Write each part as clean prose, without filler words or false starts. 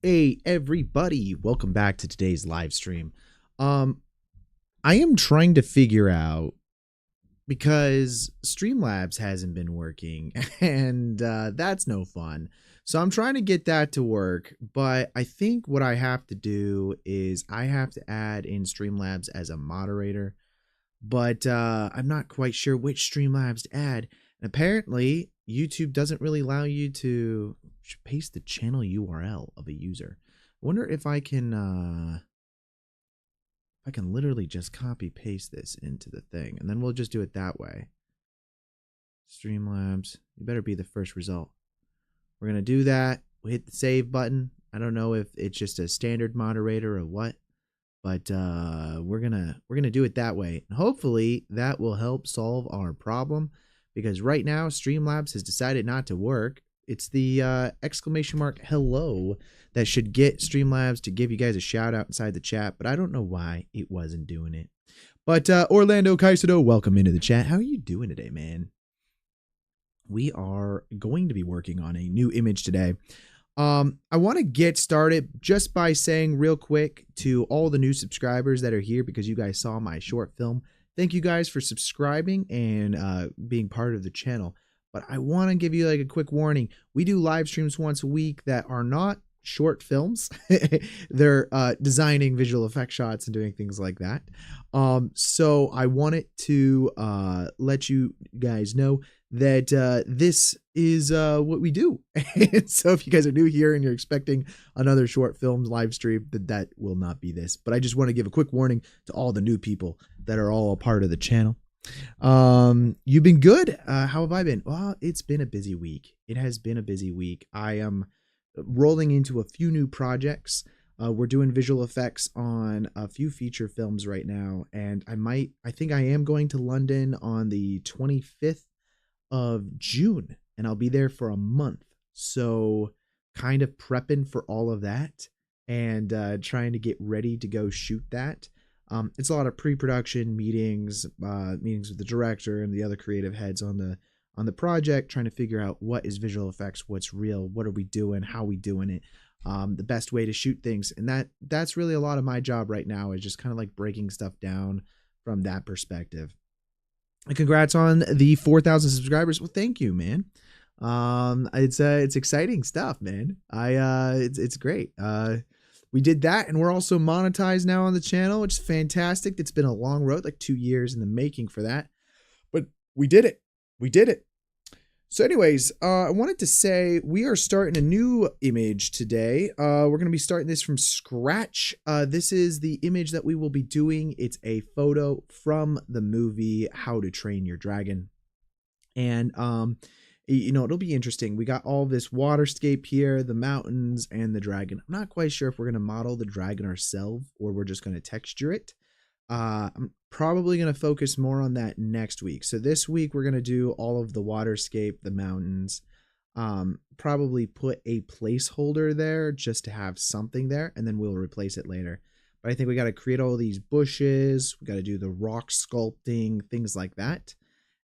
Hey everybody, welcome back to today's live stream. I am trying to figure out, because Streamlabs hasn't been working and that's no fun. So I'm trying to get that to work, but I think what I have to do is I have to add in Streamlabs as a moderator, but I'm not quite sure which Streamlabs to add. And apparently YouTube doesn't really allow you to paste the channel URL of a user. I wonder if I can literally just copy paste this into the thing, and then we'll just do it that way. Streamlabs, you better be the first result. We're gonna do that. We hit the save button. I don't know if it's just a standard moderator or what, but we're gonna do it that way, and hopefully that will help solve our problem, because right now Streamlabs has decided not to work. It's the exclamation mark hello that should get Streamlabs to give you guys a shout out inside the chat, but I don't know why it wasn't doing it. But Orlando Caicedo, welcome into the chat. How are you doing today, man? We are going to be working on a new image today. I want to get started just by saying real quick to all the new subscribers that are here, because you guys saw my short film. Thank you guys for subscribing and being part of the channel. But I want to give you like a quick warning. We do live streams once a week that are not short films. They're designing visual effect shots and doing things like that. So I wanted to let you guys know that this is what we do. So if you guys are new here and you're expecting another short films live stream, that will not be this. But I just want to give a quick warning to all the new people that are all a part of the channel. You've been good. How have I been? Well, it's been a busy week. It has been a busy week. I am rolling into a few new projects. We're doing visual effects on a few feature films right now, and I think I am going to London on the 25th of June, and I'll be there for a month. So kind of prepping for all of that and trying to get ready to go shoot that. It's a lot of pre-production meetings, meetings with the director and the other creative heads on the project, trying to figure out what is visual effects, what's real, what are we doing, how are we doing it, the best way to shoot things. And that's really a lot of my job right now, is just kind of like breaking stuff down from that perspective. And congrats on the 4,000 subscribers. Well, thank you, man. It's exciting stuff, man. It's great. We did that, and we're also monetized now on the channel, which is fantastic. It's been a long road, like 2 years in the making for that, but we did it. We did it. So anyways, I wanted to say we are starting a new image today. We're going to be starting this from scratch. This is the image that we will be doing. It's a photo from the movie How to Train Your Dragon. And, it'll be interesting. We got all this waterscape here, the mountains and the dragon. I'm not quite sure if we're going to model the dragon ourselves or we're just going to texture it. I'm probably going to focus more on that next week. So this week we're going to do all of the waterscape, the mountains, probably put a placeholder there just to have something there, and then we'll replace it later. But I think we got to create all these bushes. We got to do the rock sculpting, things like that.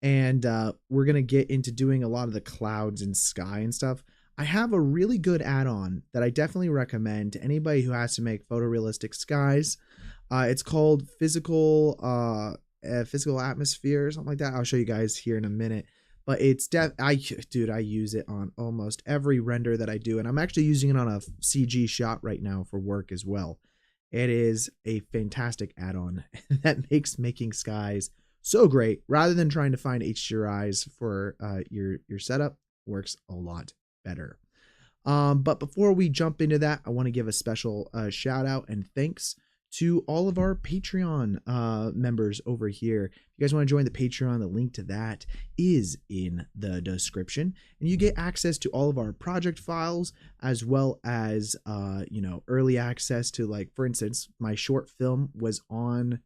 And we're going to get into doing a lot of the clouds and sky and stuff. I have a really good add-on that I definitely recommend to anybody who has to make photorealistic skies. It's called physical atmosphere or something like that. I'll show you guys here in a minute. But it's I use it on almost every render that I do, and I'm actually using it on a CG shot right now for work as well. It is a fantastic add-on that makes making skies so great. Rather than trying to find HDRIs for your setup, works a lot better. But before we jump into that, I want to give a special shout out and thanks to all of our Patreon members over here. If you guys want to join the Patreon, the link to that is in the description, and you get access to all of our project files as well as early access to, like, for instance, my short film was on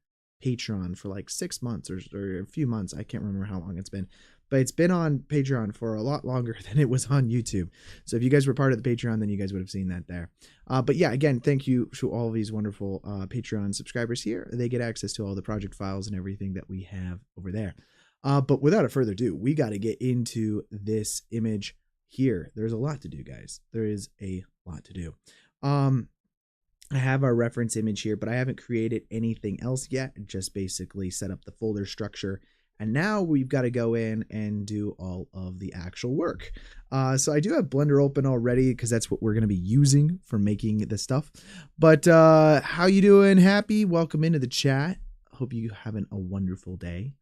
Patreon for like 6 months or a few months. I can't remember how long it's been, but it's been on Patreon for a lot longer than it was on YouTube. So if you guys were part of the Patreon, then you guys would have seen that there. But yeah, again, thank you to all of these wonderful Patreon subscribers here. They get access to all the project files and everything that we have over there. But without further ado, we got to get into this image here. There's a lot to do, guys. There is a lot to do. I have our reference image here, but I haven't created anything else yet. Just basically set up the folder structure. And now we've got to go in and do all of the actual work. So I do have Blender open already because that's what we're going to be using for making this stuff. But how you doing, Happy? Welcome into the chat. Hope you having a wonderful day.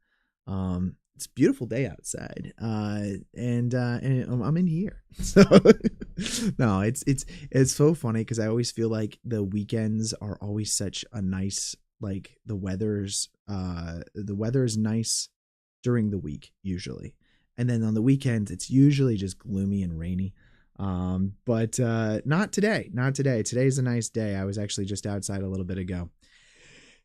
It's a beautiful day outside, and I'm in here. So no, it's so funny because I always feel like the weekends are always such a nice, like, the weather is nice during the week usually, and then on the weekends it's usually just gloomy and rainy. But not today. Today's a nice day. I was actually just outside a little bit ago.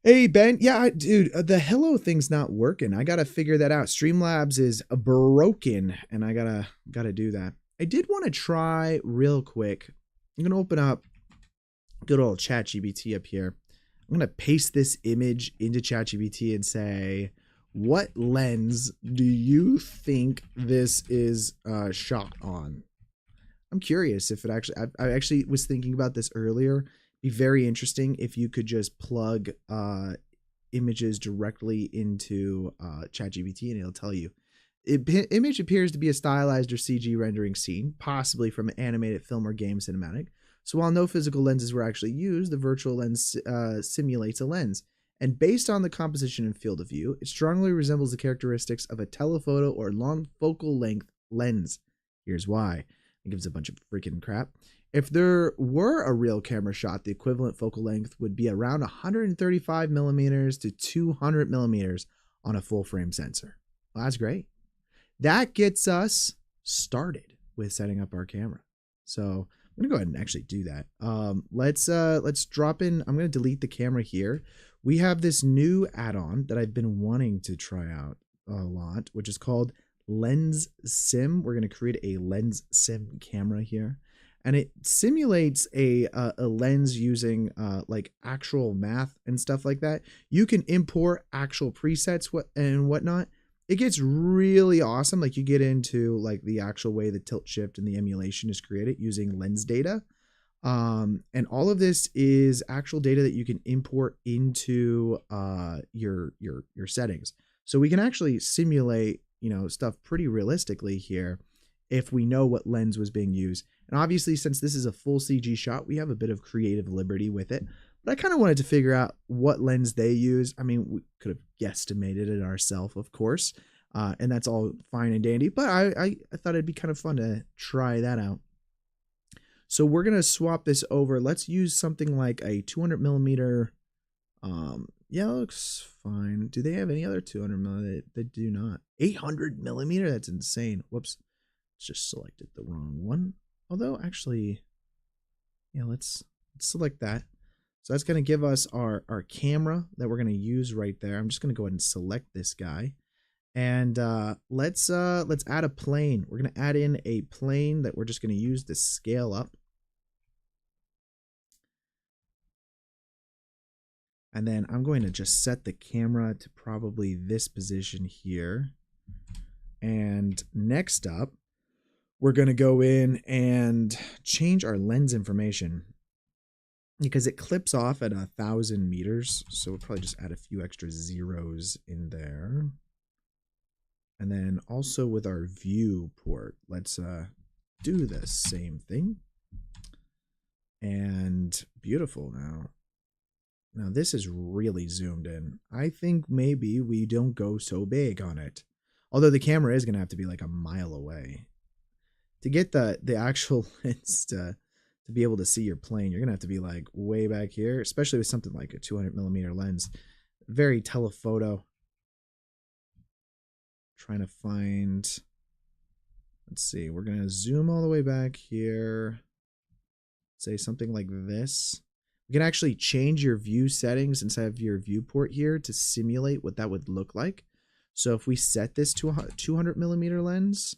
Hey, Ben. Yeah, dude, the hello thing's not working. I got to figure that out. Streamlabs is broken, and I gotta do that. I did want to try real quick. I'm going to open up good old ChatGPT up here. I'm going to paste this image into ChatGPT and say, what lens do you think this is shot on? I'm curious if it actually, I actually was thinking about this earlier. Be very interesting if you could just plug images directly into ChatGPT and it'll tell you. Image appears to be a stylized or CG rendering scene, possibly from an animated film or game cinematic. So while no physical lenses were actually used, the virtual lens simulates a lens. And based on the composition and field of view, it strongly resembles the characteristics of a telephoto or long focal length lens. Here's why. It gives a bunch of freaking crap. If there were a real camera shot, the equivalent focal length would be around 135 millimeters to 200 millimeters on a full frame sensor. Well, that's great. That gets us started with setting up our camera. So I'm going to go ahead and actually do that. Let's drop in. I'm going to delete the camera here. We have this new add-on that I've been wanting to try out a lot, which is called Lens Sim. We're going to create a Lens Sim camera here. And it simulates a lens using like actual math and stuff like that. You can import actual presets and whatnot. It gets really awesome. Like, you get into like the actual way the tilt shift and the emulation is created using lens data. And all of this is actual data that you can import into your settings. So we can actually simulate, stuff pretty realistically here if we know what lens was being used. And obviously, since this is a full CG shot, we have a bit of creative liberty with it. But I kind of wanted to figure out what lens they use. I mean, we could have guesstimated it ourselves, of course. And that's all fine and dandy, but I thought it'd be kind of fun to try that out. So we're going to swap this over. Let's use something like a 200 millimeter. Yeah, it looks fine. Do they have any other 200 millimeter? They do not. 800 millimeter? That's insane. Whoops. Just selected the wrong one. Although, actually, yeah, let's select that. So that's going to give us our camera that we're going to use right there. I'm just going to go ahead and select this guy. And let's add a plane. We're going to add in a plane that we're just going to use to scale up. And then I'm going to just set the camera to probably this position here. And next up, we're going to go in and change our lens information because it clips off at 1,000 meters. So we'll probably just add a few extra zeros in there. And then also with our viewport, let's do the same thing. And beautiful now. Now this is really zoomed in. I think maybe we don't go so big on it. Although the camera is going to have to be like a mile away. To get the actual lens to be able to see your plane, you're going to have to be like way back here, especially with something like a 200 millimeter lens. Very telephoto. Trying to find, let's see, we're going to zoom all the way back here. Say something like this. You can actually change your view settings inside of your viewport here to simulate what that would look like. So if we set this to a 200 millimeter lens,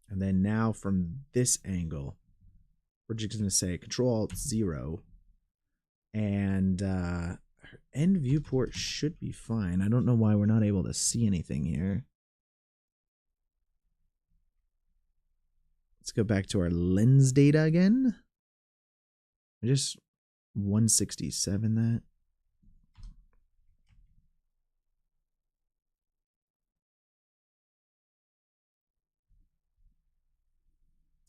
and then now from this angle, we're just going to say Control-Alt-0, and end viewport should be fine. I don't know why we're not able to see anything here. Let's go back to our lens data again. Just 167 that.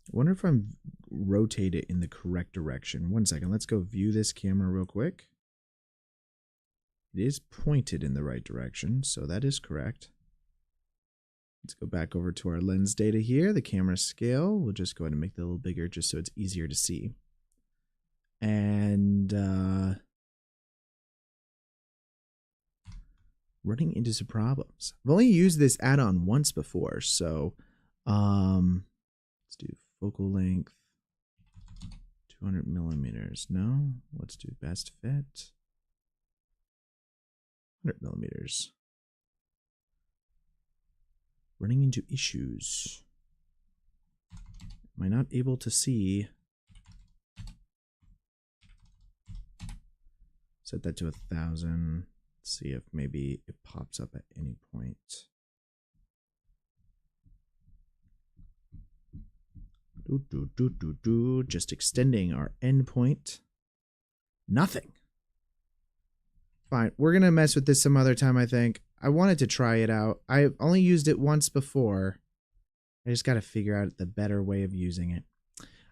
I wonder if I'm rotate it in the correct direction. 1 second. Let's go view this camera real quick. It is pointed in the right direction, so that is correct. Let's go back over to our lens data here. The camera scale. We'll just go ahead and make that a little bigger just so it's easier to see. And running into some problems. I've only used this add-on once before, so let's do focal length 200 millimeters. No, let's do best fit 100 millimeters. Running into issues. Am I not able to see? Set that to 1,000. Let's see if maybe it pops up at any point. Just extending our endpoint. Nothing. Fine. We're going to mess with this some other time, I think. I wanted to try it out. I've only used it once before. I just got to figure out the better way of using it.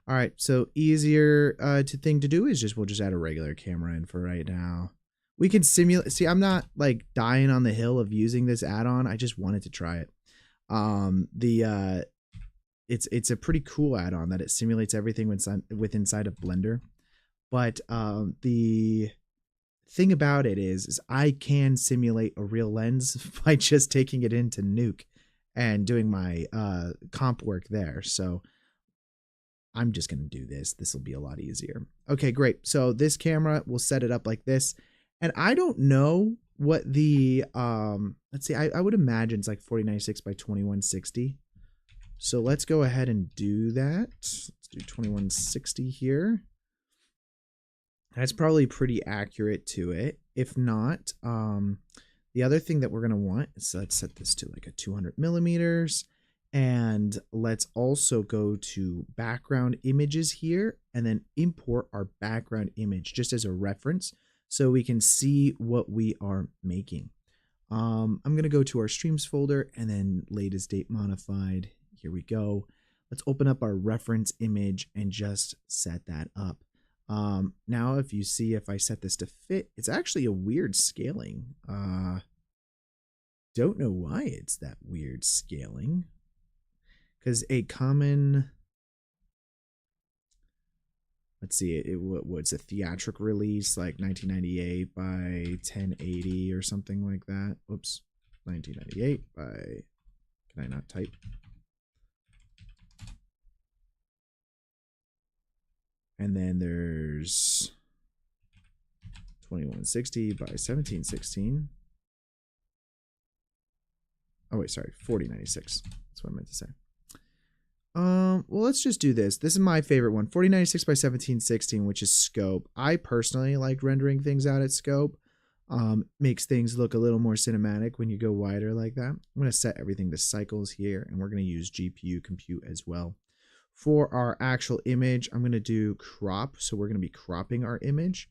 All right, so easier thing to do is we'll just add a regular camera in for right now. We can simulate. See, I'm not like dying on the hill of using this add-on. I just wanted to try it. It's a pretty cool add-on that it simulates everything inside of Blender. But the thing about it is I can simulate a real lens by just taking it into Nuke and doing my comp work there. So I'm just going to do this. This will be a lot easier. Okay, great. So this camera, we'll set it up like this. And I don't know what the, let's see, I would imagine it's like 4096 by 2160. So let's go ahead and do that. Let's do 2160 here. That's probably pretty accurate to it. If not, the other thing that we're going to want is let's set this to like a 200 millimeters. And let's also go to background images here and then import our background image just as a reference so we can see what we are making. I'm going to go to our streams folder and then latest date modified. Here we go. Let's open up our reference image and just set that up. Now, if you see, if I set this to fit, it's actually a weird scaling. don't know why it's that weird scaling. Because a common, let's see, what's a theatrical release like 1998 by 1080 or something like that. Whoops, 1998 by, can I not type? And then there's 2160 by 1716. Oh wait, sorry, 4096. That's what I meant to say. Well, let's just do this. This is my favorite one, 4096 by 1716, which is scope. I personally like rendering things out at scope. Makes things look a little more cinematic when you go wider like that. I'm going to set everything to cycles here, and we're going to use GPU compute as well. For our actual image, I'm going to do crop. So we're going to be cropping our image.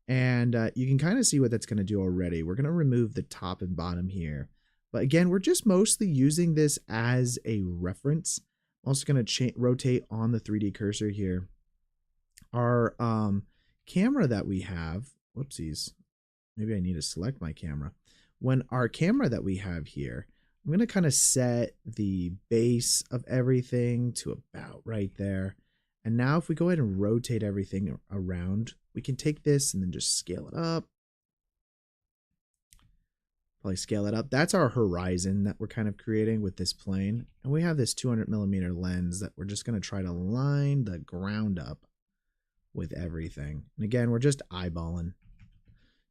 And you can kind of see what that's going to do already. We're going to remove the top and bottom here. But again, we're just mostly using this as a reference. I'm also going to rotate on the 3D cursor here. Our camera that we have, whoopsies, maybe I need to select my camera. When our camera that we have here, I'm going to kind of set the base of everything to about right there. And now if we go ahead and rotate everything around, we can take this and then just scale it up. Probably scale it up. That's our horizon that we're kind of creating with this plane. And we have this 200mm lens that we're just going to try to line the ground up with everything. And again, we're just eyeballing.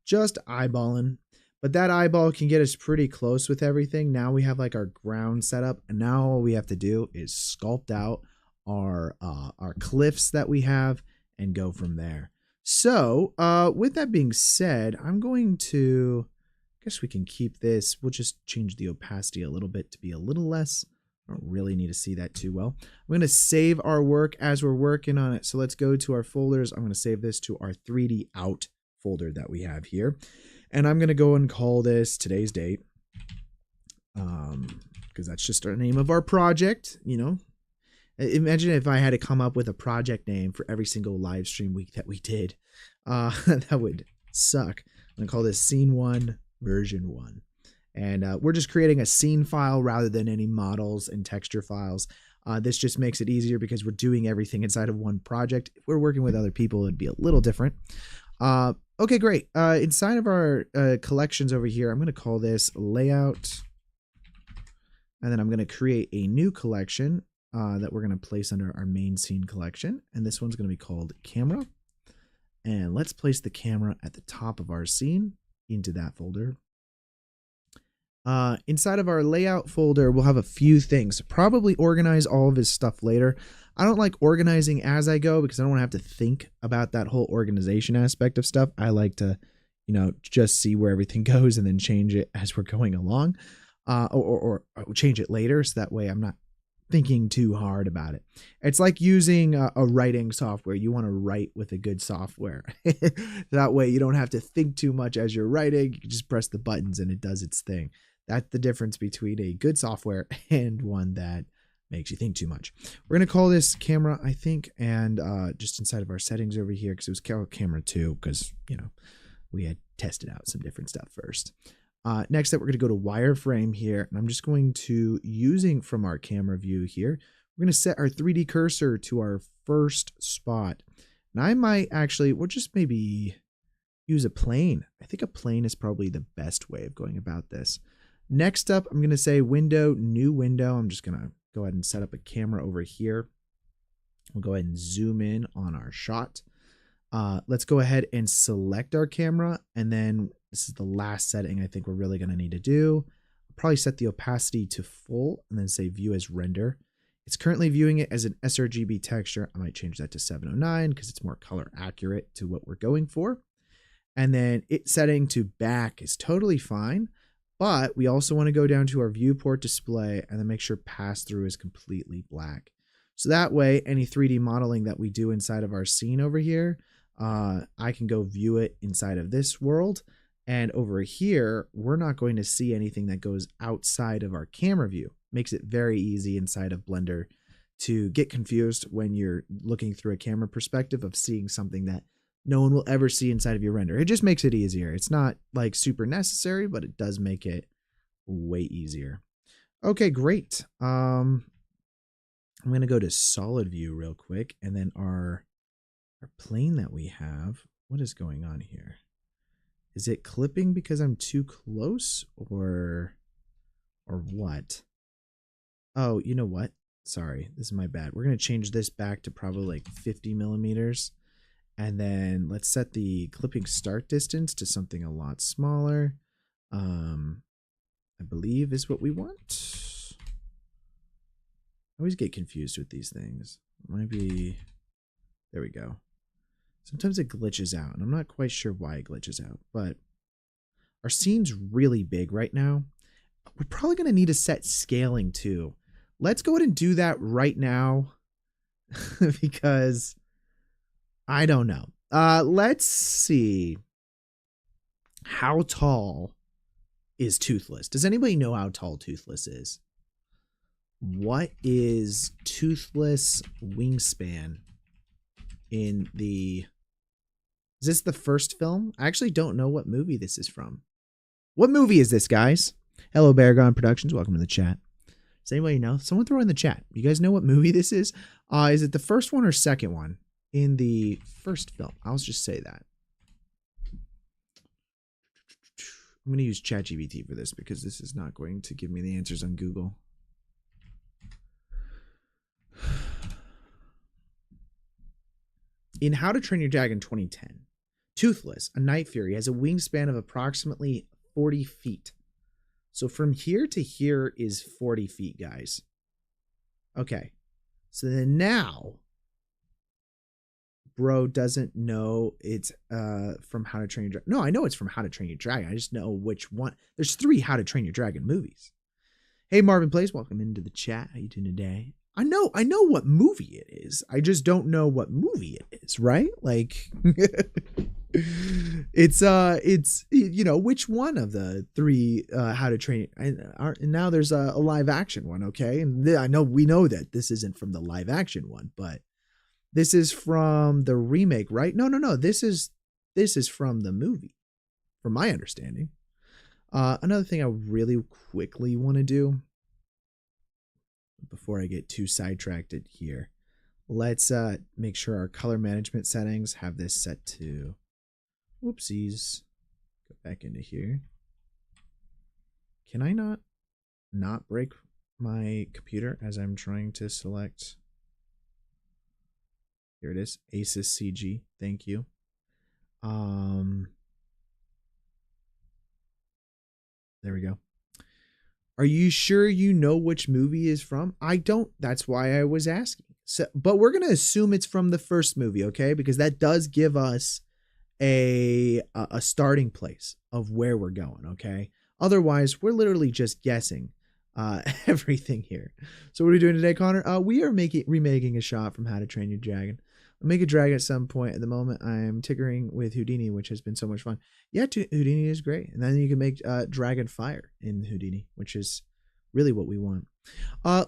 Just eyeballing. But that eyeball can get us pretty close with everything. Now we have like our ground set up. And now all we have to do is sculpt out our cliffs that we have and go from there. So with that being said, I'm going to... guess we can keep this. We'll just change the opacity a little bit to be a little less. I don't really need to see that too well. I'm going to save our work as we're working on it. So let's go to our folders. I'm going to save this to our 3D out folder that we have here. And I'm going to go and call this today's date. Because that's just our name of our project, you know. Imagine if I had to come up with a project name for every single live stream week that we did. That would suck. I'm going to call this scene 1. Version 1. And we're just creating a scene file rather than any models and texture files. This just makes it easier because we're doing everything inside of one project. If we're working with other people, it'd be a little different. Okay, great. Inside of our collections over here, I'm going to call this layout. And then I'm going to create a new collection that we're going to place under our main scene collection. And this one's going to be called camera. And let's place the camera at the top of our scene into that folder. Inside of our layout folder, we'll have a few things. Probably organize all of his stuff later. I don't like organizing as I go because I don't want to have to think about that whole organization aspect of stuff. I like to, you know, just see where everything goes and then change it as we're going along, or change it later. So that way I'm not thinking too hard about it. It's like using a writing software. You want to write with a good software. That way you don't have to think too much as you're writing. You can just press the buttons and it does its thing. That's the difference between a good software and one that makes you think too much. We're going to call this camera, I think, and just inside of our settings over here, because it was camera 2, because, you know, we had tested out some different stuff first. Next up, we're going to go to wireframe here, and I'm just going to, using from our camera view here, we're going to set our 3D cursor to our first spot. And I might actually, we'll just maybe use a plane. I think a plane is probably the best way of going about this. Next up, I'm going to say window, new window. I'm just going to go ahead and set up a camera over here. We'll go ahead and zoom in on our shot. Let's go ahead and select our camera, and then this is the last setting I think we're really going to need to do. I'll probably set the opacity to full and then say view as render. It's currently viewing it as an sRGB texture. I might change that to 709 because it's more color accurate to what we're going for. And then it setting to back is totally fine, but we also want to go down to our viewport display and then make sure pass through is completely black. So that way, any 3D modeling that we do inside of our scene over here, I can go view it inside of this world. And over here, we're not going to see anything that goes outside of our camera view. Makes it very easy inside of Blender to get confused when you're looking through a camera perspective of seeing something that no one will ever see inside of your render. It just makes it easier. It's not like super necessary, but it does make it way easier. Okay, great. I'm going to go to solid view real quick, and then our plane that we have, what is going on here? Is it clipping because I'm too close, or what? Oh, you know what? Sorry, this is my bad. We're going to change this back to probably like 50 millimeters. And then let's set the clipping start distance to something a lot smaller. I believe is what we want. I always get confused with these things. It might be, there we go. Sometimes it glitches out, and I'm not quite sure why it glitches out, but our scene's really big right now. We're probably going to need to set scaling too. Let's go ahead and do that right now because I don't know. Let's see. How tall is Toothless? Does anybody know how tall Toothless is? What is Toothless wingspan in the... Is this the first film? I actually don't know what movie this is from. What movie is this, guys? Hello, Baragon Productions. Welcome to the chat. Does anybody know? Someone throw in the chat. You guys know what movie this is? Is it the first one or second one in the first film? I'll just say that. I'm going to use ChatGPT for this because this is not going to give me the answers on Google. In How to Train Your Dragon 2010, Toothless, a Night Fury, has a wingspan of approximately 40 feet. So from here to here is 40 feet, guys. Okay. So then now, bro doesn't know it's from How to Train Your Dragon. No, I know it's from How to Train Your Dragon. I just know which one. There's 3 How to Train Your Dragon movies. Hey, Marvin Plays, welcome into the chat. How you doing today? I know what movie it is. I just don't know what movie it is, right? Like it's you know, which one of the 3 How to Train, and now there's a live action one, okay? And we know that this isn't from the live action one, but this is from the remake, right? No. This is from the movie, from my understanding. Another thing I really quickly want to do before I get too sidetracked here, let's make sure our color management settings have this set to, whoopsies, go back into here. Can I not break my computer as I'm trying to select? Here it is, Asus CG. Thank you. There we go. Are you sure you know which movie is from? I don't. That's why I was asking. So, but we're going to assume it's from the first movie, okay? Because that does give us a starting place of where we're going, okay? Otherwise, we're literally just guessing everything here. So what are we doing today, Connor? We are remaking a shot from How to Train Your Dragon. I'll make a dragon at some point. At the moment, I'm tinkering with Houdini, which has been so much fun. Yeah, Houdini is great. And then you can make dragon fire in Houdini, which is really what we want.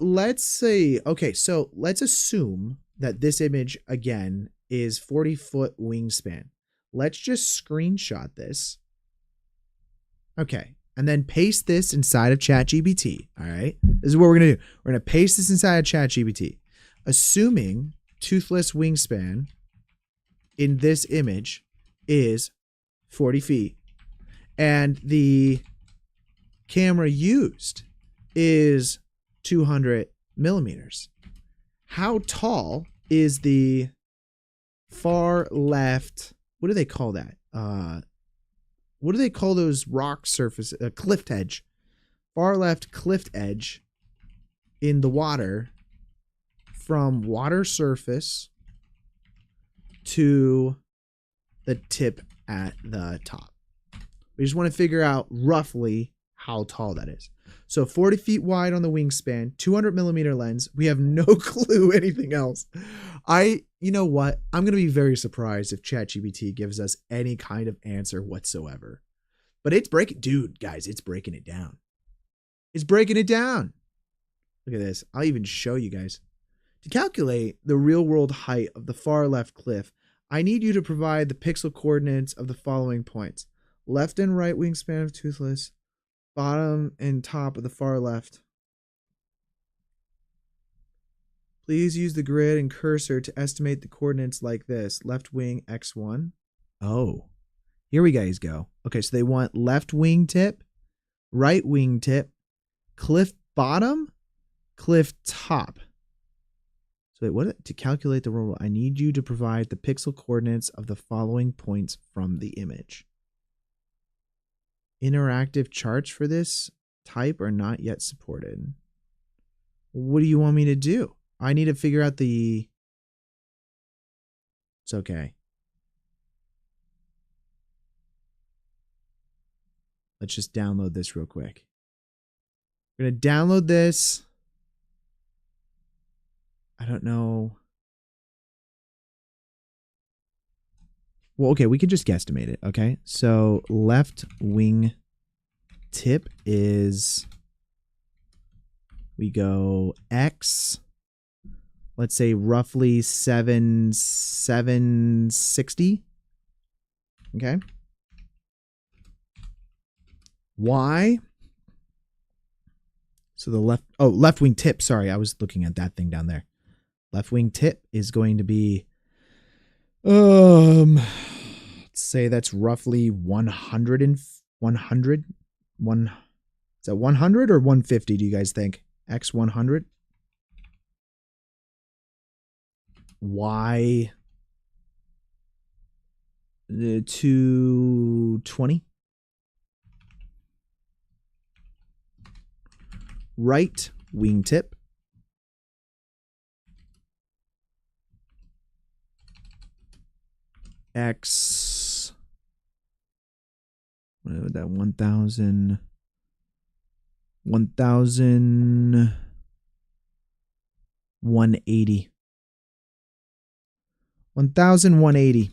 Let's see. Okay, so let's assume that this image, again, is 40-foot wingspan. Let's just screenshot this. Okay, and then paste this inside of ChatGPT, all right? This is what we're going to do. We're going to paste this inside of ChatGPT, assuming Toothless wingspan in this image is 40 feet and the camera used is 200 millimeters. How tall is the far left? What do they call that? What do they call those rock surface? Cliff edge. Far left cliff edge in the water from water surface to the tip at the top. We just want to figure out roughly how tall that is. So 40 feet wide on the wingspan, 200 millimeter lens. We have no clue anything else. You know what? I'm going to be very surprised if ChatGPT gives us any kind of answer whatsoever. But it's guys, it's breaking it down. It's breaking it down. Look at this. I'll even show you guys. To calculate the real-world height of the far left cliff, I need you to provide the pixel coordinates of the following points. Left and right wingspan of Toothless, Bottom and top of the far left. Please use the grid and cursor to estimate the coordinates like this. Left wing x1. Oh, here we guys go. Okay, so they want left wing tip, right wing tip, cliff bottom, cliff top. So wait, what? To calculate the roll, I need you to provide the pixel coordinates of the following points from the image. Interactive charts for this type are not yet supported. What do you want me to do? I need to figure out the... It's okay. Let's just download this real quick. We're going to download this. I don't know. Well, okay, we could just guesstimate it, okay? So left wing tip is... We go X... Let's say roughly 760. Okay. Y. So the left wing tip. Sorry, I was looking at that thing down there. Left wing tip is going to be, let's say that's roughly 100 and 100. Is that 100 or 150? Do you guys think? X 100. Y 220. Right wingtip. X. What was that? 1,000. 1,180. 1,180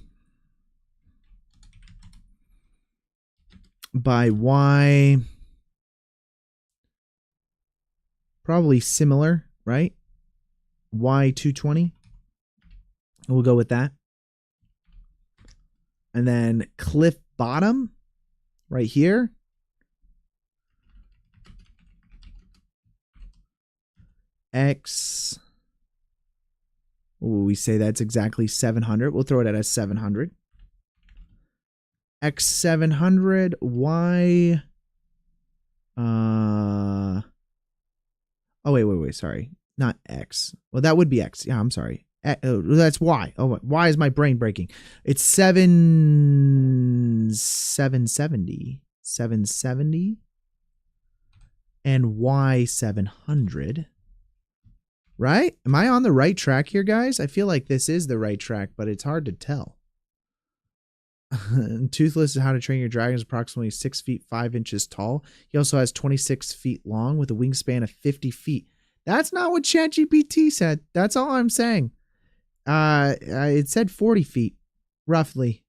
by Y, probably similar, right? Y 220. We'll go with that. And then cliff bottom right here. X. Ooh, we say that's exactly 700. We'll throw it at a 700. X 700. Y. Oh, wait. Sorry. Not X. Well, that would be X. Yeah, I'm sorry. That's Y. Oh, why is my brain breaking? It's 770. 770. And Y 700. Right? Am I on the right track here, guys? I feel like this is the right track, but it's hard to tell. Toothless is how to train your dragon is approximately 6 feet 5 inches tall. He also has 26 feet long with a wingspan of 50 feet. That's not what ChatGPT said. That's all I'm saying. It said 40 feet, roughly.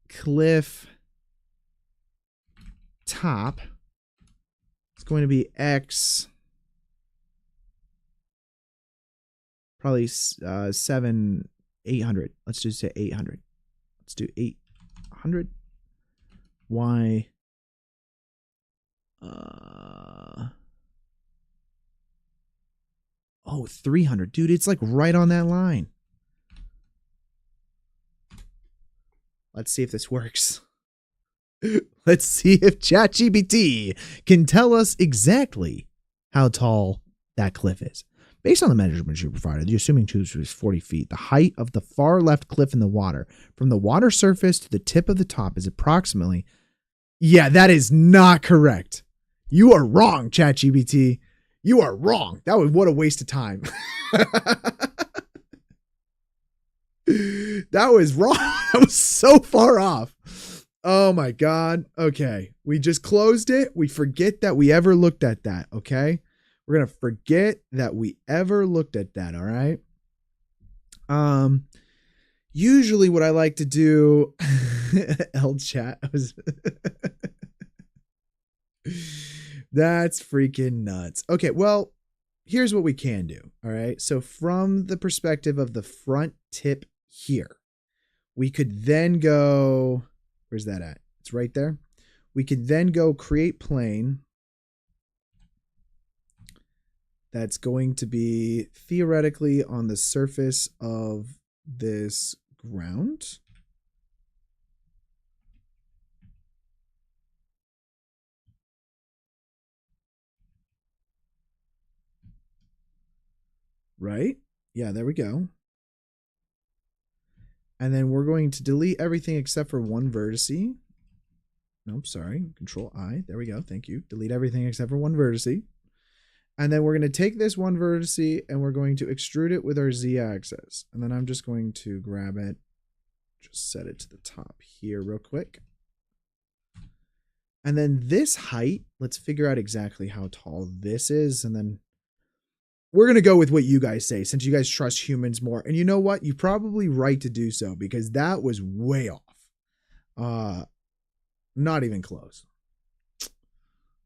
Cliff top. It's going to be X. Probably 800. Let's just say 800. Let's do 800. Y. Oh, 300. Dude, it's like right on that line. Let's see if this works. Let's see if ChatGPT can tell us exactly how tall that cliff is. Based on the measurements you provided, the assuming choose is 40 feet. The height of the far left cliff in the water, from the water surface to the tip of the top, is approximately... Yeah, that is not correct. You are wrong, ChatGPT. You are wrong. What a waste of time. That was wrong. That was so far off. Oh my God. Okay. We just closed it. We forget that we ever looked at that. Okay. We're going to forget that we ever looked at that. All right. Usually what I like to do, L chat was, that's freaking nuts. Okay. Well, here's what we can do. All right. So from the perspective of the front tip here, we could then go, where's that at? It's right there. We could then go create plane. That's going to be theoretically on the surface of this ground. Right? Yeah, there we go. And then we're going to delete everything except for one vertice. Nope, sorry. Control I. There we go. Thank you. Delete everything except for one vertice. And then we're going to take this one vertice and we're going to extrude it with our z-axis. And then I'm just going to grab it, just set it to the top here real quick. And then this height, let's figure out exactly how tall this is. And then we're going to go with what you guys say, since you guys trust humans more. And you know what? You're probably right to do so, because that was way off. Not even close.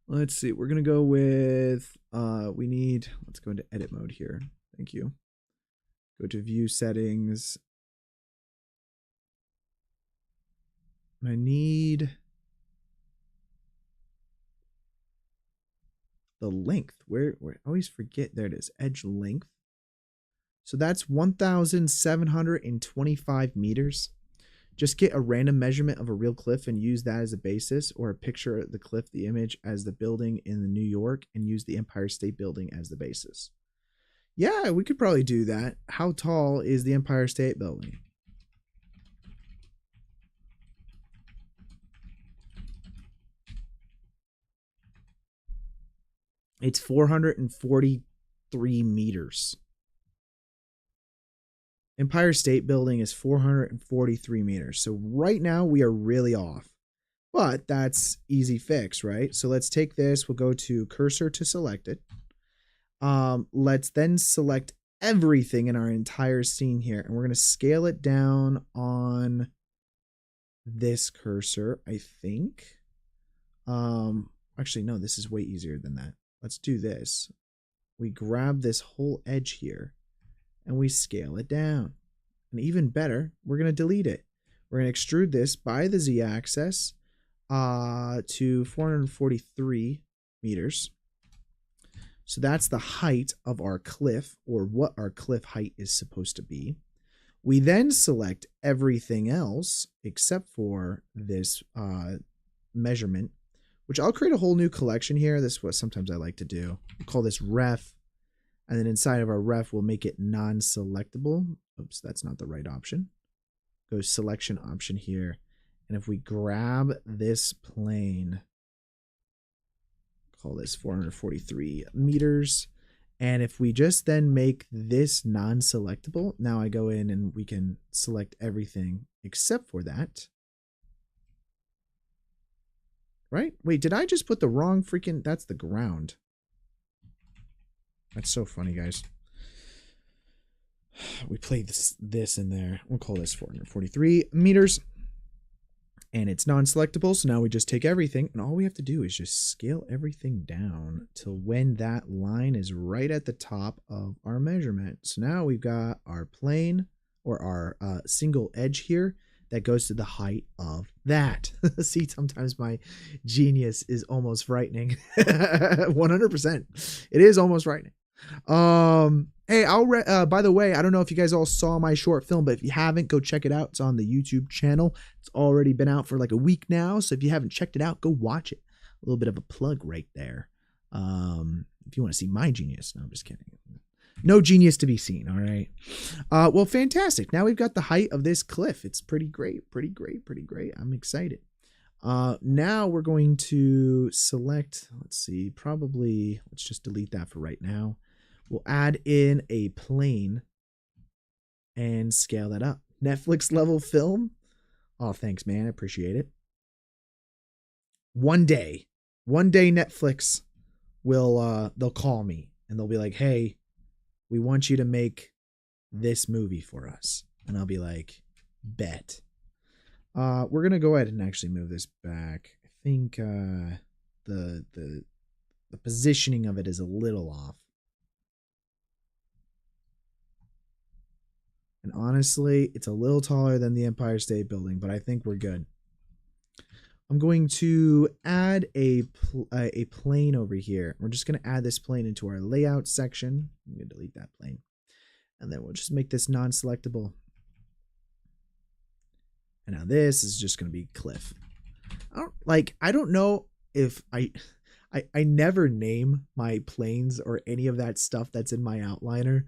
Let's see. We're going to go with, let's go into edit mode here. Thank you. Go to view settings. I need the length. Where I always forget. There it is. Edge length. So that's 1,725 meters. Just get a random measurement of a real cliff and use that as a basis, or a picture of the cliff, the image as the building in the New York, and use the Empire State Building as the basis. Yeah, we could probably do that. How tall is the Empire State Building? It's 443 meters. Empire State Building is 443 meters. So right now we are really off, but that's easy fix, right? So let's take this. We'll go to cursor to selected. Let's then select everything in our entire scene here, and we're going to scale it down on this cursor, I think. Actually, no, this is way easier than that. Let's do this. We grab this whole edge here and we scale it down. And even better, we're going to delete it. We're going to extrude this by the z-axis to 443 meters. So that's the height of our cliff, or what our cliff height is supposed to be. We then select everything else except for this measurement, which I'll create a whole new collection here. This is what sometimes I like to do. We'll call this ref. And then inside of our ref, we'll make it non-selectable. Oops, that's not the right option. Go selection option here. And if we grab this plane, call this 443 meters. And if we just then make this non-selectable, now I go in and we can select everything except for that. Right? Wait, did I just put the wrong freaking... That's the ground. That's so funny, guys. We played this in there. We'll call this 443 meters. And it's non-selectable, so now we just take everything, and all we have to do is just scale everything down till when that line is right at the top of our measurement. So now we've got our plane, or our single edge here, that goes to the height of that. See, sometimes my genius is almost frightening. 100%. It is almost frightening. Hey, by the way, I don't know if you guys all saw my short film, but if you haven't, go check it out. It's on the YouTube channel. It's already been out for like a week now, so if you haven't checked it out, go watch it. A little bit of a plug right there. If you want to see my genius. No, I'm just kidding. No genius to be seen, all right? Well, fantastic. Now we've got the height of this cliff. It's pretty great, pretty great, pretty great. I'm excited. Now we're going to select, let's see, probably, let's just delete that for right now. We'll add in a plane and scale that up. Netflix level film. Oh, thanks, man. I appreciate it. One day Netflix will, they'll call me and they'll be like, hey, we want you to make this movie for us. And I'll be like, bet. We're going to go ahead and actually move this back. I think, the positioning of it is a little off. And honestly, it's a little taller than the Empire State Building, but I think we're good. I'm going to add a plane over here. We're just going to add this plane into our layout section. I'm going to delete that plane. And then we'll just make this non-selectable. And now this is just going to be cliff. I don't know if I never name my planes or any of that stuff that's in my outliner.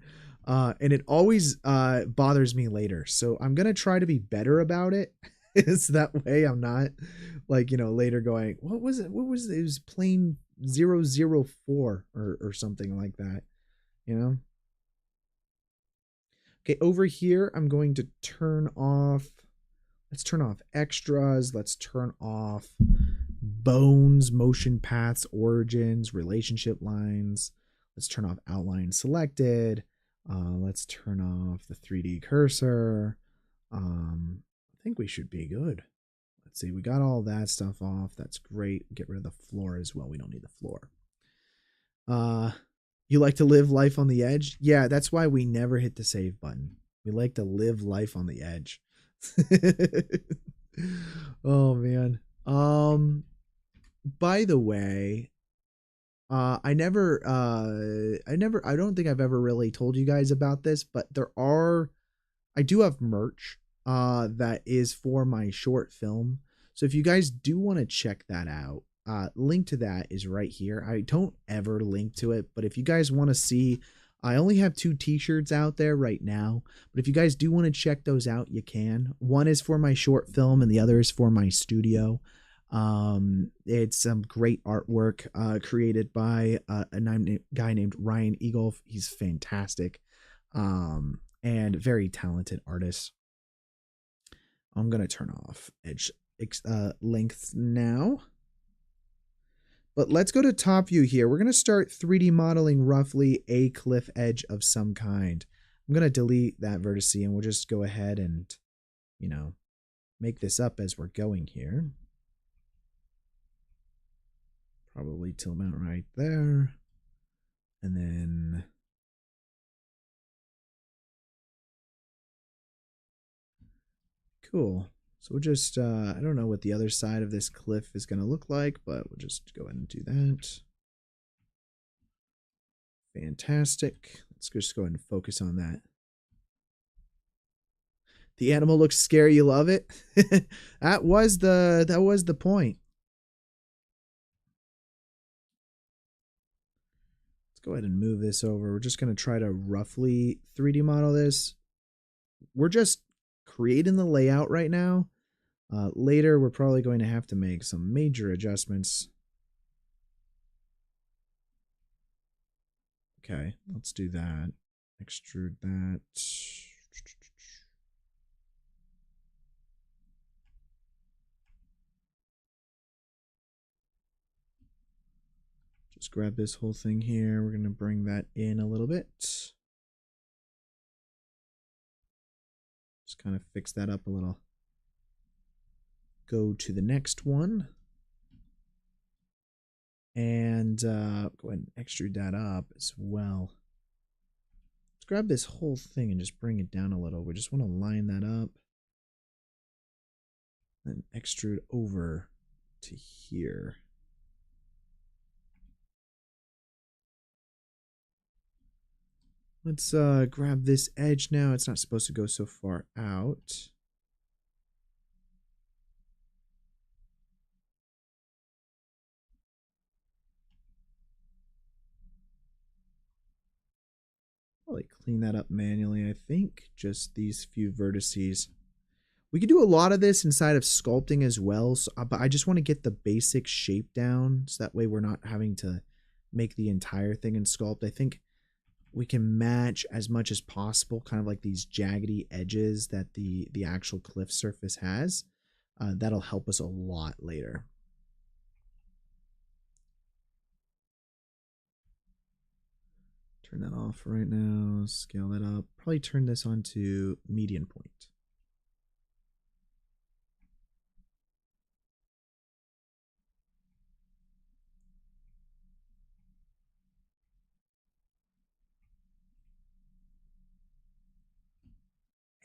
And it always bothers me later. So I'm going to try to be better about it. So that way I'm not like, later going, what was it? What was it? It was plane 004 or something like that, you know? Okay, over here, I'm going to turn off, let's turn off extras. Let's turn off bones, motion paths, origins, relationship lines. Let's turn off outline selected. Let's turn off the 3D cursor. I think we should be good. Let's see. We got all that stuff off. That's great. Get rid of the floor as well. We don't need the floor. You like to live life on the edge? Yeah, that's why we never hit the save button. We like to live life on the edge. Oh man. By the way, I don't think I've ever really told you guys about this, but I do have merch that is for my short film. So if you guys do want to check that out, link to that is right here. I don't ever link to it, but if you guys want to see, I only have 2 t-shirts out there right now, but if you guys do want to check those out, you can. One is for my short film and the other is for my studio. It's some great artwork created by a guy named Ryan Eagolf. He's fantastic and very talented artist. I'm going to turn off edge length now. But let's go to top view here. We're going to start 3D modeling roughly a cliff edge of some kind. I'm going to delete that vertex and we'll just go ahead and, make this up as we're going here. Probably till mount right there. And then cool. So we'll just, I don't know what the other side of this cliff is going to look like, but we'll just go ahead and do that. Fantastic. Let's just go ahead and focus on that. The animal looks scary. You love it. That was the point. Let's go ahead and move this over. We're just going to try to roughly 3D model this. We're just creating the layout right now. Later, we're probably going to have to make some major adjustments. Okay, let's do that. Extrude that. Just grab this whole thing here. We're going to bring that in a little bit. Just kind of fix that up a little. Go to the next one. And go ahead and extrude that up as well. Let's grab this whole thing and just bring it down a little. We just want to line that up. Then extrude over to here. Let's grab this edge now. It's not supposed to go so far out. Probably clean that up manually, I think. Just these few vertices. We could do a lot of this inside of sculpting as well, so, but I just want to get the basic shape down, so that way we're not having to make the entire thing in sculpt. I think we can match as much as possible, kind of like these jaggedy edges that the actual cliff surface has. That'll help us a lot later. Turn that off right now, scale that up. Probably turn this on to median point.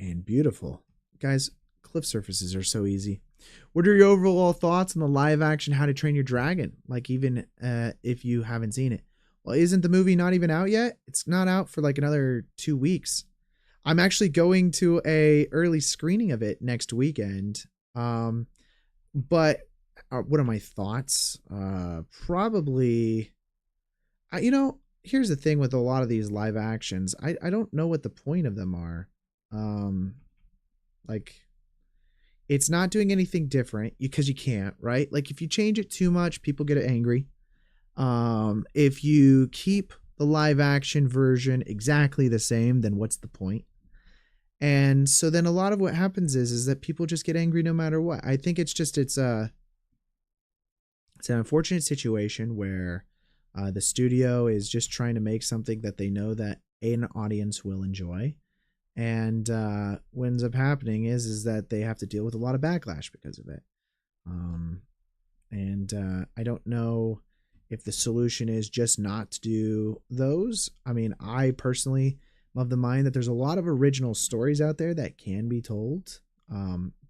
And beautiful. Guys, cliff surfaces are so easy. What are your overall thoughts on the live action How to Train Your Dragon? Like, even if you haven't seen it. Well, isn't the movie not even out yet? It's not out for like another 2 weeks. I'm actually going to a early screening of it next weekend. But what are my thoughts? Probably, here's the thing with a lot of these live actions. I don't know what the point of them are. Um, like, it's not doing anything different because you can't, right? Like, if you change it too much, people get angry. If you keep the live action version exactly the same, then what's the point? And so then a lot of what happens is that people just get angry no matter what. I think it's an unfortunate situation where the studio is just trying to make something that they know that an audience will enjoy, and what ends up happening is that they have to deal with a lot of backlash because of it. Um, and I don't know if the solution is just not to do those. I mean, I personally love the mind that there's a lot of original stories out there that can be told,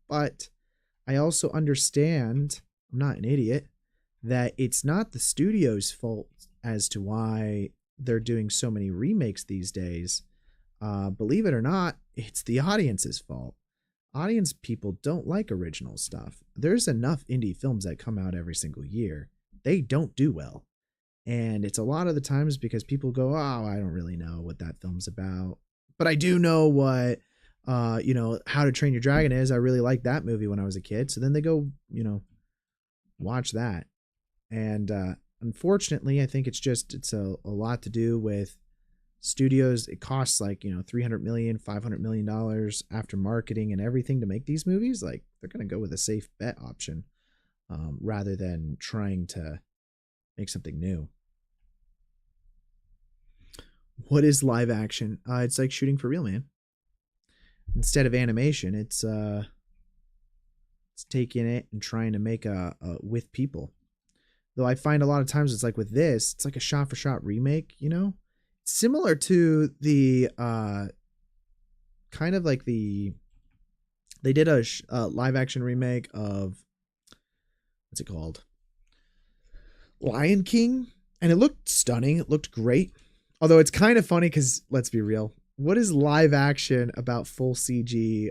but I also understand, I'm not an idiot, that it's not the studio's fault as to why they're doing so many remakes these days. Believe it or not, it's the audience's fault. Audience people don't like original stuff. There's enough indie films that come out every single year. They don't do well. And it's a lot of the times because people go, oh, I don't really know what that film's about. But I do know what, How to Train Your Dragon is. I really liked that movie when I was a kid. So then they go, watch that. And unfortunately, I think it's a lot to do with studios. It costs like 300 million, $500 million after marketing and everything to make these movies. Like, they're going to go with a safe bet option rather than trying to make something new. What is live action? It's like shooting for real, man. Instead of animation, it's taking it and trying to make a with people. Though I find a lot of times it's like with this, it's like a shot for shot remake, similar to the kind of like they did a live action remake of, what's it called? Lion King, and it looked stunning. It looked great. Although it's kind of funny because, let's be real, what is live action about full CG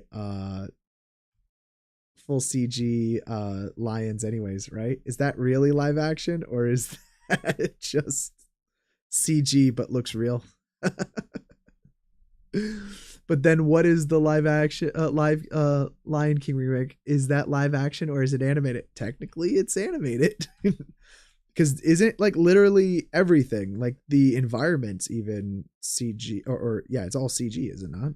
lions anyways, right? Is that really live action, or is that just CG but looks real? But then what is the live action live Lion King remake? Is that live action or is it animated? Technically it's animated. Because isn't like literally everything, like the environments, even CG, or yeah, it's all CG, is it not?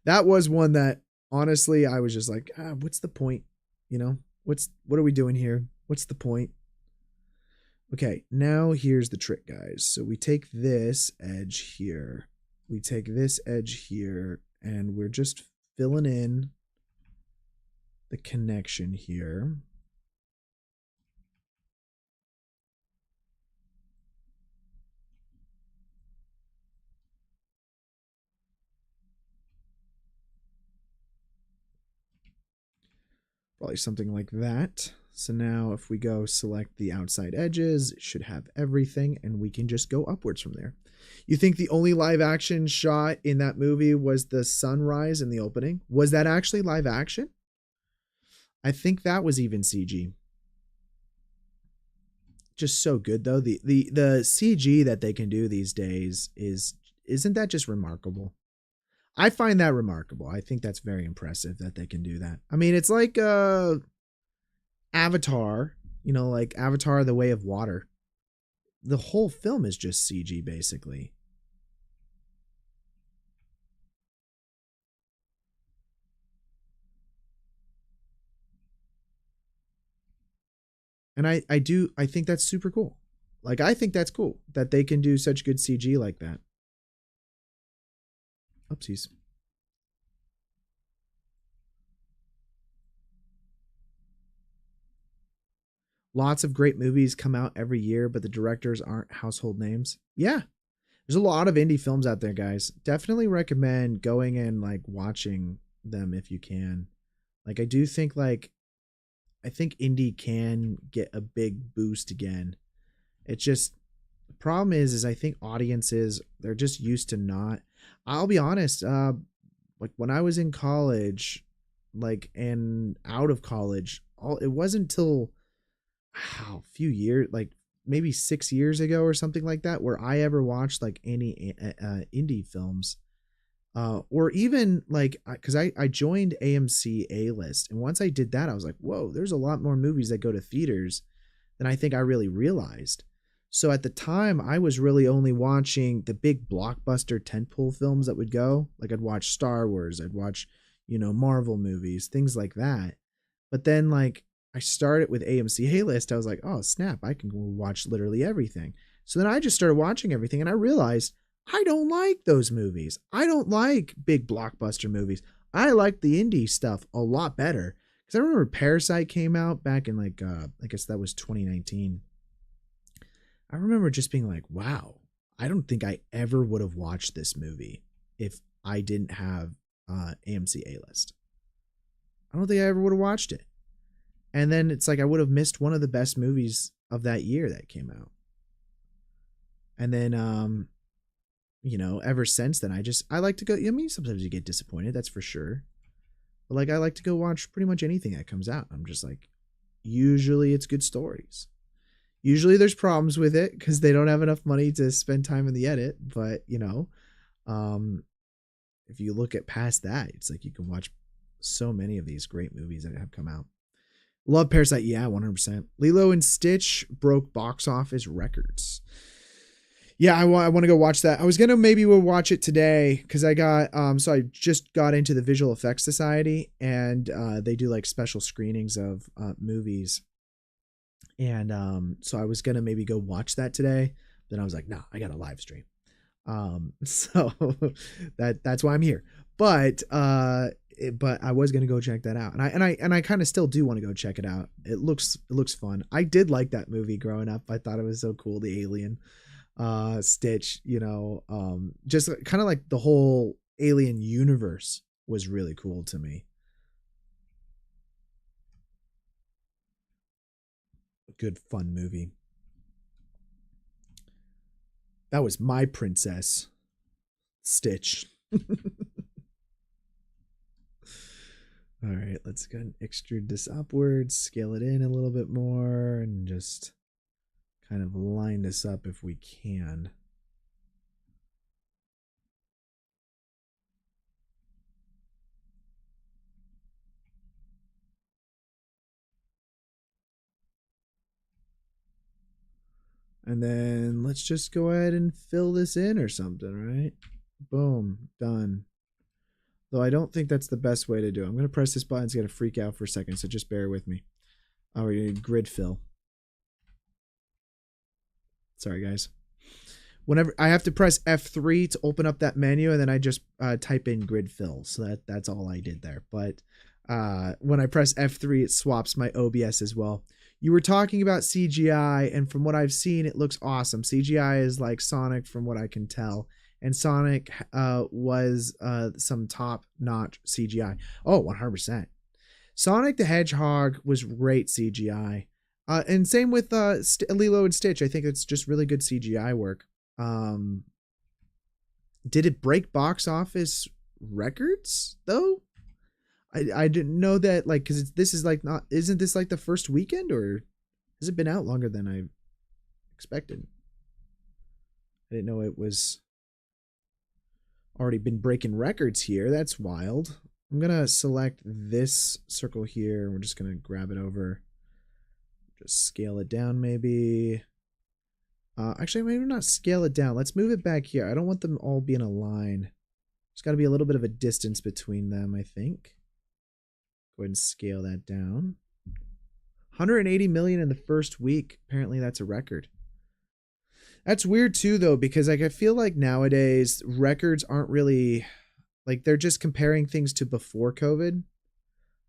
That was one that honestly I was just like, what's the point? What are we doing here? What's the point? Okay, now here's the trick, guys. So we take this edge here, and we're just filling in the connection here. Probably something like that. So now if we go select the outside edges, it should have everything, and we can just go upwards from there. You think the only live action shot in that movie was the sunrise in the opening? Was that actually live action? I think that was even CG. Just so good though. The CG that they can do these days isn't that just remarkable? I find that remarkable. I think that's very impressive that they can do that. I mean, it's like Avatar, like Avatar the Way of Water. The whole film is just CG basically. And I think that's super cool. Like, I think that's cool that they can do such good CG like that. Oopsies. Lots of great movies come out every year, but the directors aren't household names. Yeah. There's a lot of indie films out there, guys. Definitely recommend going and like watching them if you can. Like I do think like I think indie can get a big boost again. It's just the problem is I think audiences they're just used to not. I'll be honest. Like when I was in college, like and out of college, all it wasn't until a few years, like maybe 6 years ago or something like that, where I ever watched like any indie films. Or even like, because I joined AMC A List, and once I did that, I was like, whoa, there's a lot more movies that go to theaters than I think I really realized. So at the time, I was really only watching the big blockbuster tentpole films that would go. Like I'd watch Star Wars, I'd watch, Marvel movies, things like that. But then like I started with AMC A List, I was like, oh snap, I can go watch literally everything. So then I just started watching everything, and I realized I don't like those movies. I don't like big blockbuster movies. I like the indie stuff a lot better. Because I remember Parasite came out back in like I guess that was 2019. I remember just being like, wow, I don't think I ever would have watched this movie if I didn't have AMC A List. I don't think I ever would have watched it. And then it's like I would have missed one of the best movies of that year that came out. And then ever since then I like to go. I mean, sometimes you get disappointed, that's for sure. But like I like to go watch pretty much anything that comes out. I'm just like, usually it's good stories. Usually there's problems with it because they don't have enough money to spend time in the edit. But um, if you look at past that, it's like you can watch so many of these great movies that have come out. Love Parasite, yeah, 100%. Lilo and Stitch broke box office records. Yeah, I want to go watch that. I was gonna maybe we'll watch it today because I got so I just got into the Visual Effects Society, and they do like special screenings of movies, and so I was gonna maybe go watch that today. Then I was like, no, I got a live stream. So that's why I'm here. But but I was gonna go check that out, and I kind of still do want to go check it out. It looks fun. I did like that movie growing up. I thought it was so cool, the alien Stitch, just kind of like the whole alien universe was really cool to me. A good fun movie. That was my princess, Stitch. All right, let's go and extrude this upwards, scale it in a little bit more, and just kind of line this up if we can. And then let's just go ahead and fill this in or something, right? Boom, done. Though I don't think that's the best way to do it. I'm going to press this button. It's going to freak out for a second, so just bear with me. Oh, we're going to grid fill. Sorry, guys. Whenever I have to press F3 to open up that menu, and then I just type in grid fill. So that's all I did there. But when I press F3, it swaps my OBS as well. You were talking about CGI, and from what I've seen, it looks awesome. CGI is like Sonic, from what I can tell. And Sonic was some top-notch CGI. Oh, 100%. Sonic the Hedgehog was great CGI. And same with Lilo and Stitch. I think it's just really good CGI work. Did it break box office records, though? I didn't know that, like, because this is like not, isn't this like the first weekend, or has it been out longer than I expected? I didn't know it was already been breaking records here. That's wild. I'm gonna select this circle here. We're just gonna grab it over, just scale it down maybe. Actually, maybe not scale it down. Let's move it back here. I don't want them all be in a line. There's got to be a little bit of a distance between them, I think. Go ahead and scale that down. 180 million in the first week. Apparently that's a record. That's weird too, though, because like I feel like nowadays records aren't really, like, they're just comparing things to before COVID.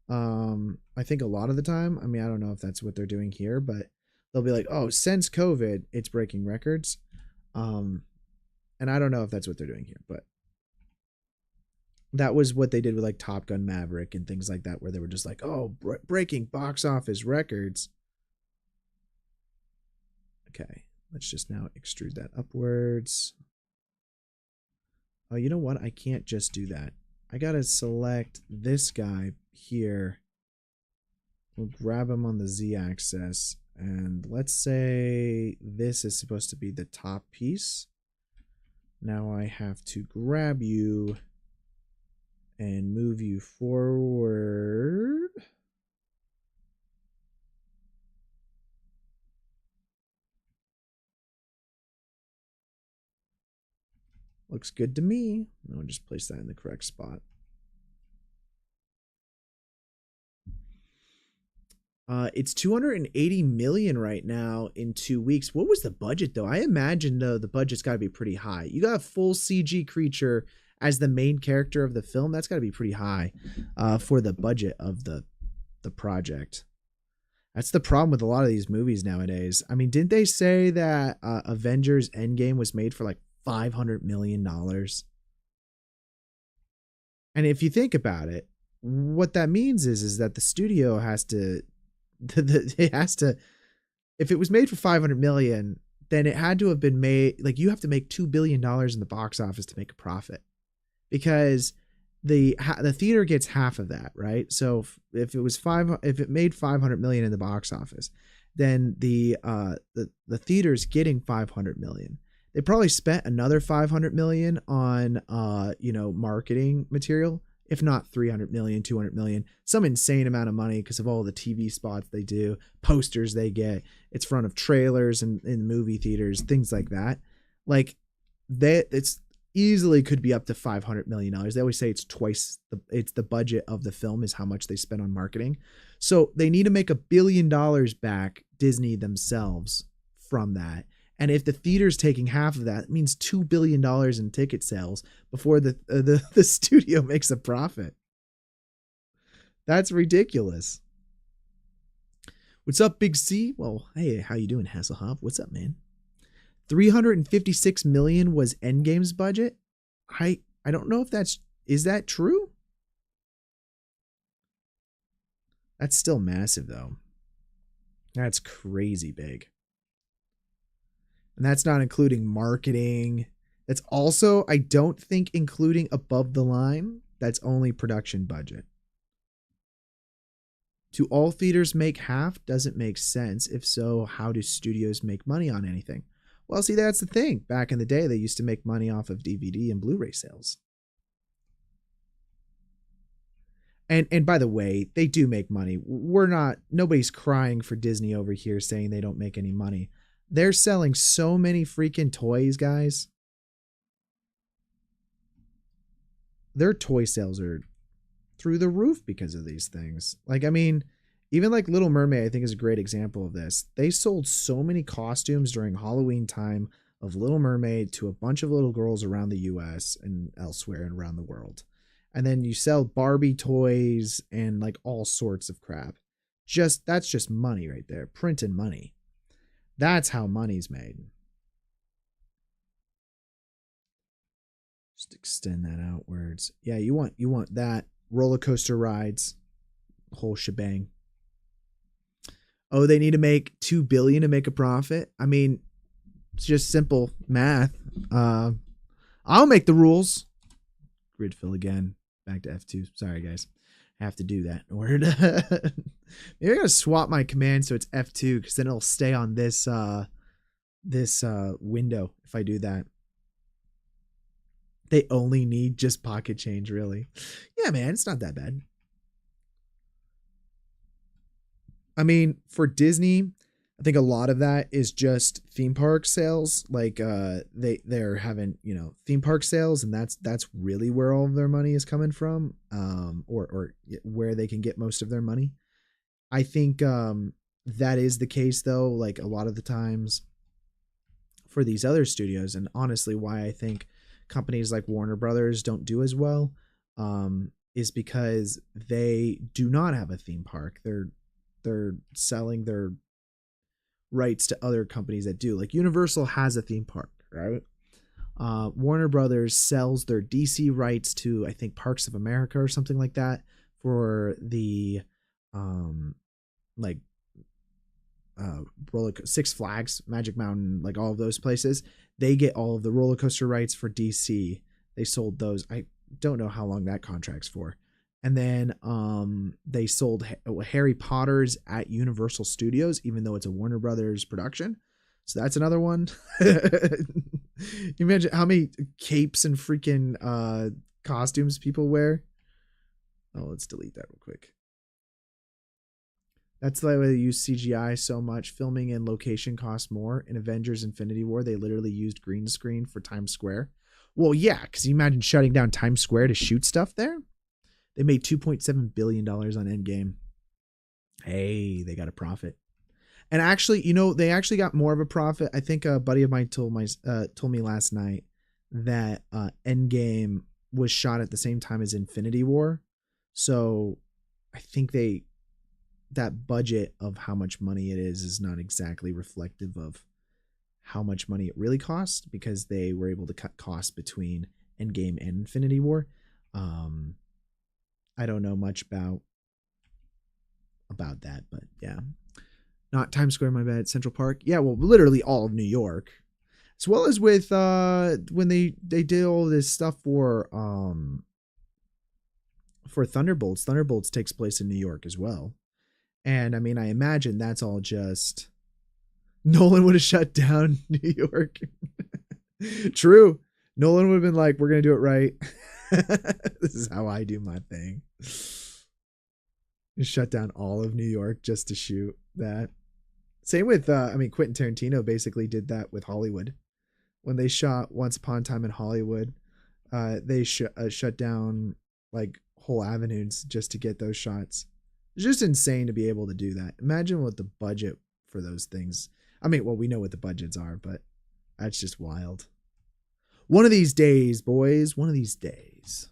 I think a lot of the time, I mean, I don't know if that's what they're doing here, but they'll be like, oh, since COVID, it's breaking records. And I don't know if that's what they're doing here, but That was what they did with like Top Gun Maverick and things like that, where they were just like, oh, breaking box office records. Okay, let's just now extrude that upwards. Oh, you know what? I can't just do that. I gotta select this guy here. We'll grab him on the Z-axis. And let's say this is supposed to be the top piece. Now I have to grab you and move you forward. Looks good to me. I'll just place that in the correct spot. It's 280 million right now in 2 weeks. What was the budget though? I imagine though the budget's got to be pretty high. You got a full CG creature as the main character of the film. That's got to be pretty high for the budget of the project. That's the problem with a lot of these movies nowadays. I mean, didn't they say that Avengers Endgame was made for like $500 million? And if you think about it, what that means is that the studio has to, it has to, if it was made for 500 million, then it had to have been made, like you have to make $2 billion in the box office to make a profit, because the theater gets half of that, right? So if it made 500 million in the box office, then the theater's getting 500 million. They probably spent another 500 million on marketing material, if not 300 million, 200 million, some insane amount of money because of all the TV spots they do, posters they get, it's front of trailers and in movie theaters, things like that. Like it's easily could be up to $500 million. They always say it's twice it's the budget of the film is how much they spend on marketing. So they need to make $1 billion back, Disney themselves, from that. And if the theater's taking half of that, it means $2 billion in ticket sales before the studio makes a profit. That's ridiculous. What's up, Big C? Well, hey, how you doing, Hasselhoff? What's up, man? 356 million was Endgame's budget. I don't know if is that true? That's still massive though. That's crazy big. And that's not including marketing. That's also, I don't think, including above the line. That's only production budget. Do all theaters make half? Doesn't make sense. If so, how do studios make money on anything? Well, see, that's the thing. Back in the day, they used to make money off of DVD and Blu-ray sales. And by the way, they do make money. Nobody's crying for Disney over here saying they don't make any money. They're selling so many freaking toys, guys. Their toy sales are through the roof because of these things. Like, I mean, even like Little Mermaid, I think, is a great example of this. They sold so many costumes during Halloween time of Little Mermaid to a bunch of little girls around the US and elsewhere and around the world. And then you sell Barbie toys and like all sorts of crap. That's just money right there. Printing money. That's how money's made. Just extend that outwards. Yeah, you want that. Roller coaster rides. Whole shebang. Oh, they need to make $2 billion to make a profit? I mean, it's just simple math. I'll make the rules. Grid fill again. Back to F2. Sorry, guys. I have to do that in order to... Maybe I'm going to swap my command so it's F2, because then it'll stay on this window if I do that. They only need just pocket change, really. Yeah, man, it's not that bad. I mean, for Disney, I think a lot of that is just theme park sales. Like they're having, theme park sales, and that's really where all of their money is coming from, or where they can get most of their money. I think that is the case though, like a lot of the times for these other studios, and honestly why I think companies like Warner Brothers don't do as well is because they do not have a theme park. They're selling their rights to other companies that do. Like Universal has a theme park, right? Warner Brothers sells their DC rights to, I think, Parks of America or something like that, for the um like Six Flags, Magic Mountain, like all of those places. They get all of the roller coaster rights for DC. They sold those. I don't know how long that contract's for. And then they sold Harry Potter's at Universal Studios, even though it's a Warner Brothers production. So that's another one. You imagine how many capes and freaking costumes people wear. Oh, let's delete that real quick. That's the way they use CGI so much. Filming and location cost more. In Avengers Infinity War, they literally used green screen for Times Square. Well, yeah, because you imagine shutting down Times Square to shoot stuff there? They made $2.7 billion on Endgame. Hey, they got a profit. And actually, they actually got more of a profit. I think a buddy of mine told me last night that Endgame was shot at the same time as Infinity War. So I think that budget of how much money it is not exactly reflective of how much money it really cost, because they were able to cut costs between Endgame and Infinity War. I don't know much about that, but yeah. Not Times Square, my bad. Central Park. Yeah, well, literally all of New York. As well as with when they did all this stuff for Thunderbolts. Thunderbolts takes place in New York as well. And I mean, I imagine that's all just Nolan would have shut down New York. True. Nolan would have been like, we're going to do it right. This is how I do my thing. Shut down all of New York just to shoot that. Same with, Quentin Tarantino basically did that with Hollywood. When they shot Once Upon a Time in Hollywood, they shut down like whole avenues just to get those shots. It's just insane to be able to do that. Imagine what the budget for those things. I mean, well, we know what the budgets are, but that's just wild. One of these days, boys, one of these days.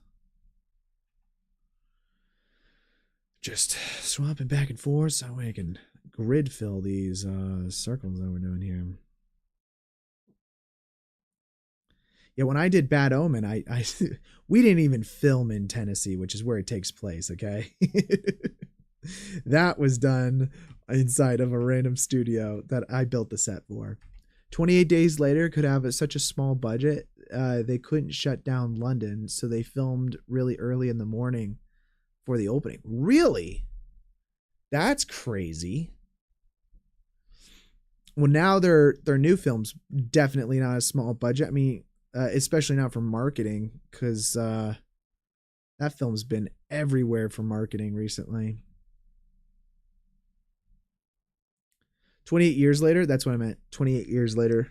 Just swapping back and forth so I can grid fill these circles that we're doing here. Yeah, when I did Bad Omen, I we didn't even film in Tennessee, which is where it takes place, okay? That was done inside of a random studio that I built the set for. 28 Days Later could have such a small budget. They couldn't shut down London, so they filmed really early in the morning for the opening. Really? That's crazy. Well, now their new film's definitely not a small budget. I mean, especially not for marketing, because that film's been everywhere for marketing recently. 28 years later, that's what I meant. 28 years later.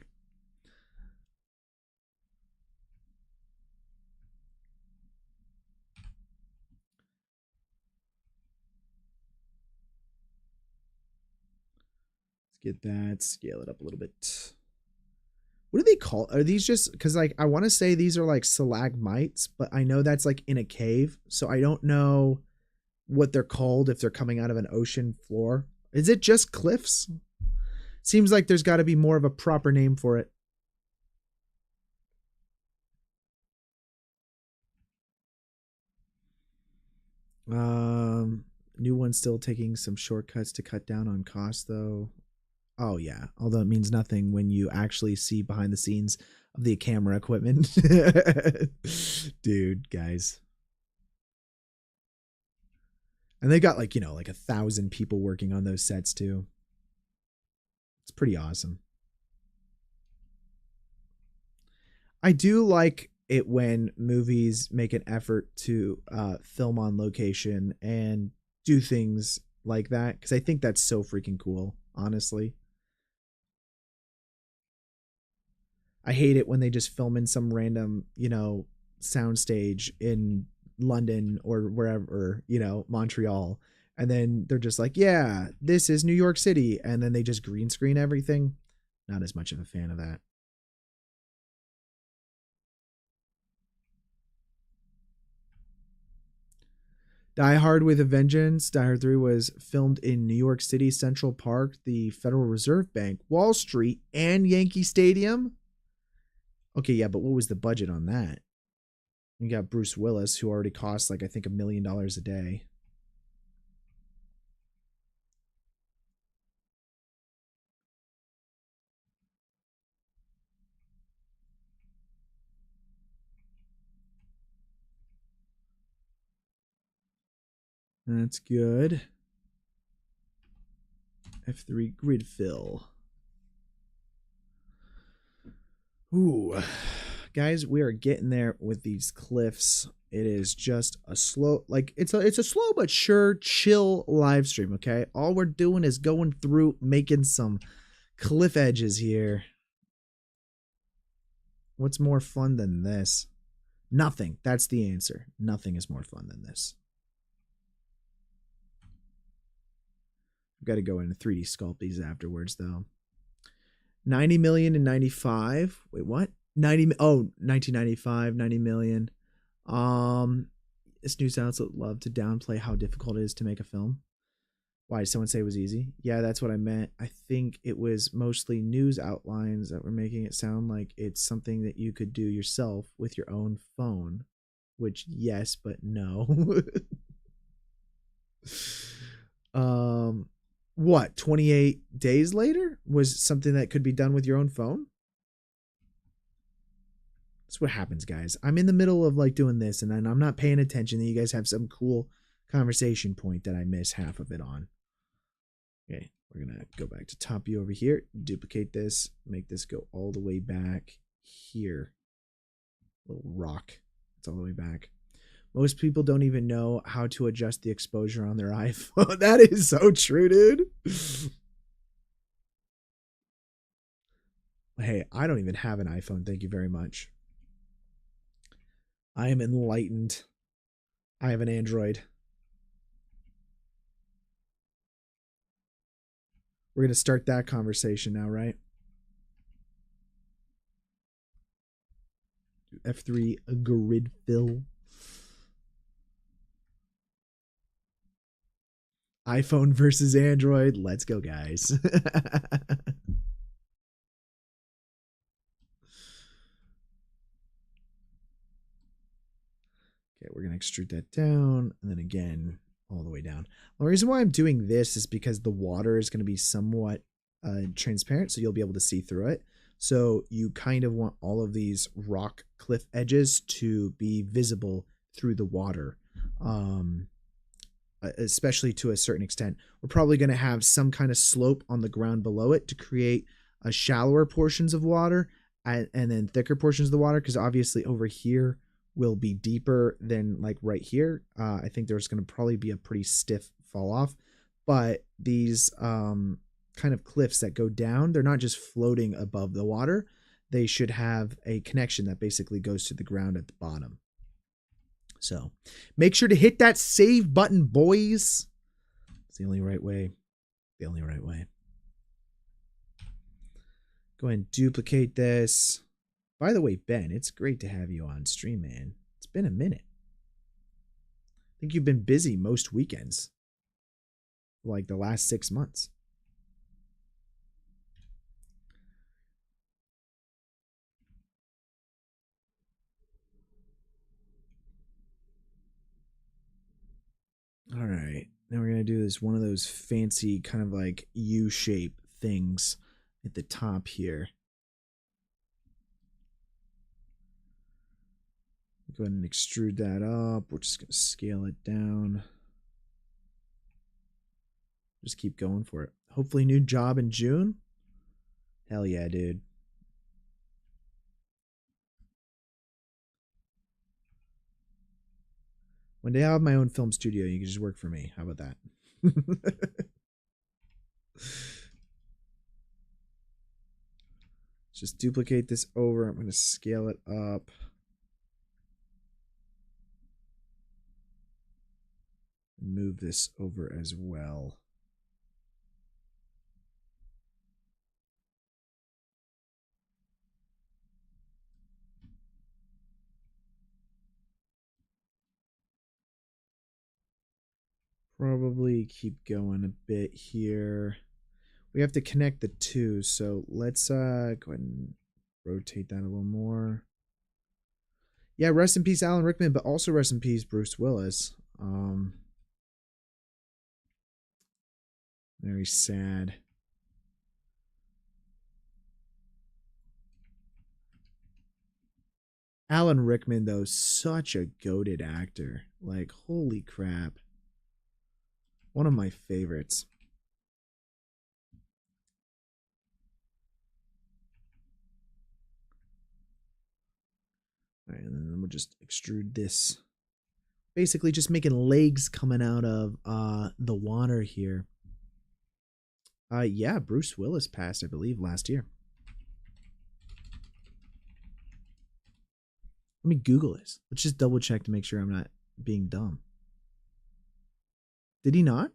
Let's get that, scale it up a little bit. What do they call? Are these just, because like I want to say these are like stalagmites, but I know that's like in a cave, so I don't know what they're called if they're coming out of an ocean floor. Is it just cliffs? Seems like there's got to be more of a proper name for it. New one's still taking some shortcuts to cut down on costs, though. Oh yeah, although it means nothing when you actually see behind the scenes of the camera equipment. Dude, guys. And they got like 1,000 people working on those sets too. It's pretty awesome. I do like it when movies make an effort to film on location and do things like that, because I think that's so freaking cool, honestly. I hate it when they just film in some random, soundstage in London or wherever, Montreal. And then they're just like, yeah, this is New York City. And then they just green screen everything. Not as much of a fan of that. Die Hard with a Vengeance. Die Hard 3 was filmed in New York City, Central Park, the Federal Reserve Bank, Wall Street, and Yankee Stadium. Okay, yeah, but what was the budget on that? You got Bruce Willis, who already costs like I think $1 million a day. That's good. F3 grid fill. Ooh, guys, we are getting there with these cliffs. It is just a slow, like it's a slow but sure chill live stream. Okay, all we're doing is going through making some cliff edges here. What's more fun than this? Nothing. That's the answer. Nothing is more fun than this. I've got to go into 3D sculpt these afterwards though. 90 million and 95. Wait, what? 90 oh 1995, 90 million. This news outlet love to downplay how difficult it is to make a film. Why did someone say it was easy? Yeah, that's what I meant. I think it was mostly news outlines that were making it sound like it's something that you could do yourself with your own phone. Which yes, but no. um what, 28 days later was something that could be done with your own phone? That's what happens, guys. I'm in the middle of like doing this and then I'm not paying attention that you guys have some cool conversation point that I miss half of it on. Okay, we're gonna go back to top view over here, duplicate this, make this go all the way back here. Little rock. It's all the way back. Most people don't even know how to adjust the exposure on their iPhone. That is so true, dude. Hey, I don't even have an iPhone. Thank you very much. I am enlightened. I have an Android. We're going to start that conversation now, right? F3 grid fill. iPhone versus Android. Let's go, guys. Okay, we're going to extrude that down. And then again, all the way down. The reason why I'm doing this is because the water is going to be somewhat transparent, so you'll be able to see through it. So you kind of want all of these rock cliff edges to be visible through the water, especially to a certain extent. We're probably going to have some kind of slope on the ground below it to create shallower portions of water and then thicker portions of the water, because obviously over here will be deeper than like right here. I think there's going to probably be a pretty stiff fall off, but these kind of cliffs that go down, they're not just floating above the water. They should have a connection that basically goes to the ground at the bottom. So make sure to hit that save button, boys. It's the only right way. The only right way. Go ahead and duplicate this. By the way, Ben, it's great to have you on stream, man. It's been a minute. I think you've been busy most weekends, like the last 6 months. All right. Now we're going to do this one of those fancy kind of like U-shape things at the top here. Go ahead and extrude that up. We're just going to scale it down. Just keep going for it. Hopefully new job in June. Hell yeah, dude. One day I'll have my own film studio. You can just work for me. How about that? Just duplicate this over. I'm going to scale it up. Move this over as well. Probably keep going a bit here. We have to connect the two, so let's go ahead and rotate that a little more. Yeah, rest in peace, Alan Rickman, but also rest in peace, Bruce Willis. Very sad. Alan Rickman, though, such a goated actor. Like, holy crap. One of my favorites. All right, and then we'll just extrude this. Basically just making legs coming out of the water here. Yeah, Bruce Willis passed, I believe, last year. Let me Google this. Let's just double check to make sure I'm not being dumb. Did he not?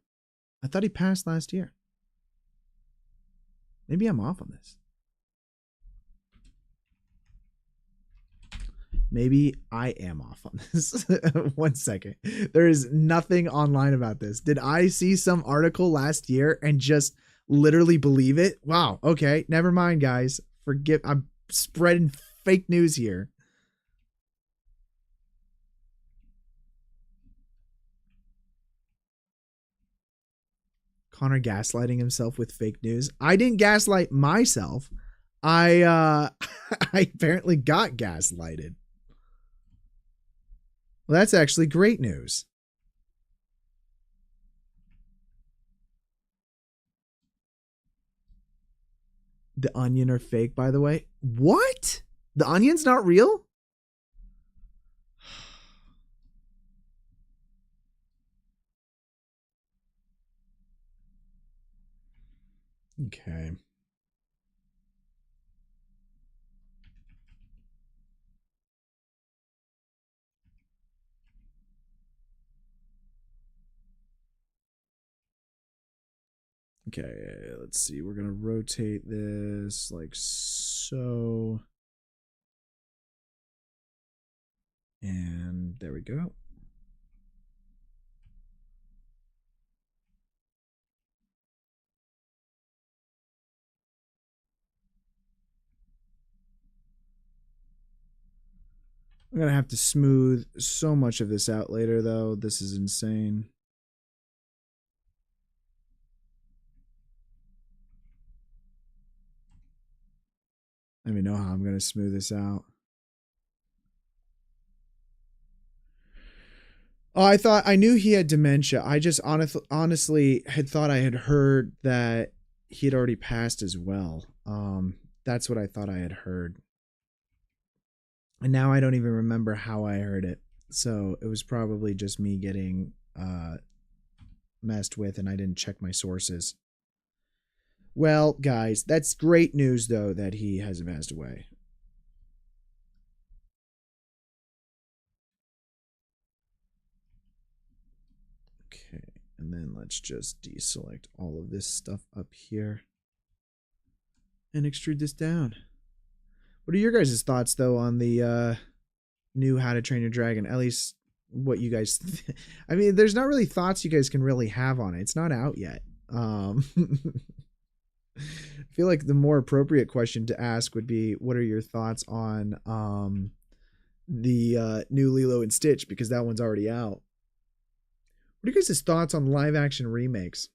I thought he passed last year. Maybe I'm off on this. Maybe I am off on this. 1 second. There is nothing online about this. Did I see some article last year and just literally believe it? Wow. Okay. Never mind, guys. Forgive. I'm spreading fake news here. Connor gaslighting himself with fake news. I didn't gaslight myself. I apparently got gaslighted. Well, that's actually great news. The onion are fake, by the way. What? The onion's not real? Okay. Okay, let's see. We're going to rotate this like so. And there we go. I'm going to have to smooth so much of this out later, though. This is insane. I don't even know how I'm going to smooth this out. Oh, I knew he had dementia. I just honestly had thought I had heard that he had already passed as well. That's what I thought I had heard. And now I don't even remember how I heard it. So it was probably just me getting messed with and I didn't check my sources. Well, guys, that's great news, though, that he has passed away. Okay, and then let's just deselect all of this stuff up here and extrude this down. What are your guys' thoughts, though, on the new How to Train Your Dragon? At least what you guys... I mean, there's not really thoughts you guys can really have on it. It's not out yet. I feel like the more appropriate question to ask would be, what are your thoughts on the new Lilo and Stitch? Because that one's already out. What are you guys' thoughts on live action remakes?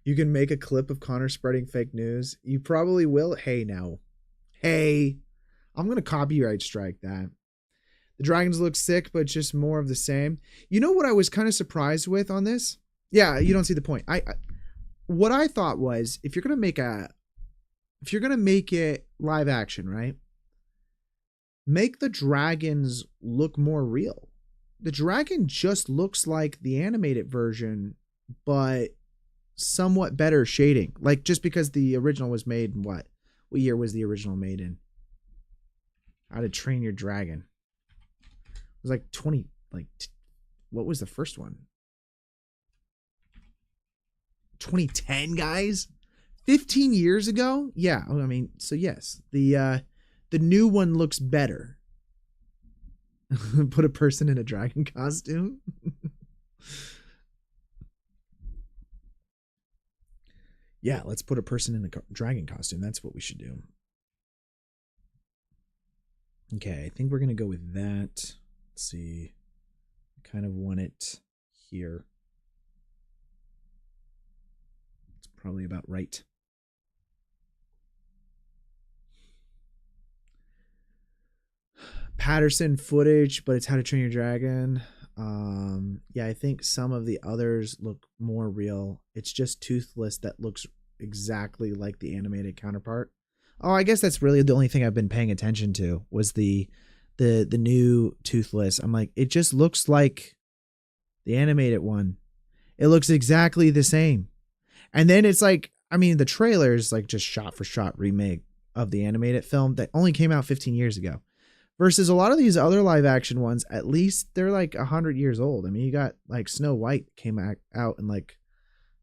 You can make a clip of Connor spreading fake news. You probably will. Hey, now. Hey. I'm going to copyright strike that. The dragons look sick, but just more of the same. You know what I was kind of surprised with on this? Yeah, you don't see the point. What I thought was, if you're going to make it live action, right? Make the dragons look more real. The dragon just looks like the animated version, but somewhat better shading. Like, just because the original was made in what year was the original made in? How to Train Your Dragon. It was like what was the first one? 2010, guys? 15 years ago? Yeah, I mean, so yes, the new one looks better. Put a person in a dragon costume. Yeah, let's put a person in a dragon costume. That's what we should do. Okay, I think we're going to go with that. Let's see. I kind of want it here. It's probably about right. Patterson footage, but it's How to Train Your Dragon. Yeah, I think some of the others look more real. It's just Toothless that looks exactly like the animated counterpart. Oh, I guess that's really the only thing I've been paying attention to was the new Toothless. I'm like, it just looks like the animated one. It looks exactly the same. And then it's like, I mean, the trailer is like just shot for shot remake of the animated film that only came out 15 years ago. Versus a lot of these other live action ones, at least they're like 100 years old. I mean, you got like Snow White came out in like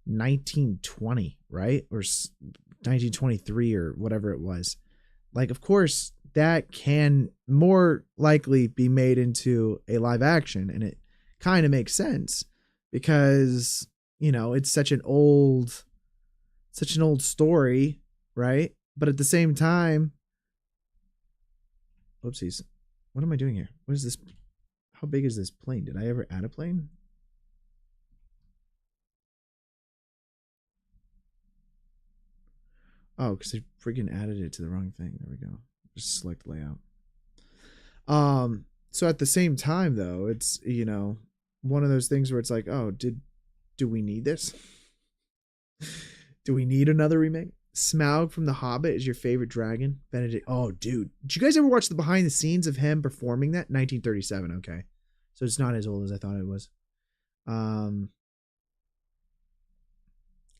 1920, right? Or 1923 or whatever it was. Like, of course, that can more likely be made into a live action. And it kind of makes sense because, you know, it's such an old story, right? But at the same time, whoopsies. What am I doing here? What is this? How big is this plane? Did I ever add a plane? Oh, because I freaking added it to the wrong thing. There we go. Just select layout. So at the same time though, it's, you know, one of those things where it's like, oh, do we need this? Do we need another remake? Smaug from The Hobbit is your favorite dragon? Benedict. Oh, dude. Did you guys ever watch the behind the scenes of him performing that? 1937. Okay. So it's not as old as I thought it was.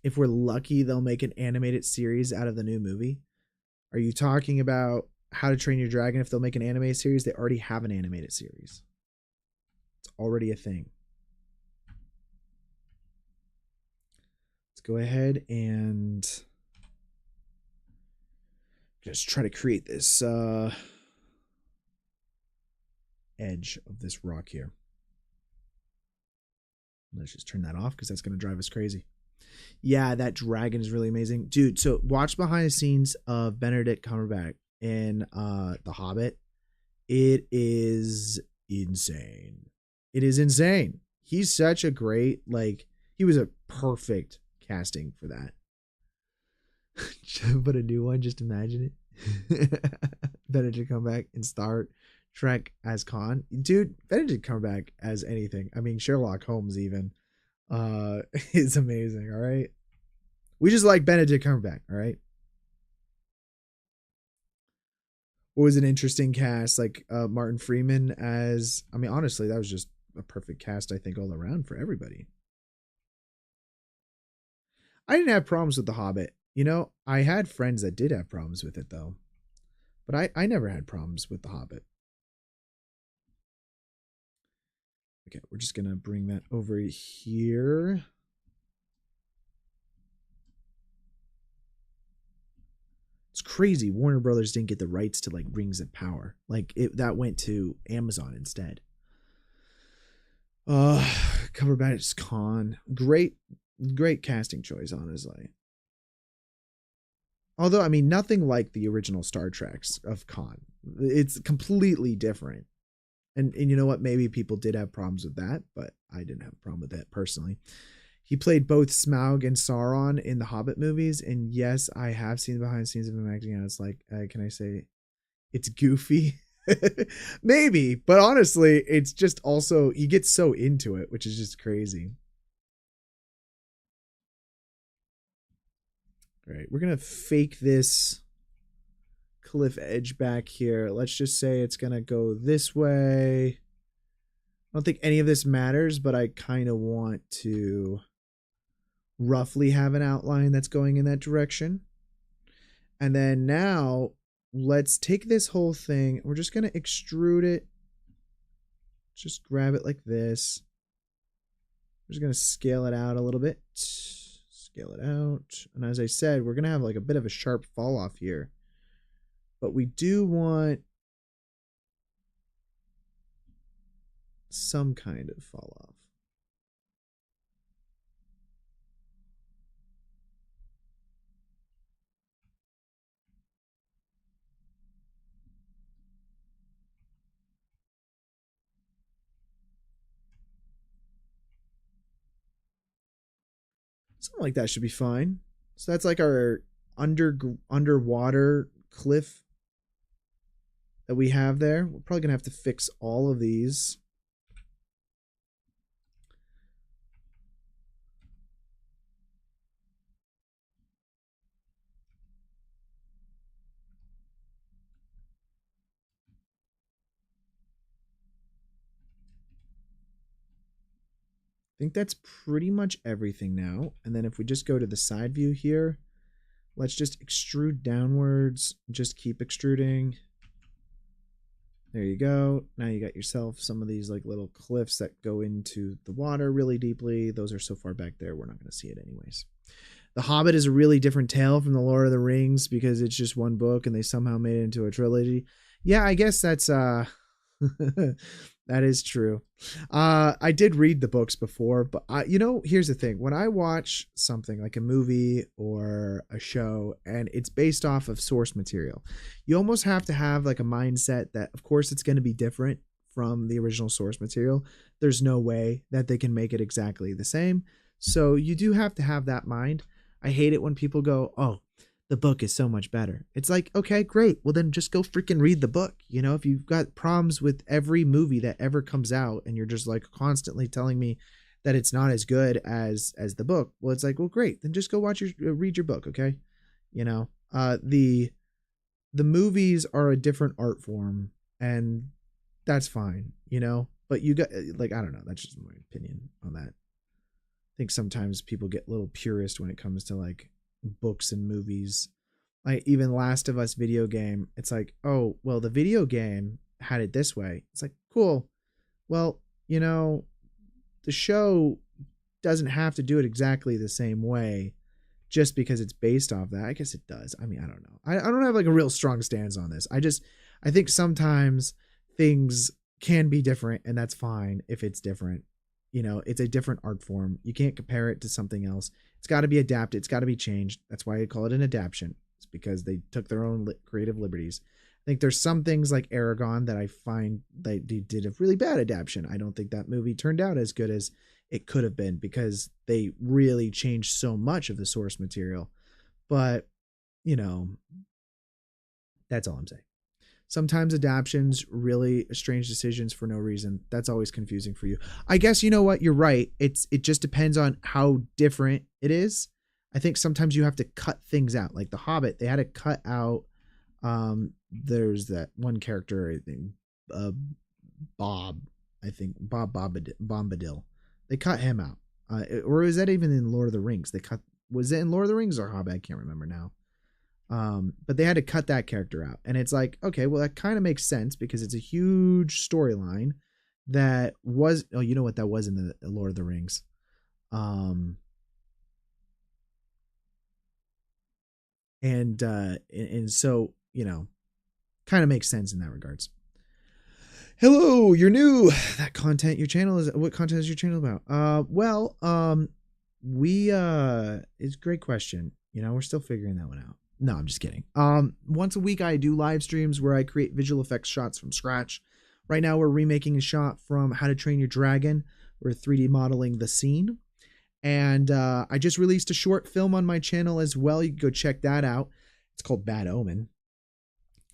If we're lucky, they'll make an animated series out of the new movie. Are you talking about How to Train Your Dragon? If they'll make an animated series, they already have an animated series. It's already a thing. Let's go ahead and just try to create this edge of this rock here. Let's just turn that off because that's going to drive us crazy. Yeah, that dragon is really amazing. Dude, so watch behind the scenes of Benedict Cumberbatch in The Hobbit. It is insane. It is insane. He's such a great, like, he was a perfect casting for that. Put a new one, just imagine it. Benedict Cumberbatch and Star Trek as Khan. Dude, Benedict Cumberbatch as anything. I mean, Sherlock Holmes even is amazing, all right? We just like Benedict Cumberbatch, all right? What was an interesting cast? Like Martin Freeman as, I mean, honestly, that was just a perfect cast, I think, all around for everybody. I didn't have problems with The Hobbit. You know, I had friends that did have problems with it, though. But I never had problems with The Hobbit. Okay, we're just going to bring that over here. It's crazy. Warner Brothers didn't get the rights to like Rings of Power. Like that went to Amazon instead. Cumberbatch's Khan. Great casting choice, honestly. Although, I mean, nothing like the original Star Treks of Khan. It's completely different. And you know what? Maybe people did have problems with that, but I didn't have a problem with that personally. He played both Smaug and Sauron in the Hobbit movies, and yes, I have seen the behind the scenes of him acting. And it's like, can I say, it's goofy? Maybe, but honestly, it's just also he gets so into it, which is just crazy. All right, we're gonna fake this cliff edge back here. Let's just say it's gonna go this way. I don't think any of this matters, but I kind of want to roughly have an outline that's going in that direction. And then now let's take this whole thing. We're just going to extrude it. Just grab it like this. We're just going to scale it out a little bit. Scale it out. And as I said, we're going to have like a bit of a sharp fall off here. But we do want some kind of fall off. Something like that should be fine. So that's like our underwater cliff that we have there. We're probably gonna have to fix all of these. I think that's pretty much everything now. And then if we just go to the side view here, let's just extrude downwards. Just keep extruding. There you go. Now you got yourself some of these like little cliffs that go into the water really deeply. Those are so far back there, we're not going to see it anyways. The Hobbit is a really different tale from the Lord of the Rings because it's just one book and they somehow made it into a trilogy. Yeah, I guess that's that is true. I did read the books before, but here's the thing. When I watch something like a movie or a show and it's based off of source material, you almost have to have like a mindset that of course it's going to be different from the original source material. There's no way that they can make it exactly the same. So you do have to have that mind. I hate it when people go, "Oh, the book is so much better." It's like, okay, great. Well, then just go freaking read the book. If you've got problems with every movie that ever comes out and you're just like constantly telling me that it's not as good as the book, well, it's like, well, great. Then just go read your book, okay? The movies are a different art form and that's fine, but you got like, I don't know. That's just my opinion on that. I think sometimes people get a little purist when it comes to like books and movies. Like even Last of Us video game, it's like, oh, well, the video game had it this way. It's like, cool. Well, the show doesn't have to do it exactly the same way just because it's based off that. I guess it does. I mean, I don't know. I don't have like a real strong stance on this. I think sometimes things can be different and that's fine if it's different. It's a different art form. You can't compare it to something else. It's got to be adapted. It's got to be changed. That's why I call it an adaptation. It's because they took their own creative liberties. I think there's some things like Aragon that I find they did a really bad adaptation. I don't think that movie turned out as good as it could have been because they really changed so much of the source material. But, that's all I'm saying. Sometimes adaptions really strange decisions for no reason. That's always confusing for you. I guess you know what? You're right. It just depends on how different it is. I think sometimes you have to cut things out. Like The Hobbit, they had to cut out. There's that one character, I think, Bob. I think Bob Bombadil. They cut him out. Or is that even in Lord of the Rings? Was it in Lord of the Rings or Hobbit? I can't remember now. But they had to cut that character out. And it's like, okay, well, that kind of makes sense because it's a huge storyline that was, oh, you know what that was in the Lord of the Rings. And so, kind of makes sense in that regards. Hello, you're new. That content, your channel is, what content is your channel about? It's a great question. We're still figuring that one out. No, I'm just kidding. Once a week I do live streams where I create visual effects shots from scratch. Right now we're remaking a shot from How to Train Your Dragon. We're 3D modeling the scene. And I just released a short film on my channel as well. You can go check that out. It's called Bad Omen.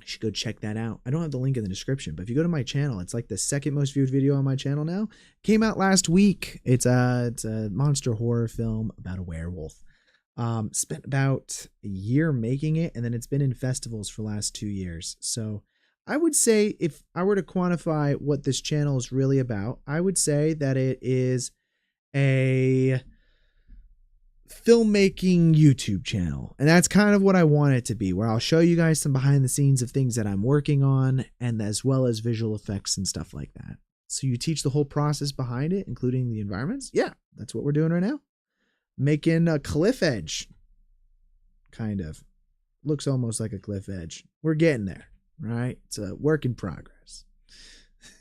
You should go check that out. I don't have the link in the description, but if you go to my channel, it's like the second most viewed video on my channel now. Came out last week. It's a monster horror film about a werewolf. Spent about a year making it, and then it's been in festivals for the last 2 years. So I would say if I were to quantify what this channel is really about, I would say that it is a filmmaking YouTube channel. And that's kind of what I want it to be, where I'll show you guys some behind the scenes of things that I'm working on, and as well as visual effects and stuff like that. So you teach the whole process behind it, including the environments. Yeah, that's what we're doing right now. Making a cliff edge. Kind of. Looks almost like a cliff edge. We're getting there, right? It's a work in progress.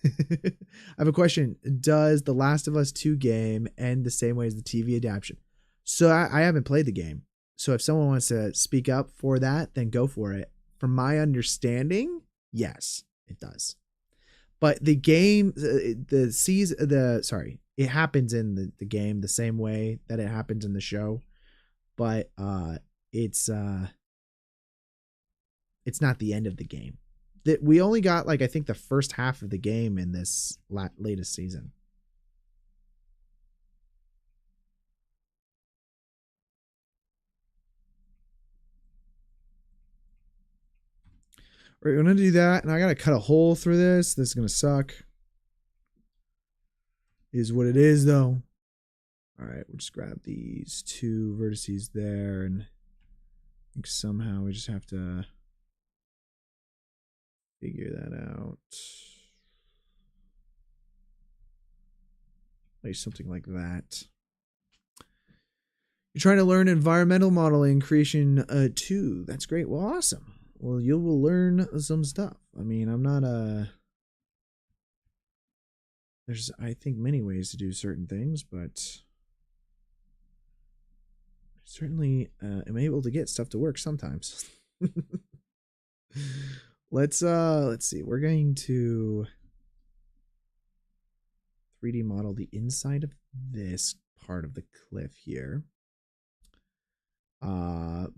I have a question. Does The Last of Us 2 game end the same way as the TV adaptation? So I haven't played the game. So if someone wants to speak up for that, then go for it. From my understanding, yes, it does. But the game, it happens in the game the same way that it happens in the show. but it's not the end of the game. That we only got like I think the first half of the game in this latest season. We're gonna do that, and I gotta cut a hole through this. This is gonna suck. Is what it is, though. All right, we'll just grab these two vertices there, and I think somehow we just have to figure that out. Like something like that. You're trying to learn environmental modeling creation 2. That's great. Well, awesome. Well, you will learn some stuff. I mean, I'm not there's, I think, many ways to do certain things, but I certainly am able to get stuff to work sometimes. Let's see. We're going to 3D model the inside of this part of the cliff here.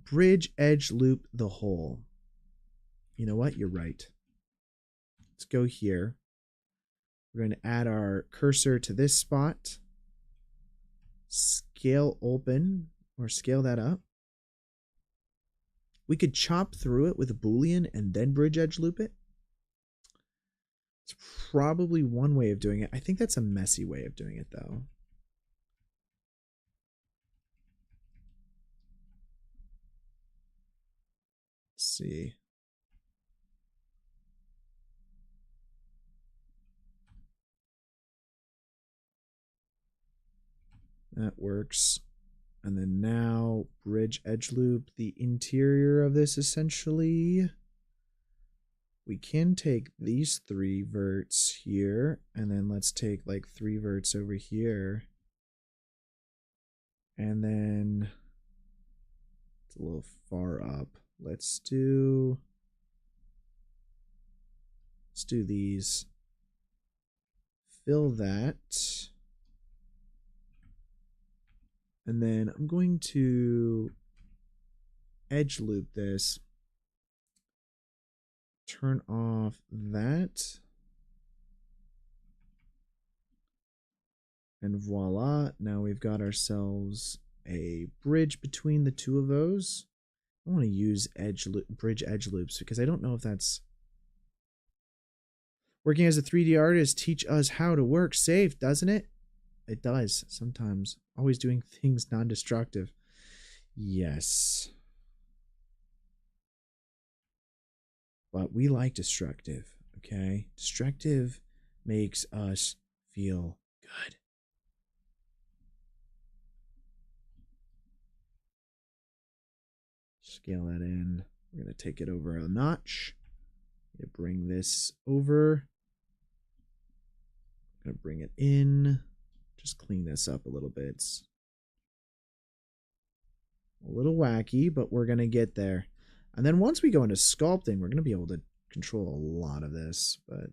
Bridge edge loop the hole. You know what? You're right. Let's go here. We're going to add our cursor to this spot. Scale open or scale that up. We could chop through it with a Boolean and then bridge edge loop it. It's probably one way of doing it. I think that's a messy way of doing it, though. Let's see. That works. And then now bridge edge loop the interior of this essentially. We can take these 3 verts here, and then let's take like 3 verts over here. And then it's a little far up. Let's do these. Fill that. And then I'm going to edge loop this. Turn off that. And voila, now we've got ourselves a bridge between the two of those. I want to use bridge edge loops because I don't know if that's... Working as a 3D artist teach us how to work safe, doesn't it? It does, sometimes. Always doing things non-destructive. Yes. But we like destructive, okay? Destructive makes us feel good. Scale that in. We're going to take it over a notch. Bring this over. I'm going to bring it in. Just clean this up a little bit. It's a little wacky, but we're going to get there. And then once we go into sculpting, we're going to be able to control a lot of this. But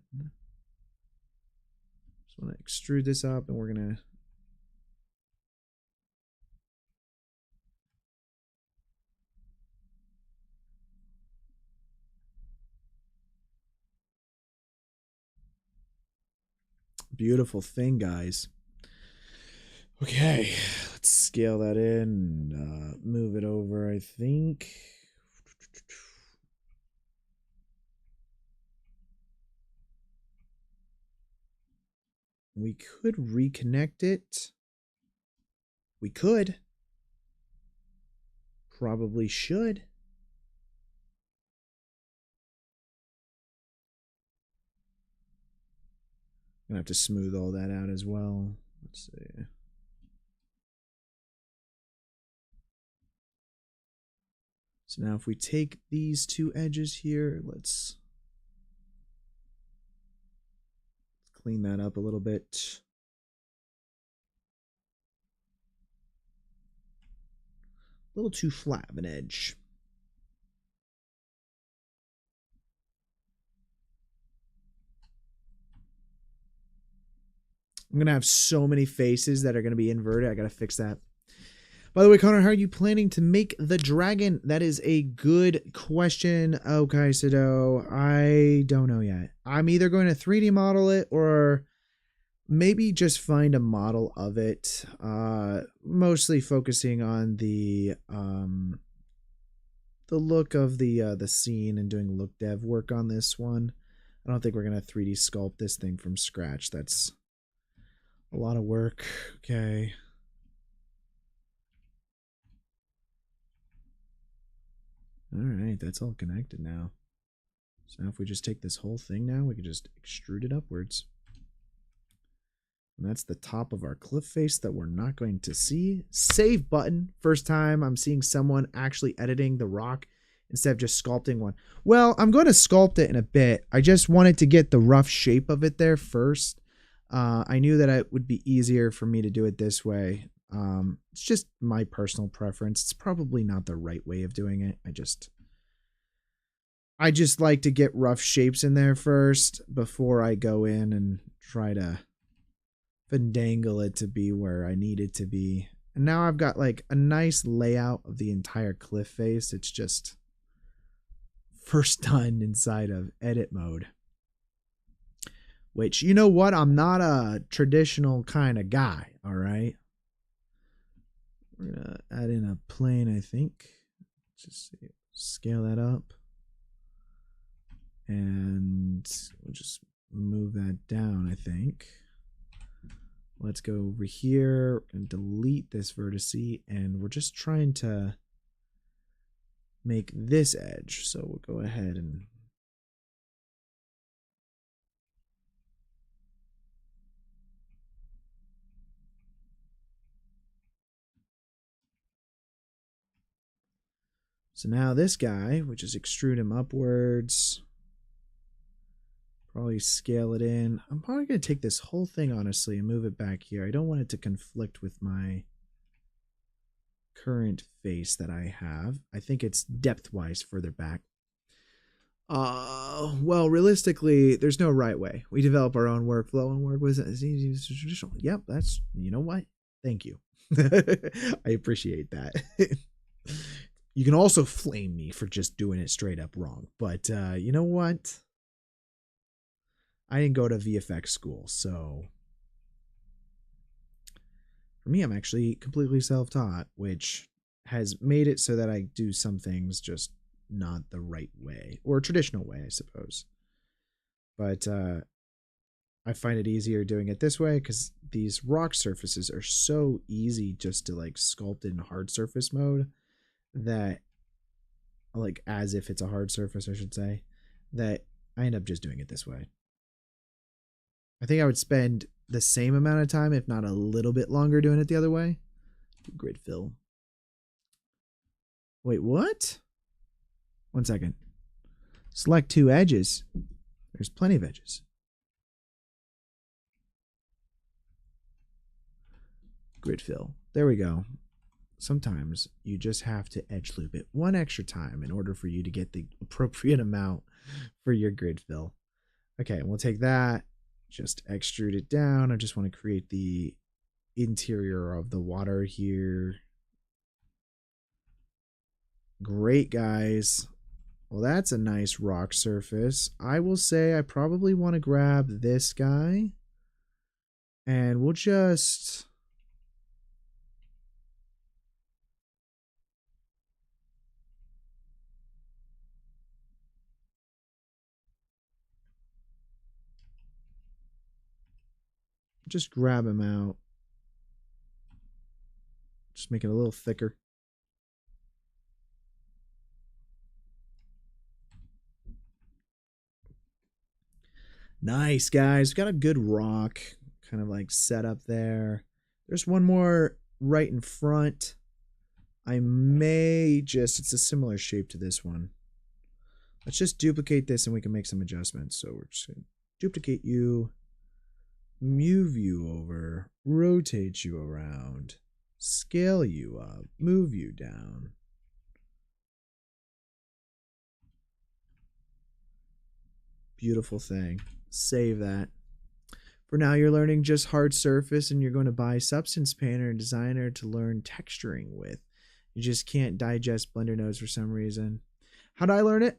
just want to extrude this up, and we're going to... Beautiful thing, guys. Okay, let's scale that in and move it over, I think. We could reconnect it. We could. Probably should. I'm gonna have to smooth all that out as well. Let's see. So now if we take these 2 edges here, let's clean that up a little bit. A little too flat of an edge. I'm going to have so many faces that are going to be inverted. I got to fix that. By the way, Connor, how are you planning to make the dragon? That is a good question. Okay, Sado. I don't know yet. I'm either going to 3D model it or maybe just find a model of it. Mostly focusing on the look of the scene and doing look dev work on this one. I don't think we're gonna 3D sculpt this thing from scratch. That's a lot of work. Okay. All right, that's all connected now. So now if we just take this whole thing now, we can just extrude it upwards. And that's the top of our cliff face that we're not going to see. Save button. First time I'm seeing someone actually editing the rock instead of just sculpting one. Well, I'm going to sculpt it in a bit. I just wanted to get the rough shape of it there first. I knew that it would be easier for me to do it this way. It's just my personal preference. It's probably not the right way of doing it. I just like to get rough shapes in there first before I go in and try to finagle it to be where I need it to be. And now I've got like a nice layout of the entire cliff face. It's just first done inside of edit mode. Which, you know what? I'm not a traditional kind of guy, all right? We're going to add in a plane, I think. Just scale that up. And we'll just move that down, I think. Let's go over here and delete this vertice, and we're just trying to make this edge. So we'll go ahead and so now this guy, which is extrude him upwards, probably scale it in. I'm probably going to take this whole thing, honestly, and move it back here. I don't want it to conflict with my current face that I have. I think it's depth-wise further back. Well, realistically, there's no right way. We develop our own workflow and work with it as easy as traditional. Yep, that's, you know what? Thank you. I appreciate that. You can also flame me for just doing it straight up wrong. But you know what? I didn't go to VFX school, so for me, I'm actually completely self-taught, which has made it so that I do some things just not the right way, or a traditional way, I suppose. But I find it easier doing it this way because these rock surfaces are so easy just to like sculpt in hard surface mode, that, like, as if it's a hard surface, I should say, that I end up just doing it this way. I think I would spend the same amount of time, if not a little bit longer, doing it the other way. Grid fill. Wait, what? 1 second. Select 2 edges. There's plenty of edges. Grid fill. There we go. Sometimes you just have to edge loop it one extra time in order for you to get the appropriate amount for your grid fill. Okay, we'll take that, just extrude it down. I just want to create the interior of the water here. Great, guys. Well, that's a nice rock surface. I will say I probably want to grab this guy, and we'll just grab him out. Just make it a little thicker. Nice, guys. Got a good rock kind of like set up there. There's one more right in front. I may just, it's a similar shape to this one. Let's just duplicate this and we can make some adjustments. So we're just going to duplicate you, move you over, rotate you around, scale you up, move you down. Beautiful thing. Save that. For now, you're learning just hard surface, and you're going to buy Substance Painter and Designer to learn texturing with. You just can't digest Blender nodes for some reason. How did I learn it?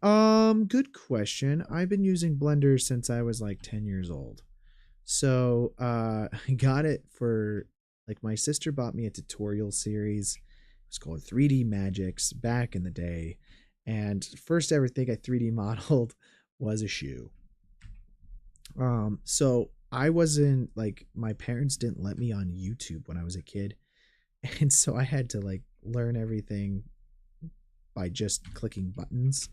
Good question. I've been using Blender since I was like 10 years old. So I got it for, like, my sister bought me a tutorial series. It was called 3D Magics back in the day. And first ever thing I 3D modeled was a shoe. So I wasn't, like, my parents didn't let me on YouTube when I was a kid. And so I had to, like, learn everything by just clicking buttons.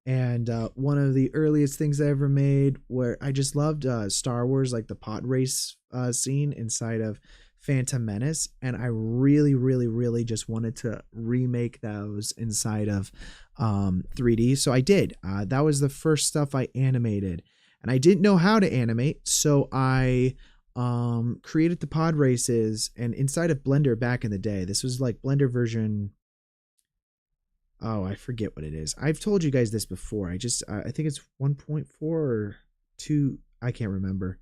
And one of the earliest things I ever made, where I just loved Star Wars, like the pod race scene inside of Phantom Menace, and I really, really, really just wanted to remake those inside of 3D. So I did. That was the first stuff I animated, and I didn't know how to animate, so I created the pod races. And inside of Blender back in the day, this was like Blender version, oh, I forget what it is. I've told you guys this before. I think it's 1.4 or 2. I can't remember.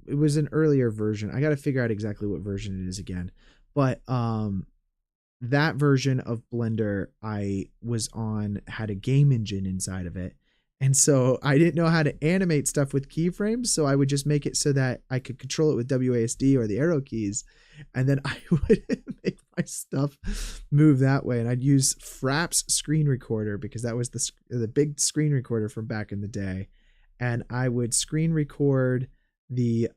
It was an earlier version. I got to figure out exactly what version it is again. But that version of Blender I was on had a game engine inside of it. And so I didn't know how to animate stuff with keyframes. So I would just make it so that I could control it with WASD or the arrow keys. And then I would make my stuff move that way. And I'd use Fraps screen recorder, because that was the big screen recorder from back in the day. And I would screen record the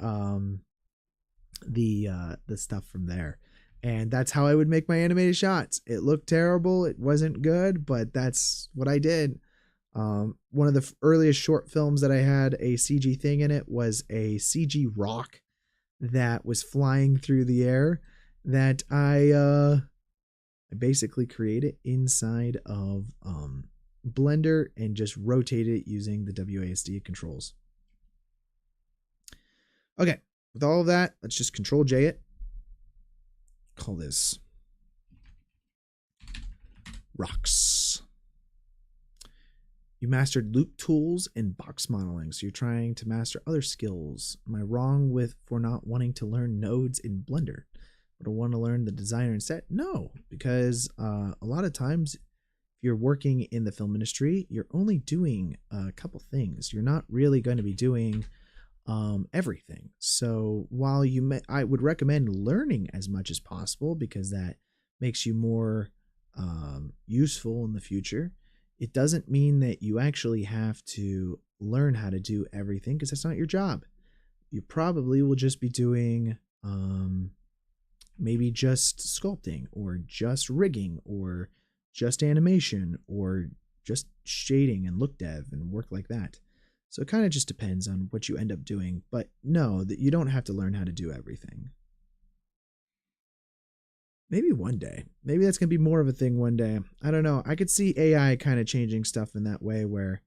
stuff from there. And that's how I would make my animated shots. It looked terrible. It wasn't good, but that's what I did. One of the earliest short films that I had a CG thing in it was a CG rock that was flying through the air that I basically created inside of Blender and just rotated it using the WASD controls. Okay, with all of that, let's just Control J it. Call this rocks. You mastered loop tools and box modeling, so you're trying to master other skills. Am I wrong for not wanting to learn nodes in Blender, but I want to learn the designer instead? No, because a lot of times, if you're working in the film industry, you're only doing a couple things. You're not really going to be doing everything. So while I would recommend learning as much as possible, because that makes you more useful in the future. It doesn't mean that you actually have to learn how to do everything, because that's not your job. You probably will just be doing maybe just sculpting, or just rigging, or just animation, or just shading and look dev and work like that. So it kind of just depends on what you end up doing. But no, that you don't have to learn how to do everything. Maybe one day. Maybe that's going to be more of a thing one day. I don't know. I could see AI kind of changing stuff in that way, where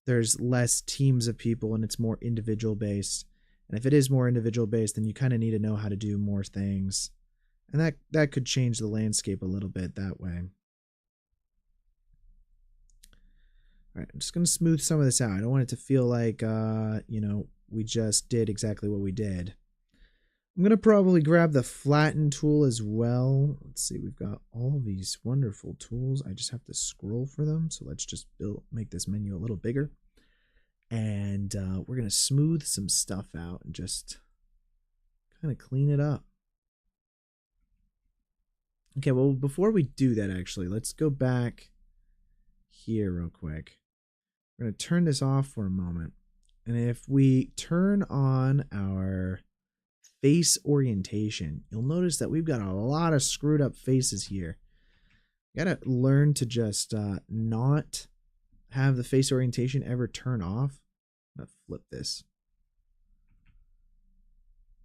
there's less teams of people and it's more individual based. And if it is more individual based, then you kind of need to know how to do more things. And that could change the landscape a little bit that way. All right, I'm just going to smooth some of this out. I don't want it to feel like, we just did exactly what we did. I'm going to probably grab the flatten tool as well. Let's see, we've got all these wonderful tools. I just have to scroll for them. So let's just make this menu a little bigger. And we're going to smooth some stuff out and just kind of clean it up. Okay, well, before we do that, actually, let's go back here real quick. We're going to turn this off for a moment. And if we turn on our face orientation, you'll notice that we've got a lot of screwed up faces here. You gotta learn to just not have the face orientation ever turn off. I'm gonna flip this,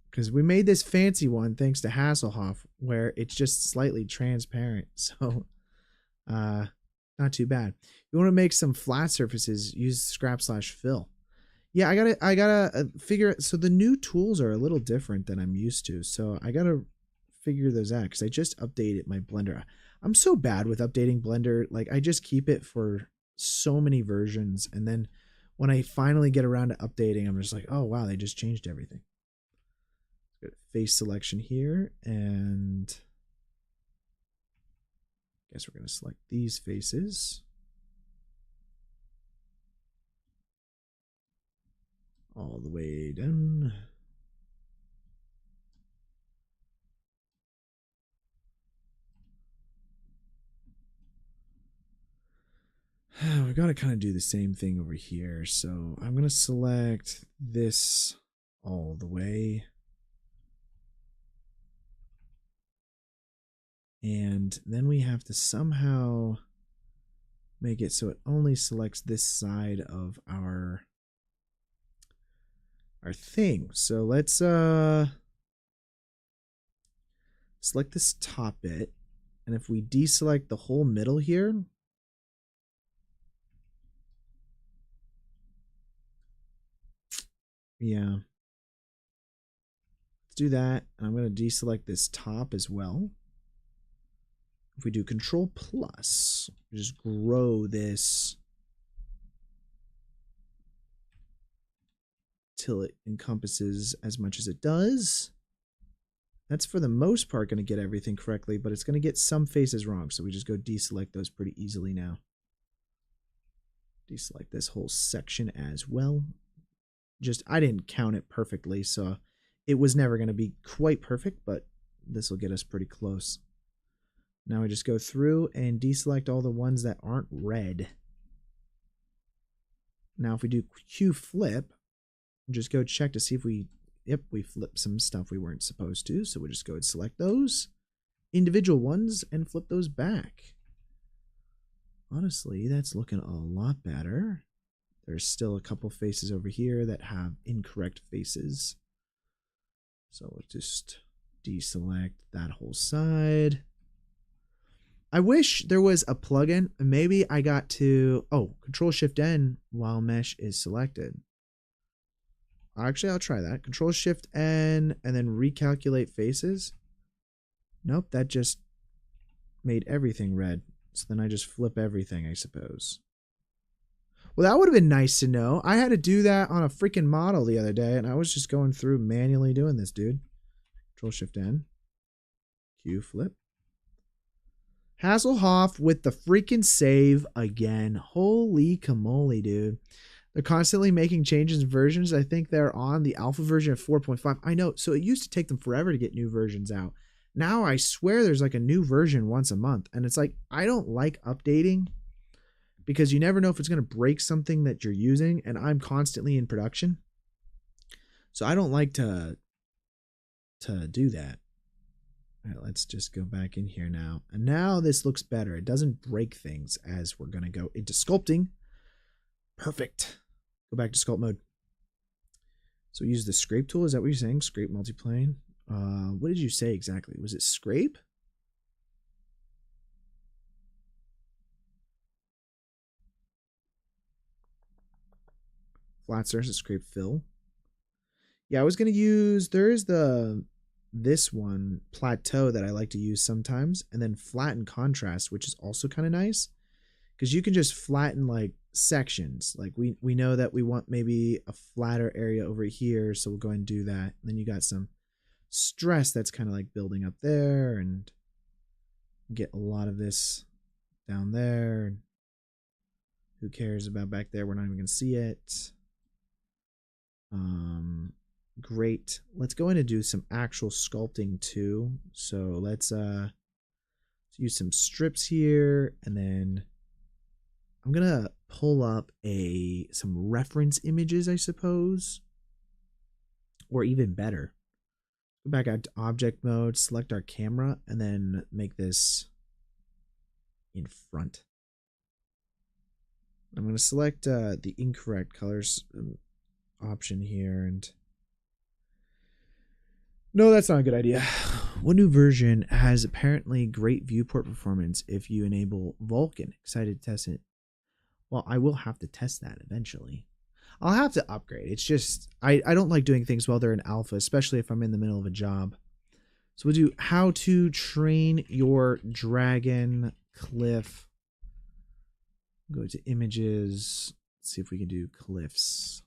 because we made this fancy one thanks to Hasselhoff, where it's just slightly transparent. So not too bad. You want to make some flat surfaces, use scrap/fill. Yeah, I gotta figure it. So the new tools are a little different than I'm used to. So I gotta figure those out, because I just updated my Blender. I'm so bad with updating Blender. Like, I just keep it for so many versions, and then when I finally get around to updating, I'm just like, oh wow, they just changed everything. Face selection here, and I guess we're going to select these faces. All the way down. We got to kind of do the same thing over here. So I'm going to select this all the way. And then we have to somehow make it so it only selects this side of our thing. So let's select this top bit. And if we deselect the whole middle here, yeah, let's do that. And I'm going to deselect this top as well. If we do Control Plus, just grow this till it encompasses as much as it does. That's for the most part going to get everything correctly, but it's going to get some faces wrong. So we just go deselect those pretty easily now. Deselect this whole section as well. Just, I didn't count it perfectly, so it was never going to be quite perfect, but this will get us pretty close. Now we just go through and deselect all the ones that aren't red. Now if we do Q flip, just go check to see if we, yep, we flipped some stuff we weren't supposed to. So we'll just go and select those individual ones and flip those back. Honestly, that's looking a lot better. There's still a couple faces over here that have incorrect faces. So we'll just deselect that whole side. I wish there was a plugin. Maybe I got to, oh, Control-Shift-N while mesh is selected. Actually, I'll try that. Control-Shift-N and then recalculate faces. Nope, that just made everything red. So then I just flip everything, I suppose. Well, that would have been nice to know. I had to do that on a freaking model the other day, and I was just going through manually doing this, dude. Control-Shift-N. Q flip. Hasselhoff with the freaking save again. Holy camole, dude. They're constantly making changes in versions. I think they're on the alpha version of 4.5. I know. So it used to take them forever to get new versions out. Now I swear there's like a new version once a month. And it's like, I don't like updating because you never know if it's going to break something that you're using. And I'm constantly in production. So I don't like to do that. All right, let's just go back in here now. And now this looks better. It doesn't break things as we're going to go into sculpting. Perfect. Go back to sculpt mode. So we use the scrape tool. Is that what you're saying? Scrape multiplane. What did you say exactly? Was it scrape? Flat surface, scrape fill. Yeah, I was going to use, there is this one, plateau, that I like to use sometimes, and then flatten contrast, which is also kind of nice because you can just flatten like sections. Like we know that we want maybe a flatter area over here, so we'll go ahead and do that. And then you got some stress that's kind of like building up there, and get a lot of this down there. Who cares about back there? We're not even going to see it. Great. Let's go in and do some actual sculpting too. So let's use some strips here, and then I'm gonna pull up some reference images, I suppose, or even better, go back out to object mode, select our camera, and then make this in front. I'm gonna select the incorrect colors option here, and no, that's not a good idea. One new version has apparently great viewport performance if you enable Vulkan. Excited to test it. Well, I will have to test that eventually. I'll have to upgrade. It's just, I don't like doing things while they're in alpha, especially if I'm in the middle of a job. So we'll do how to train your dragon cliff. Go to images. Let's see if we can do cliffs.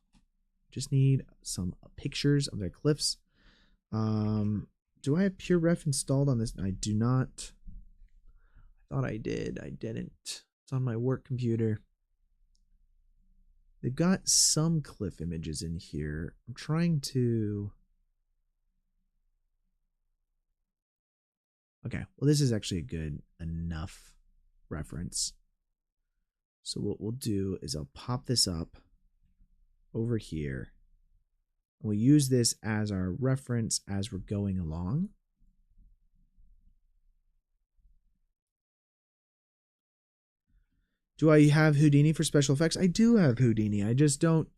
Just need some pictures of their cliffs. Do I have Pure Ref installed on this? I do not. I thought I did. I didn't. It's on my work computer. They've got some cliff images in here. I'm trying to... Okay, well, this is actually a good enough reference. So what we'll do is I'll pop this up over here. We'll use this as our reference as we're going along. Do I have Houdini for special effects? I do have Houdini. I just don't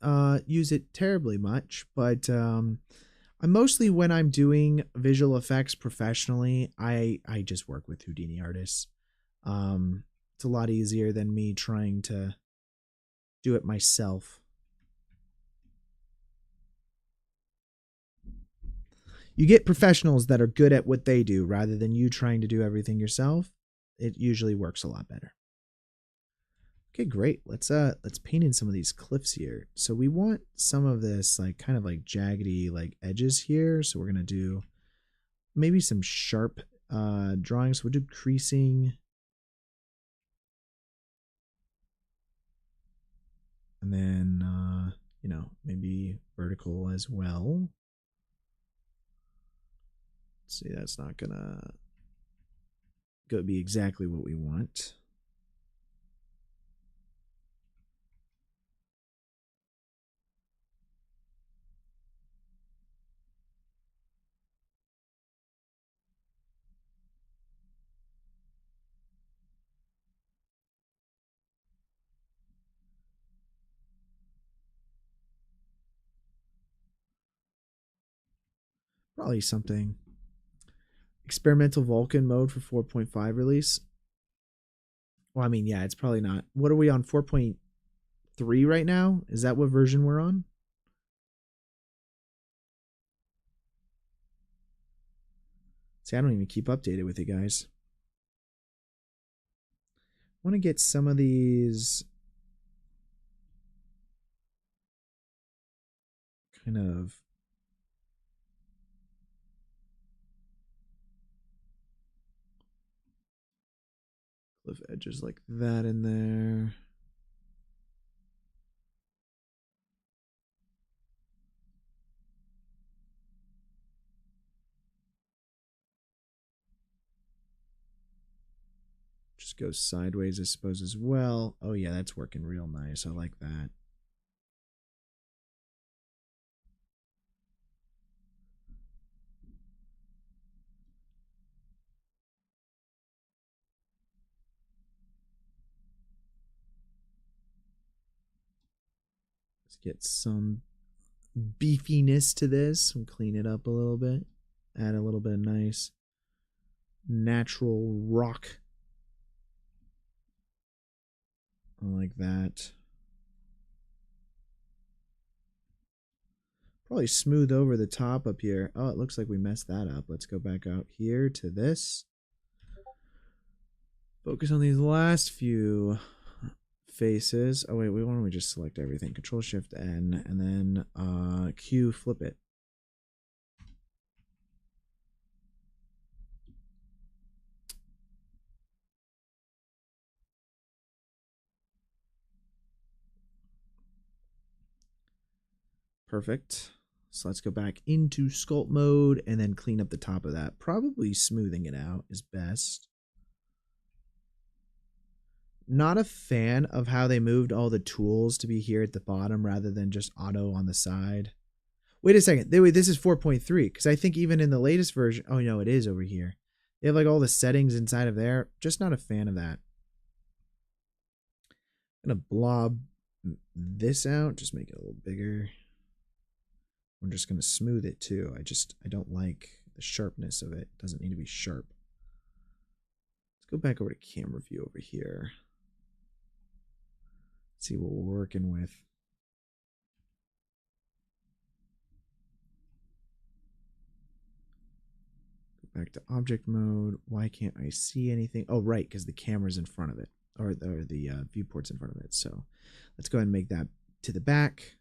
use it terribly much. But I mostly, when I'm doing visual effects professionally, I just work with Houdini artists. It's a lot easier than me trying to do it myself. You get professionals that are good at what they do rather than you trying to do everything yourself. It usually works a lot better. Okay, great. Let's paint in some of these cliffs here. So we want some of this like kind of like jaggedy like edges here. So we're gonna do maybe some sharp drawings. So we'll do creasing. And then you know, maybe vertical as well. Let's see, that's not gonna be exactly what we want. Probably something. Experimental Vulkan mode for 4.5 release. Well, I mean, yeah, it's probably not. What are we on, 4.3 right now? Is that what version we're on? See, I don't even keep updated with it, guys. I want to get some of these kind of cliff edges like that in there. Just go sideways, I suppose, as well. Oh, yeah, that's working real nice. I like that. Let's get some beefiness to this and clean it up a little bit. Add a little bit of nice natural rock. I like that. Probably smooth over the top up here. Oh, it looks like we messed that up. Let's go back out here to this. Focus on these last few faces. Oh wait, why don't we just select everything? Control Shift N and then Q, flip it. Perfect. So let's go back into sculpt mode and then clean up the top of that. Probably smoothing it out is best. Not a fan of how they moved all the tools to be here at the bottom rather than just auto on the side. Wait a second. Wait, this is 4.3 because I think even in the latest version, oh no, it is over here. They have like all the settings inside of there. Just not a fan of that. I'm gonna blob this out, just make it a little bigger. I'm just gonna smooth it too. I don't like the sharpness of it. It doesn't need to be sharp. Let's go back over to camera view over here. See what we're working with. Go back to object mode. Why can't I see anything? Oh, right, because the camera's in front of it, or the viewport's in front of it. So let's go ahead and make that to the back.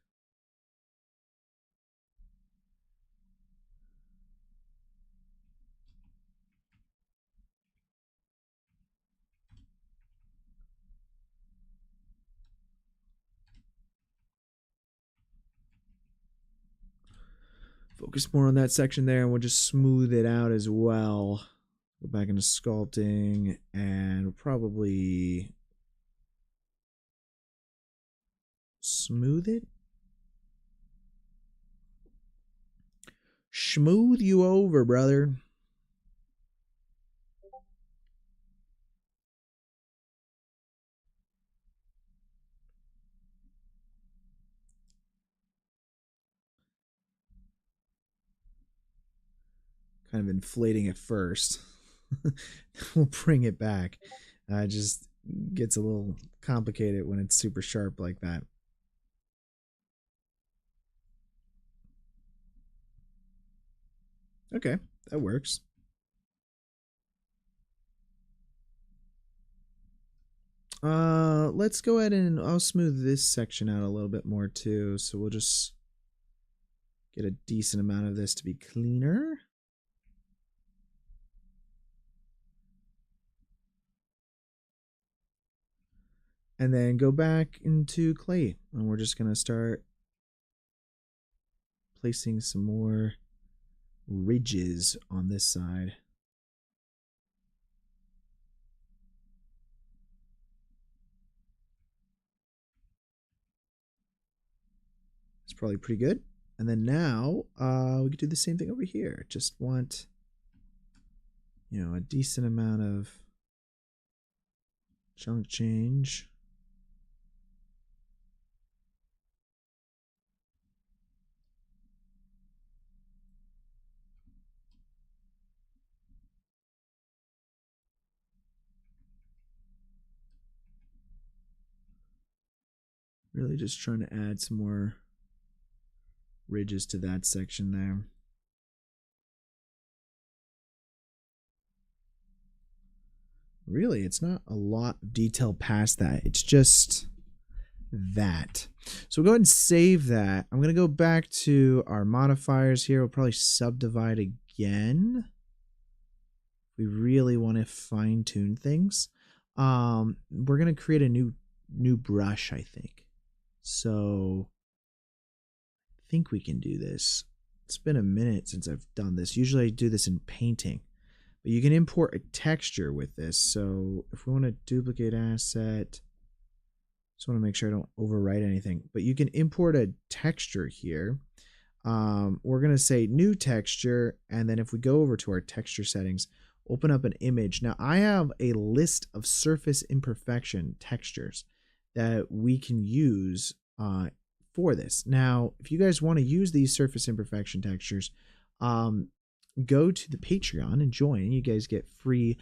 Focus more on that section there, and we'll just smooth it out as well. Go back into sculpting, and we'll probably smooth it. Smooth you over, brother. Kind of inflating at first. We'll bring it back. It just gets a little complicated when it's super sharp like that. Okay, that works. Let's go ahead and I'll smooth this section out a little bit more too. So we'll just get a decent amount of this to be cleaner. And then go back into clay, and we're just going to start placing some more ridges on this side. It's probably pretty good. And then now we could do the same thing over here. Just want, you know, a decent amount of chunk change. Really just trying to add some more ridges to that section there. Really, it's not a lot of detail past that. It's just that. So we'll go ahead and save that. I'm going to go back to our modifiers here. We'll probably subdivide again. We really want to fine tune things. We're going to create a new brush, I think. So I think we can do this. It's been a minute since I've done this. Usually I do this in painting. But you can import a texture with this. So if we want to duplicate asset, just want to make sure I don't overwrite anything. But you can import a texture here. We're going to say new texture. And then if we go over to our texture settings, open up an image. Now I have a list of surface imperfection textures that we can use for this. Now, if you guys want to use these surface imperfection textures, go to the Patreon and join. You guys get free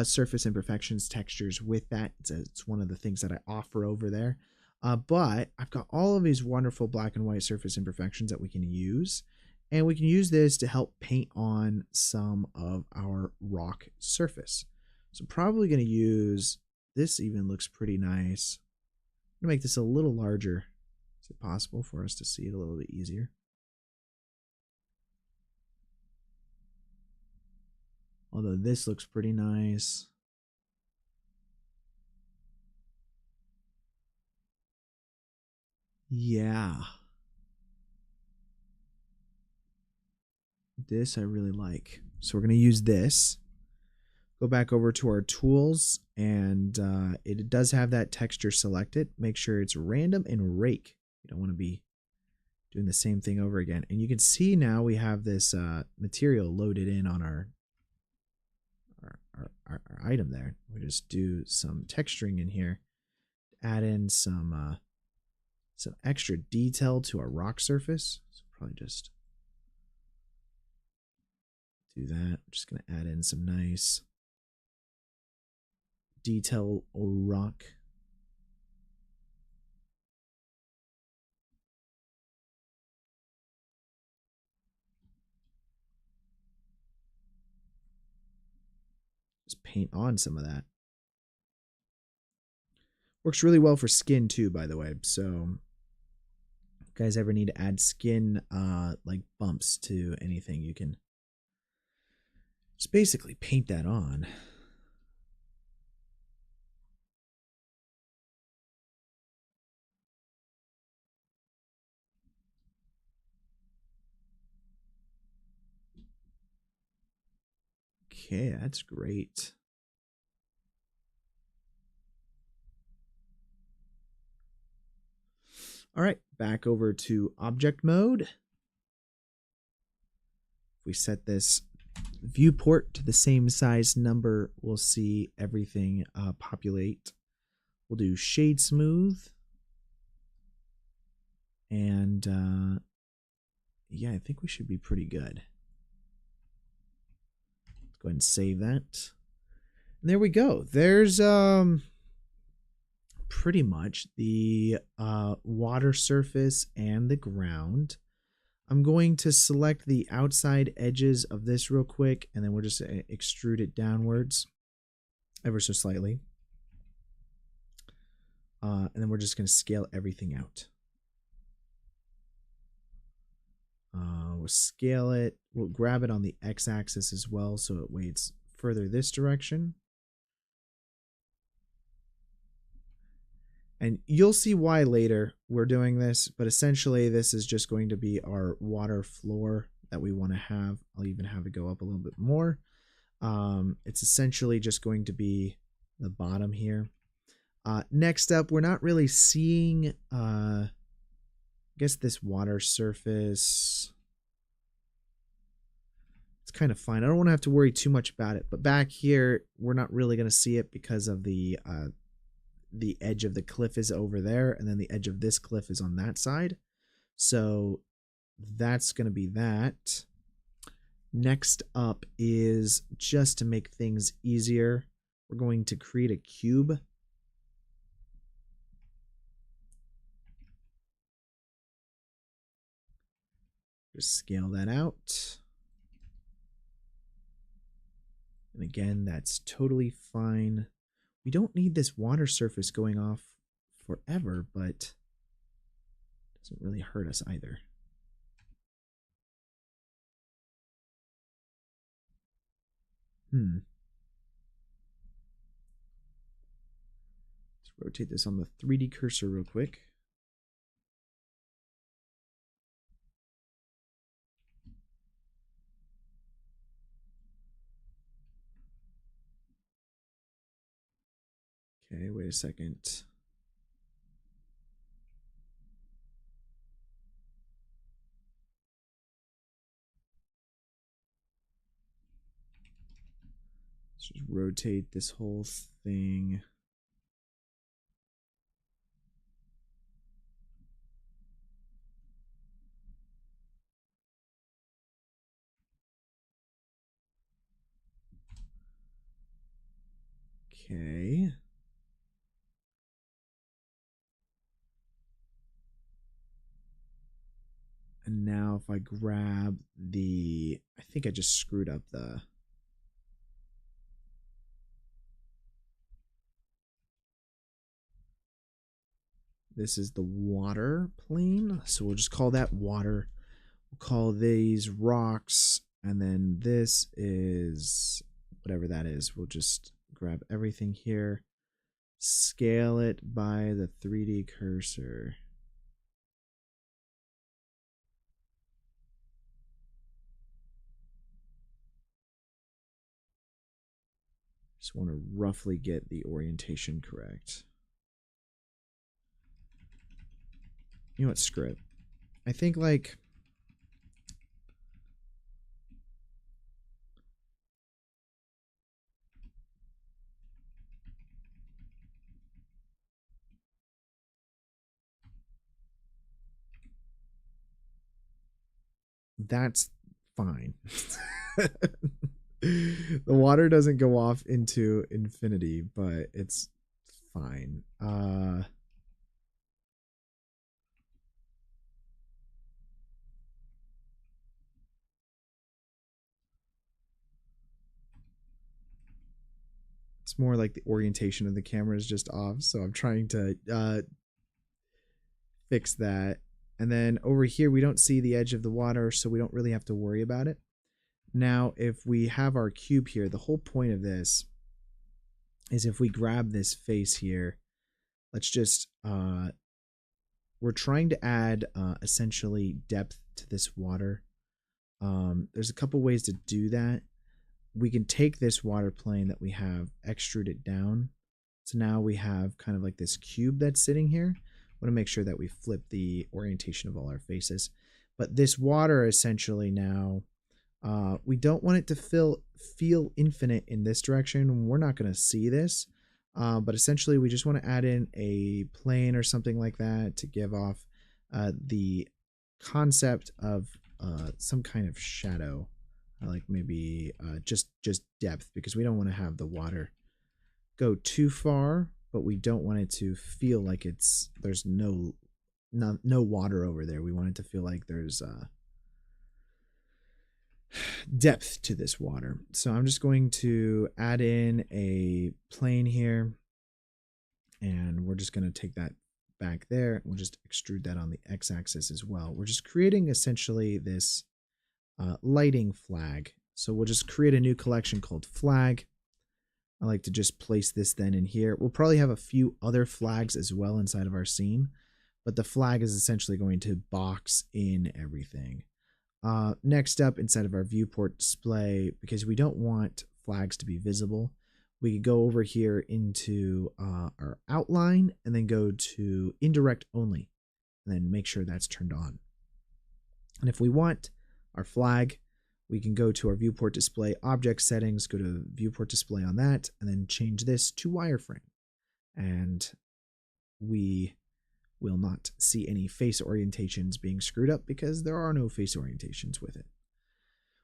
surface imperfections textures with that. It's one of the things that I offer over there. But I've got all of these wonderful black and white surface imperfections that we can use. And we can use this to help paint on some of our rock surface. So I'm probably going to use, this even looks pretty nice. I'm going to make this a little larger. Is it possible for us to see it a little bit easier? Although this looks pretty nice. Yeah. This I really like. So we're going to use this. Go back over to our tools, and it does have that texture selected. Make sure it's random and rake. You don't want to be doing the same thing over again. And you can see now we have this material loaded in on our item there. We just do some texturing in here, add in some extra detail to our rock surface. So probably just do that. I'm just going to add in some nice detail or rock. Just paint on some of that. Works really well for skin too, by the way. So if you guys ever need to add skin like bumps to anything, you can just basically paint that on. Okay, that's great. All right, back over to object mode. If we set this viewport to the same size number, we'll see everything populate. We'll do shade smooth. And yeah, I think we should be pretty good. Let's go ahead and save that. And there we go. There's pretty much the water surface and the ground. I'm going to select the outside edges of this real quick, and then we'll just extrude it downwards ever so slightly. And then we're just going to scale everything out. We'll scale it. We'll grab it on the x-axis as well, so it weights further this direction. And you'll see why later we're doing this, but essentially this is just going to be our water floor that we want to have. I'll even have it go up a little bit more. It's essentially just going to be the bottom here. Next up, we're not really seeing, I guess this water surface. It's kind of fine. I don't want to have to worry too much about it, but back here, we're not really going to see it because of the edge of the cliff is over there, and then the edge of this cliff is on that side. So that's going to be that. Next up is, just to make things easier, we're going to create a cube. Just scale that out. And again, that's totally fine. We don't need this water surface going off forever, but it doesn't really hurt us either. Let's rotate this on the 3D cursor real quick. Okay, wait a second. Let's just rotate this whole thing. Okay. And now if I grab the, I think I just screwed up the, this is the water plane. So we'll just call that water. We'll call these rocks. And then this is whatever that is. We'll just grab everything here, scale it by the 3D cursor. Just want to roughly get the orientation correct. You know what? Screw it. I think like that's fine. The water doesn't go off into infinity, but it's fine. It's more like the orientation of the camera is just off, so I'm trying to fix that. And then over here, we don't see the edge of the water, so we don't really have to worry about it. Now, if we have our cube here, the whole point of this is if we grab this face here, let's just, we're trying to add essentially depth to this water. There's a couple ways to do that. we can take this water plane that we have, extrude it down. So now we have kind of like this cube that's sitting here. I want to make sure that we flip the orientation of all our faces. But this water essentially now, we don't want it to feel infinite in this direction. We're not going to see this. But essentially we just want to add in a plane or something like that to give off the concept of some kind of shadow, like maybe just depth, because we don't want to have the water go too far, but we don't want it to feel like there's no water over there. We want it to feel like there's depth to this water. So I'm just going to add in a plane here, and we're just going to take that back there. We'll just extrude that on the x-axis as well. We're just creating essentially this lighting flag. So we'll just create a new collection called flag. I like to just place this then in here. We'll probably have a few other flags as well inside of our scene, but the flag is essentially going to box in everything. Next up, inside of our viewport display, because we don't want flags to be visible, we could go over here into our outline and then go to indirect only, and then make sure that's turned on. And if we want our flag, we can go to our viewport display object settings, go to viewport display on that, and then change this to wireframe. And we will not see any face orientations being screwed up because there are no face orientations with it.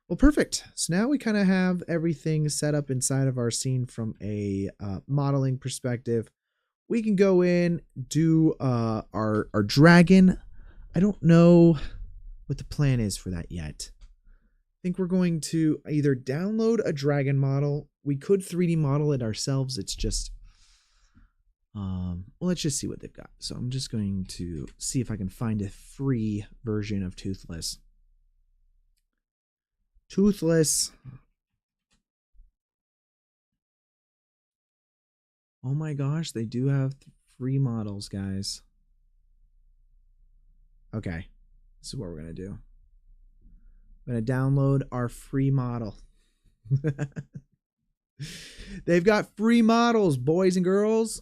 Well, perfect. So now we kind of have everything set up inside of our scene from a modeling perspective. We can go in, do our dragon. I don't know what the plan is for that yet. I think we're going to either download a dragon model. We could 3D model it ourselves. It's just, well, let's just see what they've got. So I'm just going to see if I can find a free version of Toothless. Toothless. Oh my gosh, they do have free models, guys. Okay, this is what we're going to do. I'm going to download our free model. They've got free models, boys and girls.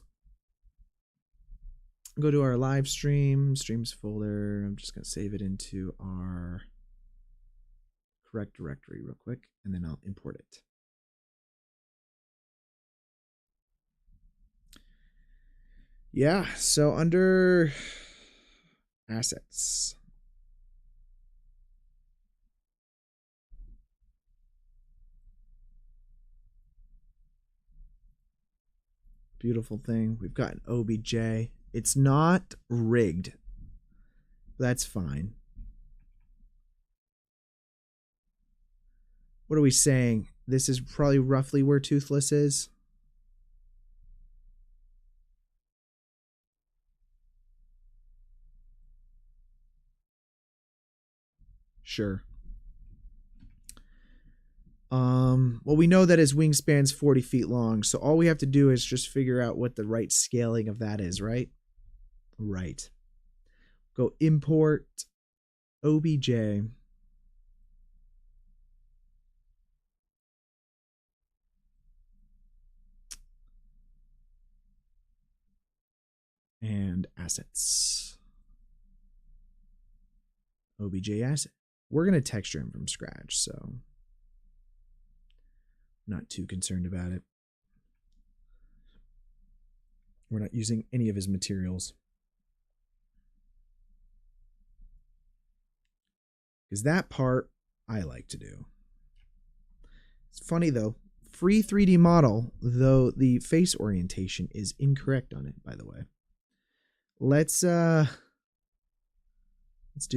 Go to our live stream, streams folder. I'm just going to save it into our correct directory real quick, and then I'll import it. Yeah, so under assets, beautiful thing. We've got an OBJ. It's not rigged. That's fine. What are we saying? This is probably roughly where Toothless is. Sure. Well, we know that his wingspan's 40 feet long, so all we have to do is just figure out what the right scaling of that is, right? Right. Go import OBJ. And assets. OBJ asset. We're going to texture him from scratch, so I'm not too concerned about it. We're not using any of his materials. Because that part I like to do. It's funny though. Free 3D model, though the face orientation is incorrect on it, by the way. Let's do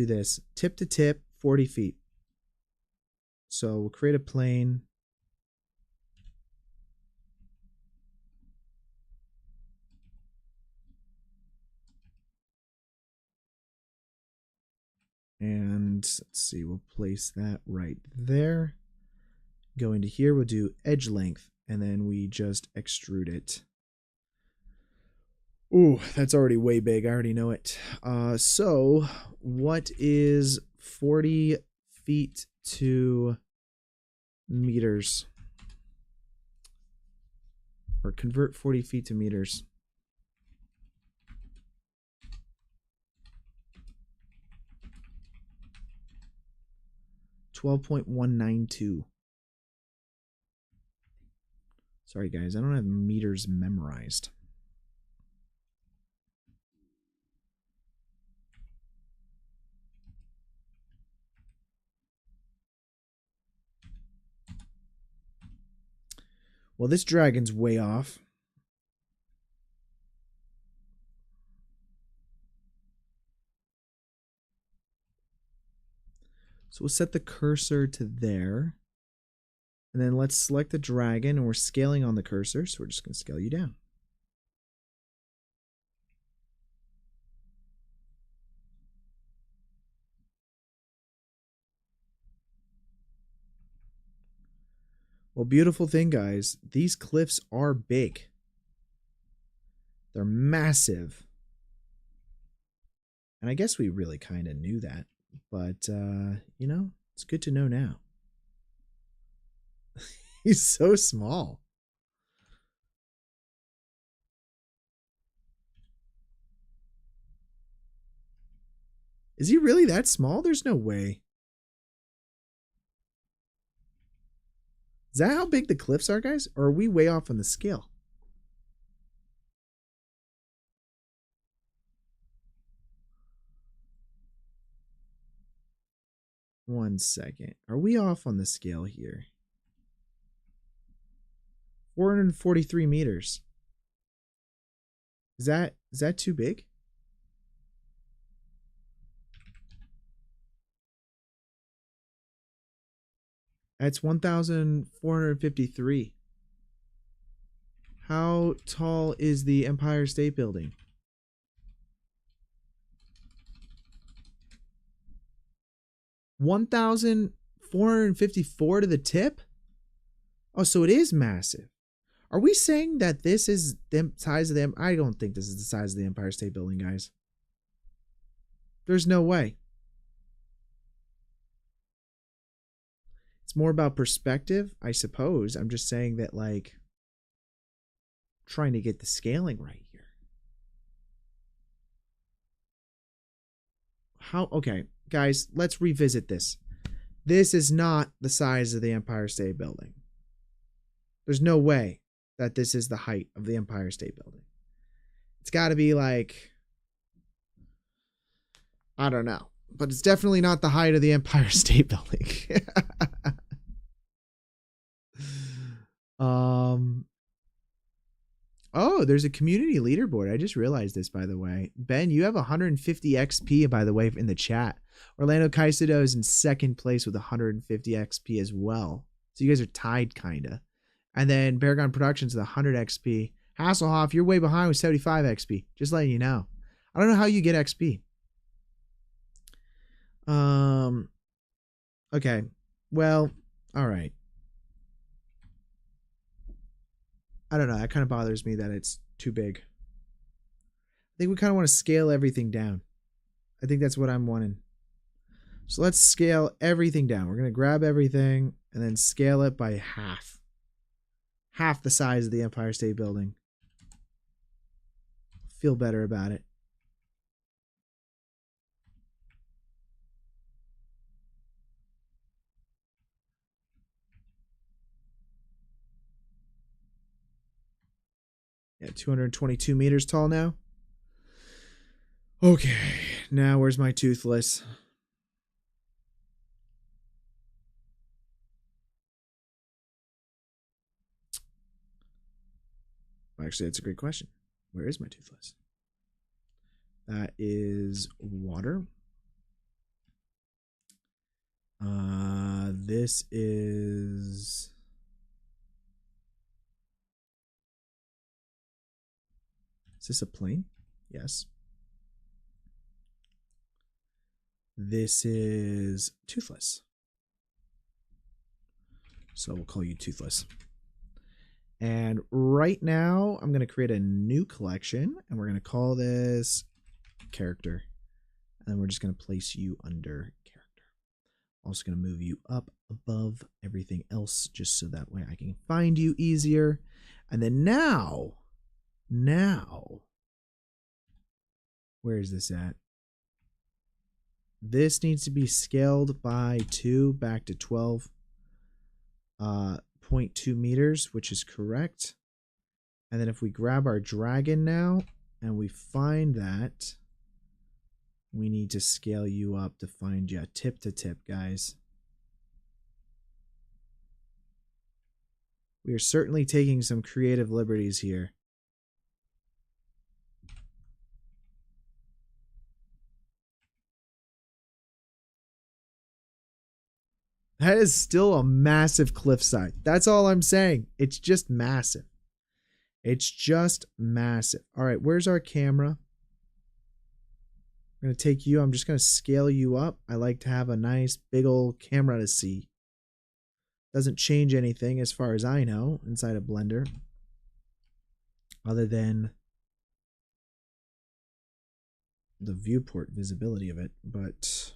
this. Tip to tip, 40 feet. So we'll create a plane. And let's see, we'll place that right there. Go into here, we'll do edge length, and then we just extrude it. Ooh, that's already way big. I already know it. So what is 40 feet to meters? Or convert 40 feet to meters. $12.192. Sorry, guys. I don't have meters memorized. Well, this dragon's way off. So we'll set the cursor to there. And then let's select the dragon, and we're scaling on the cursor, so we're just going to scale you down. Well, beautiful thing, guys. These cliffs are big. They're massive. And I guess we really kind of knew that. But, you know, it's good to know now. He's so small. Is he really that small? There's no way. Is that how big the cliffs are, guys? Or are we way off on the scale? One second. Are we off on the scale here? 443 meters. Is that too big? That's 1,453. How tall is the Empire State Building? 1,454 to the tip? Oh, so it is massive. Are we saying that this is the size of the... I don't think this is the size of the Empire State Building, guys. There's no way. It's more about perspective, I suppose. I'm just saying that, like, trying to get the scaling right here. How? Okay, guys, let's revisit this. This is not the size of the Empire State Building. There's no way that this is the height of the Empire State Building. It's got to be like, I don't know, but it's definitely not the height of the Empire State Building. Oh, there's a community leaderboard. I just realized this, by the way. Ben, you have 150 XP, by the way, in the chat. Orlando Caicedo is in second place with 150 XP as well. So you guys are tied, kind of. And then Baragon Productions with 100 XP. Hasselhoff, you're way behind with 75 XP. Just letting you know. I don't know how you get XP. Okay. Well, all right. I don't know. That kind of bothers me that it's too big. I think we kind of want to scale everything down. I think that's what I'm wanting. So let's scale everything down. We're going to grab everything and then scale it by half. Half the size of the Empire State Building. Feel better about it. Yeah, 222 meters tall now. Okay, now where's my toothless? Actually, that's a great question. Where is my toothless? That is water. This is... Is this a plane? Yes. This is toothless. So we'll call you toothless. And right now, I'm going to create a new collection, and we're going to call this character. And then we're just going to place you under character. Also going to move you up above everything else, just so that way I can find you easier. And then now, where is this at? This needs to be scaled by 2 back to 12.2 meters, which is correct. And then if we grab our dragon now and we find that, we need to scale you up to find you tip to tip, guys. We are certainly taking some creative liberties here. That is still a massive cliffside. That's all I'm saying. It's just massive. It's just massive. All right, where's our camera? I'm going to take you. I'm just going to scale you up. I like to have a nice big old camera to see. Doesn't change anything as far as I know inside of Blender. Other than the viewport visibility of it, but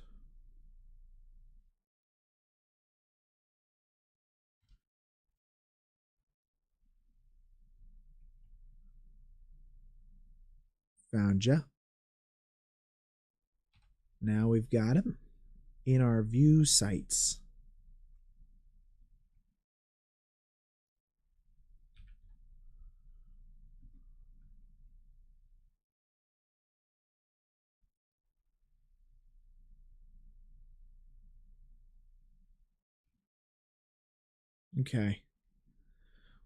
found ya. Now we've got him in our view sites. Okay.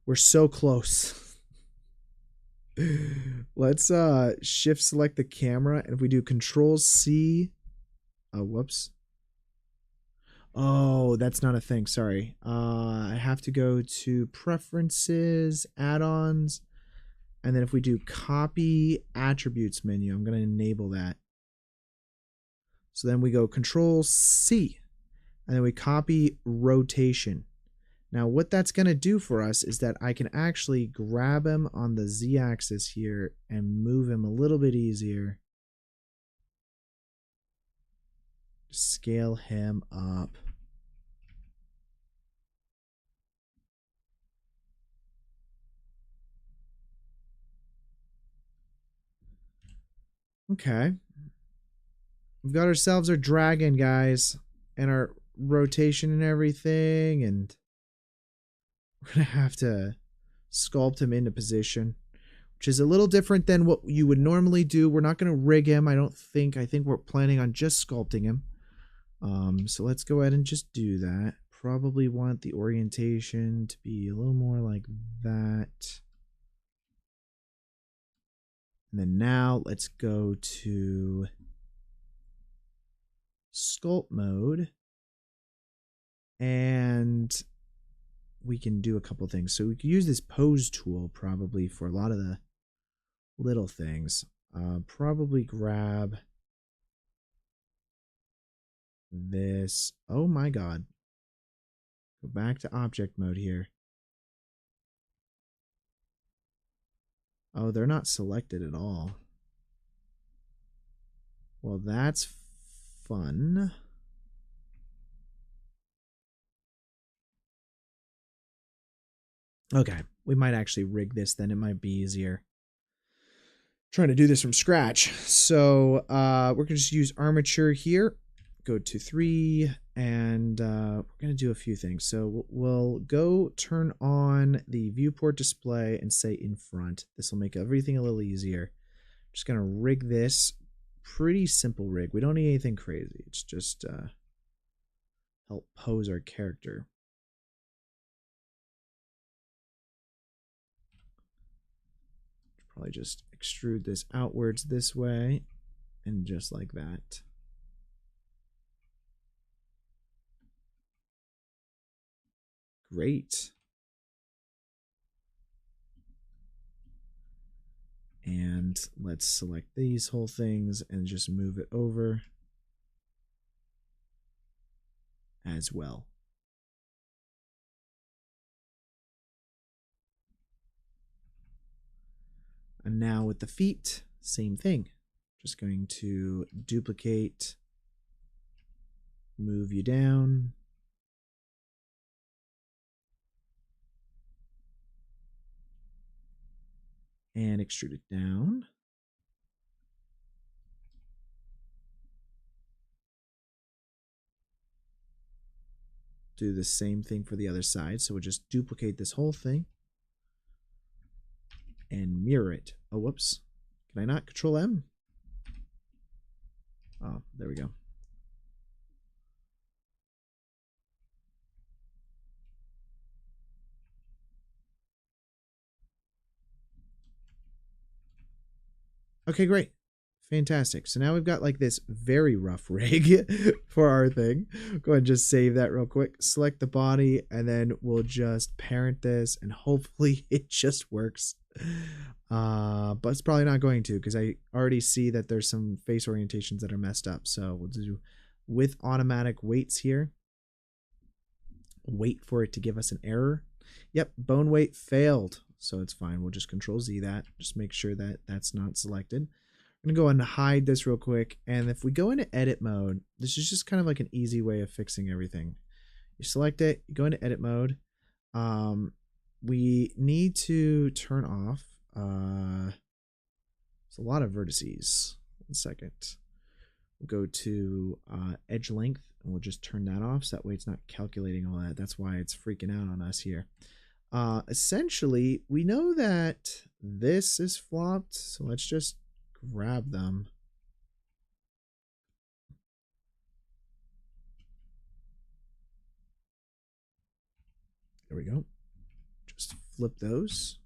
We're so close. Let's shift select the camera, and if we do Control C, whoops. Oh, that's not a thing. Sorry. I have to go to Preferences, Add-ons, and then if we do Copy Attributes menu, I'm going to enable that. So then we go Control C, and then we copy Rotation. Now what that's going to do for us is that I can actually grab him on the Z-axis here and move him a little bit easier. Scale him up. Okay. We've got ourselves our dragon, guys, and our rotation and everything, and we're going to have to sculpt him into position, which is a little different than what you would normally do. We're not going to rig him, I don't think. I think we're planning on just sculpting him. So let's go ahead and just do that. Probably want the orientation to be a little more like that. And then now let's go to sculpt mode. And we can do a couple things. So we can use this pose tool probably for a lot of the little things. Probably grab this. Oh my god. Go back to object mode here. Oh, they're not selected at all. Well, that's fun. Okay, we might actually rig this then. It might be easier trying to do this from scratch. So we're going to just use armature here. Go to 3, and we're going to do a few things. So we'll go turn on the viewport display and say in front. This will make everything a little easier. Just going to rig this. Pretty simple rig. We don't need anything crazy. It's just help pose our character. Probably just extrude this outwards this way, and just like that. Great. And let's select these whole things and just move it over as well. And now with the feet, same thing. Just going to duplicate, move you down. and extrude it down. Do the same thing for the other side. So we'll just duplicate this whole thing and mirror it. Oh, whoops. Can I not Control M? Oh, there we go. Okay, great. Fantastic. So now we've got like this very rough rig for our thing. Go ahead and just save that real quick. Select the body, and then we'll just parent this, and hopefully it just works. But it's probably not going to, because I already see that there's some face orientations that are messed up. So we'll do with automatic weights here. Wait for it to give us an error. Yep, bone weight failed. So it's fine. We'll just Control Z that. Just make sure that that's not selected. I'm going to go ahead and hide this real quick. And if we go into edit mode, this is just kind of like an easy way of fixing everything. You select it, you go into edit mode. We need to turn off. It's a lot of vertices. 1 second. We'll go to edge length, and we'll just turn that off. So that way it's not calculating all that. That's why it's freaking out on us here. Essentially, we know that this is flopped. So let's just grab them. There we go. Just flip those.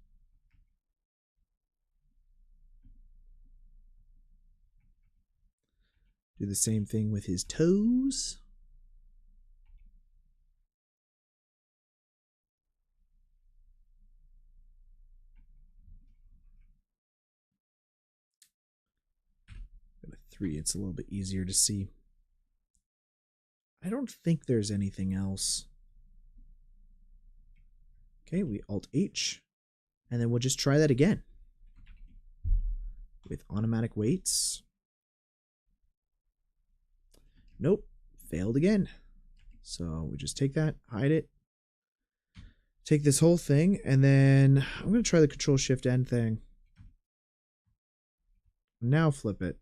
Do the same thing with his toes. Go to 3. It's a little bit easier to see. I don't think there's anything else. Okay, we Alt H, and then we'll just try that again with automatic weights. Nope, failed again. So we just take that, hide it, take this whole thing, and then I'm going to try the Control Shift N thing. Now flip it.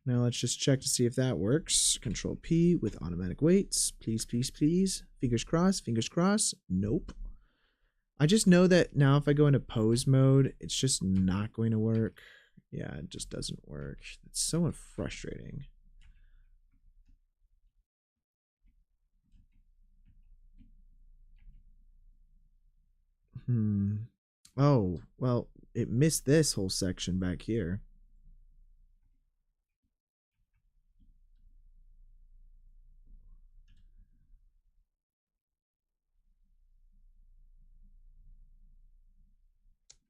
Now let's just check to see if that works. Control P with automatic weights. Please, please, please. Fingers crossed, fingers crossed. Nope. I just know that now if I go into pose mode, it's just not going to work. Yeah, it just doesn't work. It's so frustrating. Oh, well, it missed this whole section back here.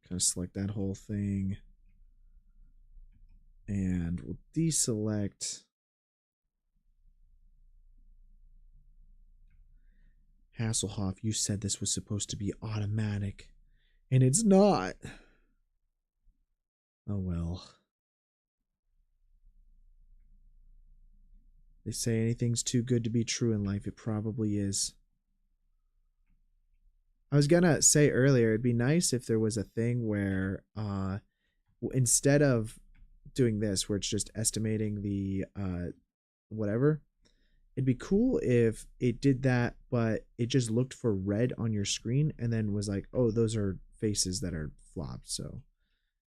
Kind of select that whole thing. And we'll deselect Hasselhoff. You said this was supposed to be automatic, and it's not. Oh well. They say anything's too good to be true in life. It probably is. I was gonna say earlier, it'd be nice if there was a thing where instead of doing this, where it's just estimating the whatever, it'd be cool if it did that, but it just looked for red on your screen and then was like, oh, those are faces that are flopped. So,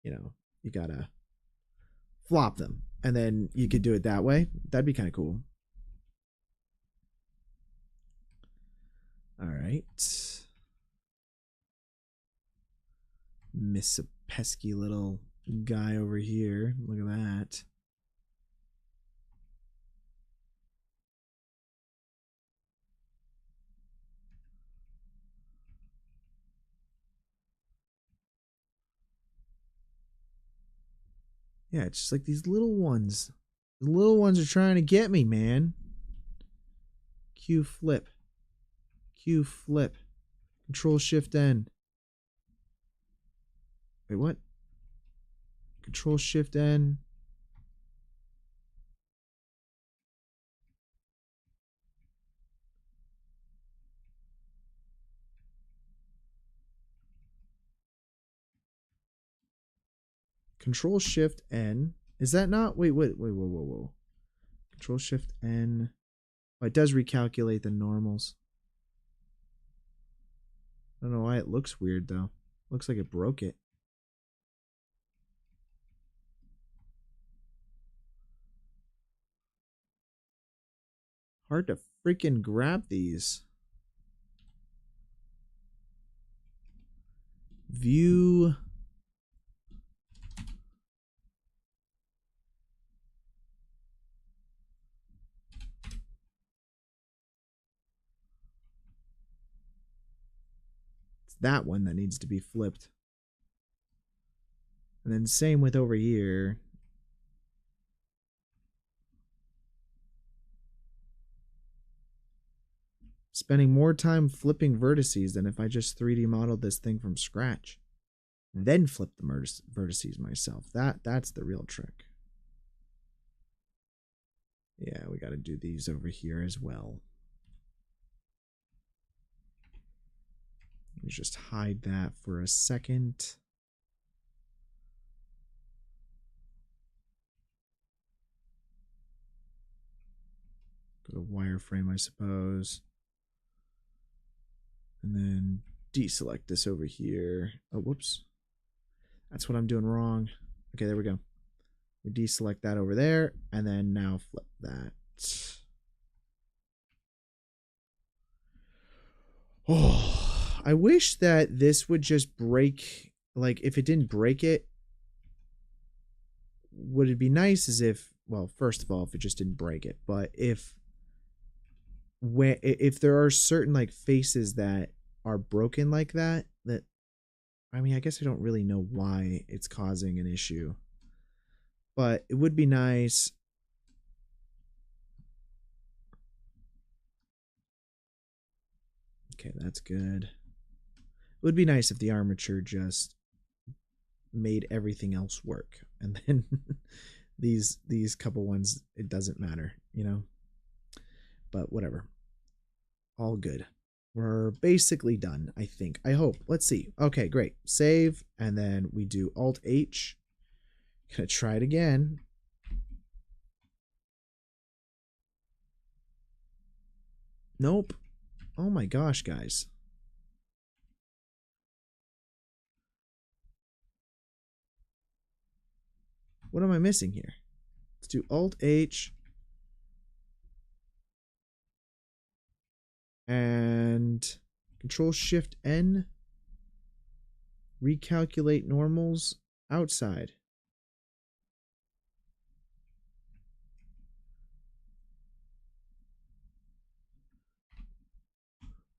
you know, you gotta flop them. And then you could do it that way. That'd be kind of cool. All right. Miss a pesky little guy over here. Look at that. Yeah, it's just like these little ones. The little ones are trying to get me, man. Q flip. Q flip. Control Shift N. Wait, what? Control Shift N. Control Shift N. Is that not? Wait, whoa, whoa. Control Shift N. Oh, it does recalculate the normals. I don't know why it looks weird though. Looks like it broke it. Hard to freaking grab these. View. It's that one that needs to be flipped. And then same with over here. Spending more time flipping vertices than if I just 3D modeled this thing from scratch. Then flip the vertices myself. That's the real trick. Yeah, we got to do these over here as well. Let me just hide that for a second. Go to wireframe, I suppose. And then deselect this over here. Oh, whoops. That's what I'm doing wrong. Okay, there we go. We deselect that over there, and then now flip that. Oh, I wish that this would just break. Like, if it didn't break it, would it be nice as if, well, first of all, if it just didn't break it, but if there are certain like faces that are broken like that, I mean, I guess I don't really know why it's causing an issue, but it would be nice. Okay, that's good. It would be nice if the armature just made everything else work, and then these couple ones, it doesn't matter, you know. But whatever. All good. We're basically done, I think. I hope. Let's see. Okay, great. Save, and then we do Alt H. Gonna try it again. Nope. Oh my gosh, guys. What am I missing here? Let's do Alt H. And Control Shift N. Recalculate normals outside.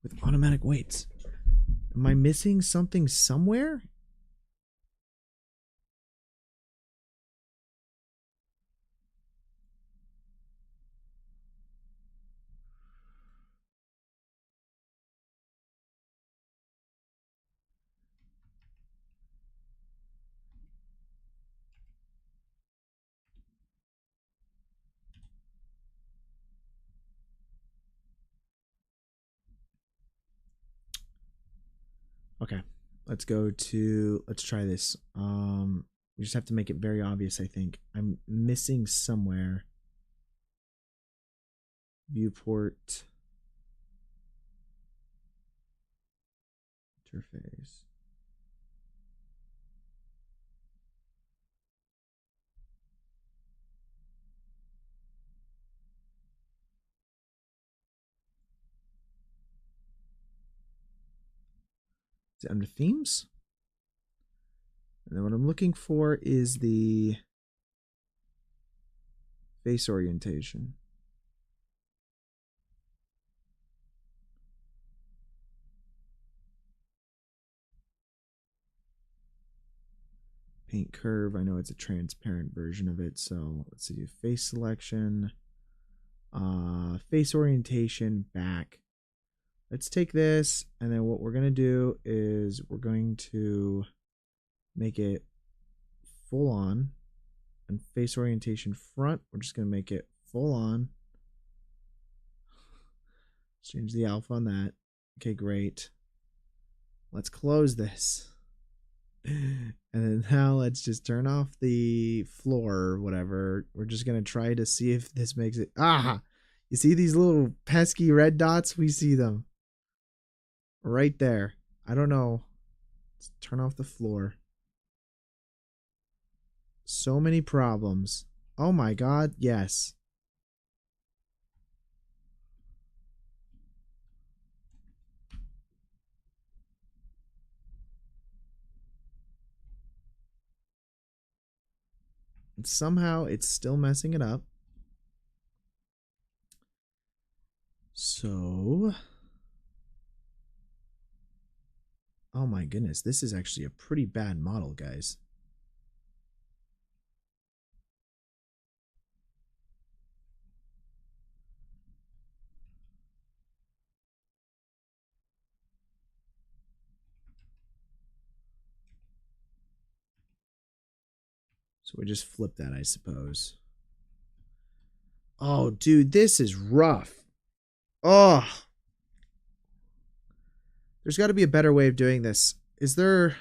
With automatic weights. Am I missing something somewhere? Okay, let's try this. We just have to make it very obvious, I think. I'm missing somewhere. Viewport. Interface. Is it under themes? And then what I'm looking for is the face orientation. Paint curve. I know it's a transparent version of it, so let's see. Face selection. Face orientation back. Let's take this, and then what we're going to do is we're going to make it full on. And face orientation front, we're just going to make it full on. Let's change the alpha on that. Okay, great. Let's close this. And then now let's just turn off the floor or whatever. We're just going to try to see if this makes it. Ah! You see these little pesky red dots? We see them. Right there. I don't know. Let's turn off the floor. So many problems. Oh my god, yes. And somehow it's still messing it up. So... Oh my goodness, this is actually a pretty bad model, guys. So we just flip that, I suppose. Oh, dude, this is rough. Oh. There's got to be a better way of doing this. Is there...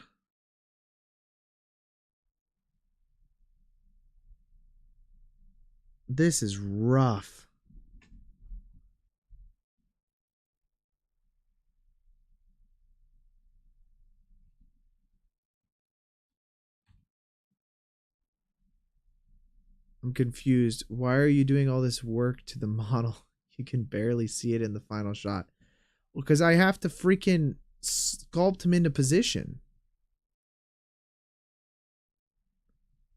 This is rough. I'm confused. Why are you doing all this work to the model? You can barely see it in the final shot. Well, because I have to freaking sculpt him into position.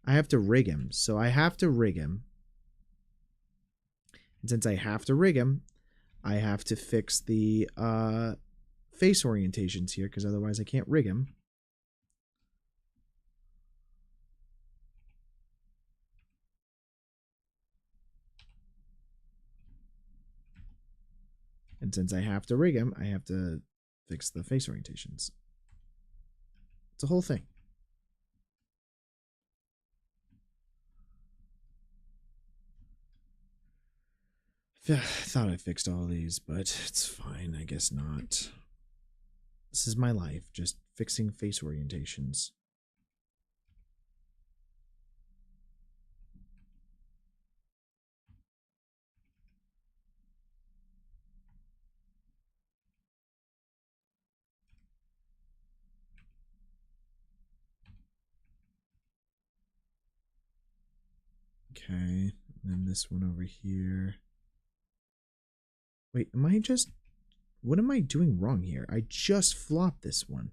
I have to rig him. So I have to rig him. And since I have to rig him, I have to fix the face orientations here, because otherwise I can't rig him. And since I have to rig him, I have to fix the face orientations. It's a whole thing. I thought I fixed all these, but it's fine. I guess not. This is my life, just fixing face orientations. Okay, and then this one over here. Wait, am I just... What am I doing wrong here? I just flopped this one.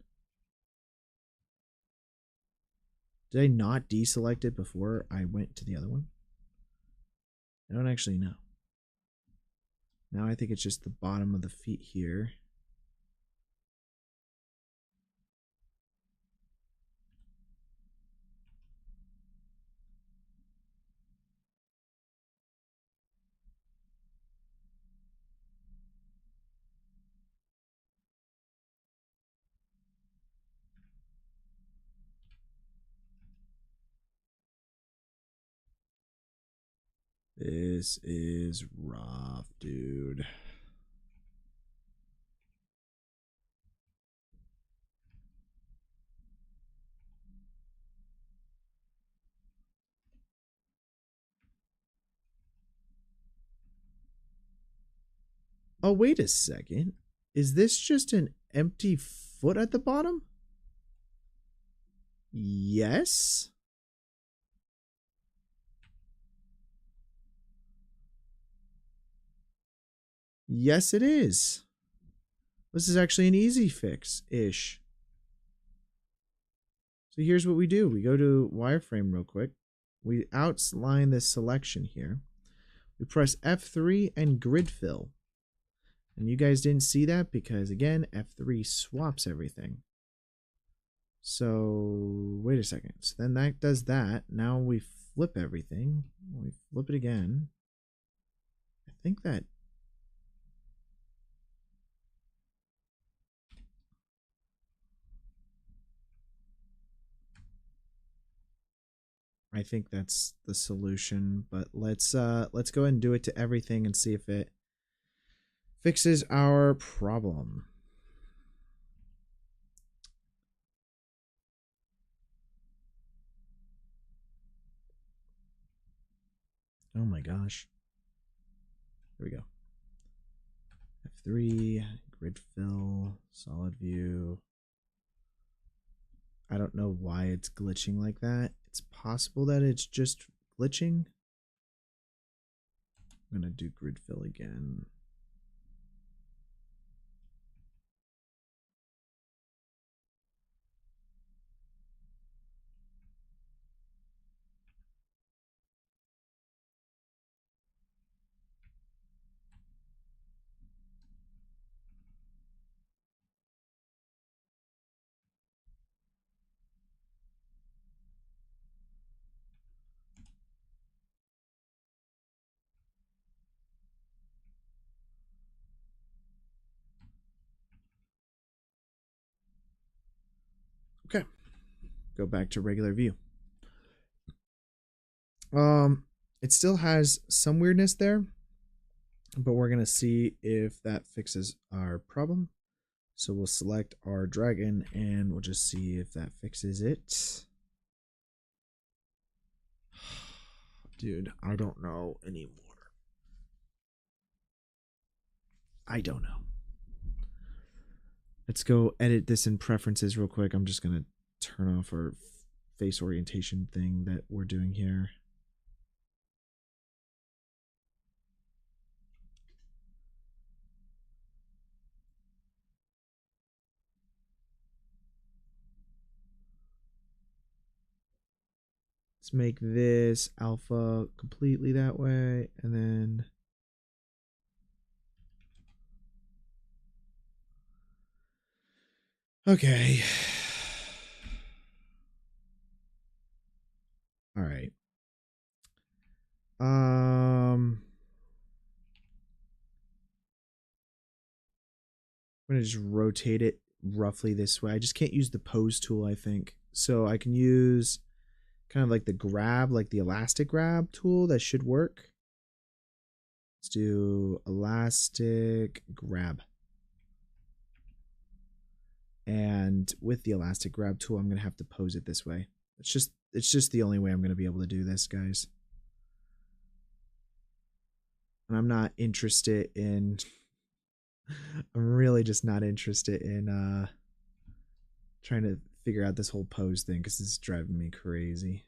Did I not deselect it before I went to the other one? I don't actually know. Now I think it's just the bottom of the feet here. This is rough, dude. Oh, wait a second. Is this just an empty foot at the bottom? Yes? Yes, it is. This is actually an easy fix-ish. So here's what we do. We go to wireframe real quick. We outline this selection here. We press F3 and grid fill. And you guys didn't see that because, again, F3 swaps everything. So, wait a second. So then that does that. Now we flip everything. We flip it again. I think that... I think that's the solution, but let's go ahead and do it to everything and see if it fixes our problem. Oh my gosh. There we go. F3, grid fill, solid view. I don't know why it's glitching like that. It's possible that it's just glitching. I'm going to do grid fill again. Okay. Go back to regular view. It still has some weirdness there, but we're going to see if that fixes our problem. So we'll select our dragon and we'll just see if that fixes it. Dude, I don't know anymore. I don't know. Let's go edit this in preferences real quick. I'm just going to turn off our face orientation thing that we're doing here. Let's make this alpha completely that way, and then okay. All right. I'm gonna just rotate it roughly this way. I just can't use the pose tool, I think. So I can use kind of like the grab, like the elastic grab tool. That should work. Let's do elastic grab. And with the elastic grab tool, I'm going to have to pose it this way. It's just the only way I'm going to be able to do this, guys. And I'm not interested in I'm really just not interested in trying to figure out this whole pose thing because it's driving me crazy.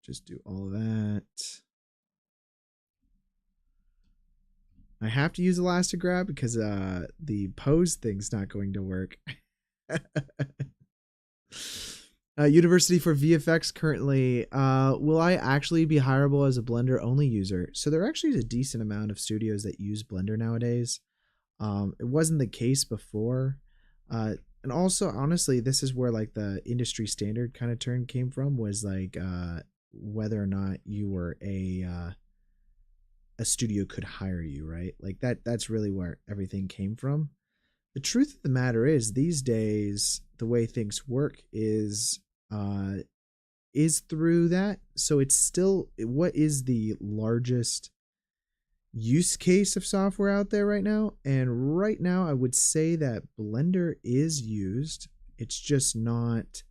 Just do all of that. I have to use elastic grab because the pose thing's not going to work. University for VFX currently. Will I actually be hireable as a Blender only user? So there actually is a decent amount of studios that use Blender nowadays. It wasn't the case before. And also, honestly, this is where like the industry standard kind of term came from, was like whether or not you were a studio could hire you, right? Like that's really where everything came from. The truth of the matter is, these days the way things work is through that. So it's still, what is the largest use case of software out there right now? And right now I would say that Blender is used. It's just not,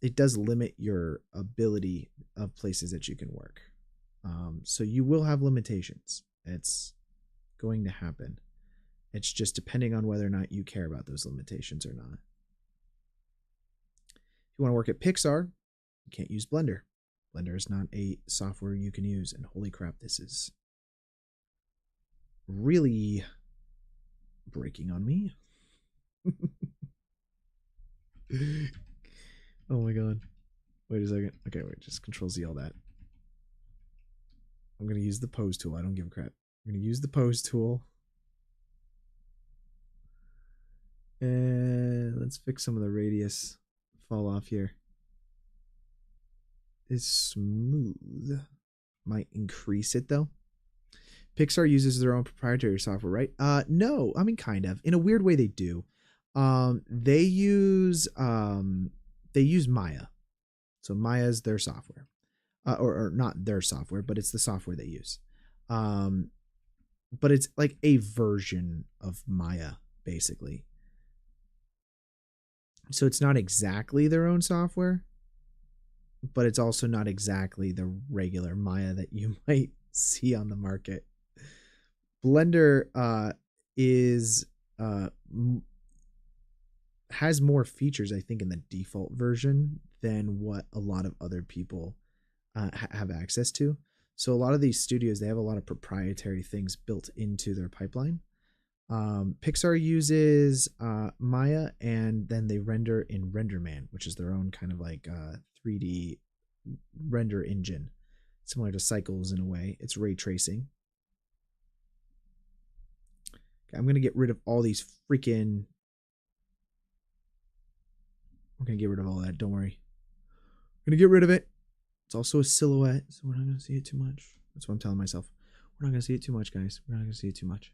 it does limit your ability of places that you can work. So you will have limitations. It's going to happen. It's just depending on whether or not you care about those limitations or not. If you want to work at Pixar, you can't use Blender. Blender is not a software you can use. And holy crap, this is really breaking on me. Oh my god. Wait a second. Okay, wait, just Control Z all that. I'm going to use the pose tool. I don't give a crap. I'm going to use the pose tool. And let's fix some of the radius fall off here. Is smooth. Might increase it though. Pixar uses their own proprietary software, right? No, I mean kind of. In a weird way they do. They use Maya. So Maya is their software. Or not their software, but it's the software they use. But it's like a version of Maya, basically. So it's not exactly their own software, but it's also not exactly the regular Maya that you might see on the market. Blender is uh, has more features, I think, in the default version than what a lot of other people have access to. So a lot of these studios, they have a lot of proprietary things built into their pipeline. Pixar uses Maya, and then they render in RenderMan, which is their own kind of like 3D render engine, similar to Cycles in a way. It's ray tracing. Okay, I'm going to get rid of all these freaking... We're going to get rid of all that. Don't worry. I'm going to get rid of it. It's also a silhouette, so we're not going to see it too much. That's what I'm telling myself. We're not going to see it too much, guys. We're not going to see it too much.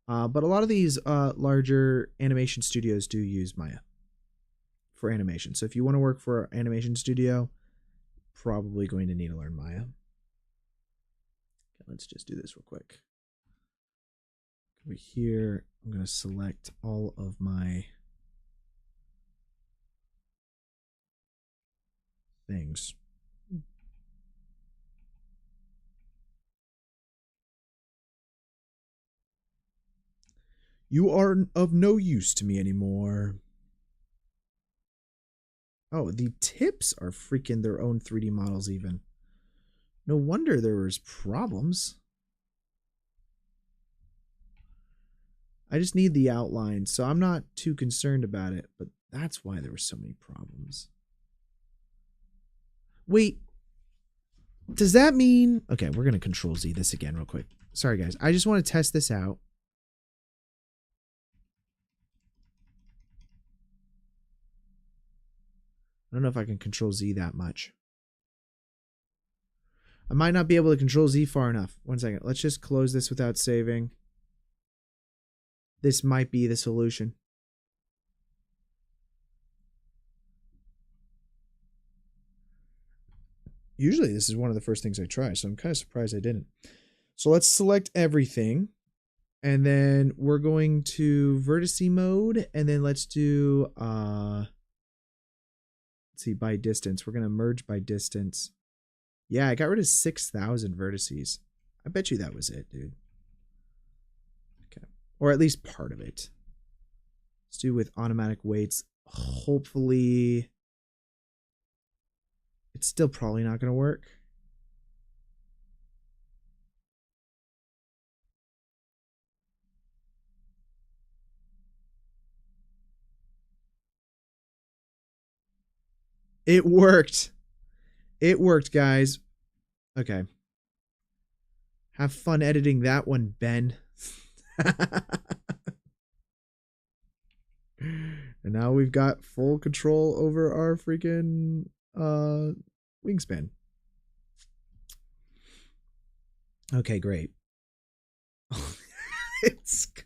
But a lot of these larger animation studios do use Maya for animation. So if you want to work for an animation studio, probably going to need to learn Maya. Okay, let's just do this real quick. Over here, I'm going to select all of my things. You are of no use to me anymore. Oh, the tips are freaking their own 3D models even. No wonder there was problems. I just need the outline, so I'm not too concerned about it, but that's why there were so many problems. Wait, does that mean... Okay, we're going to Control Z this again real quick. Sorry, guys. I just want to test this out. I don't know if I can Control Z that much. I might not be able to Control Z far enough. One second. Let's just close this without saving. This might be the solution. Usually this is one of the first things I try, so I'm kind of surprised I didn't. So let's select everything. And then we're going to vertice mode. And then let's do, let's see, by distance. We're going to merge by distance. Yeah, I got rid of 6,000 vertices. I bet you that was it, dude. Okay. Or at least part of it. Let's do with automatic weights. Hopefully, it's still probably not going to work. It worked. It worked, guys. Okay. Have fun editing that one, Ben. And now we've got full control over our freaking wingspan. Okay, great. It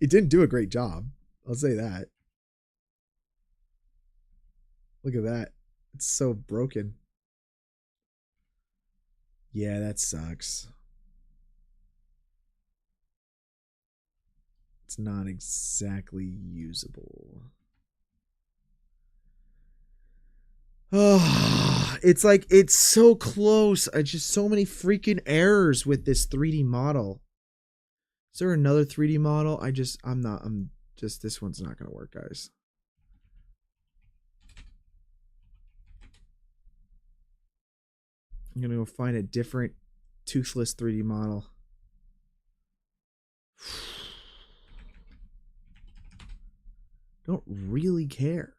didn't do a great job. I'll say that. Look at that. It's so broken. Yeah, that sucks. It's not exactly usable. Oh, it's like, it's so close. I just so many freaking errors with this 3D model. Is there another 3D model? I'm just, this one's not going to work, guys. I'm going to go find a different toothless 3D model. Don't really care.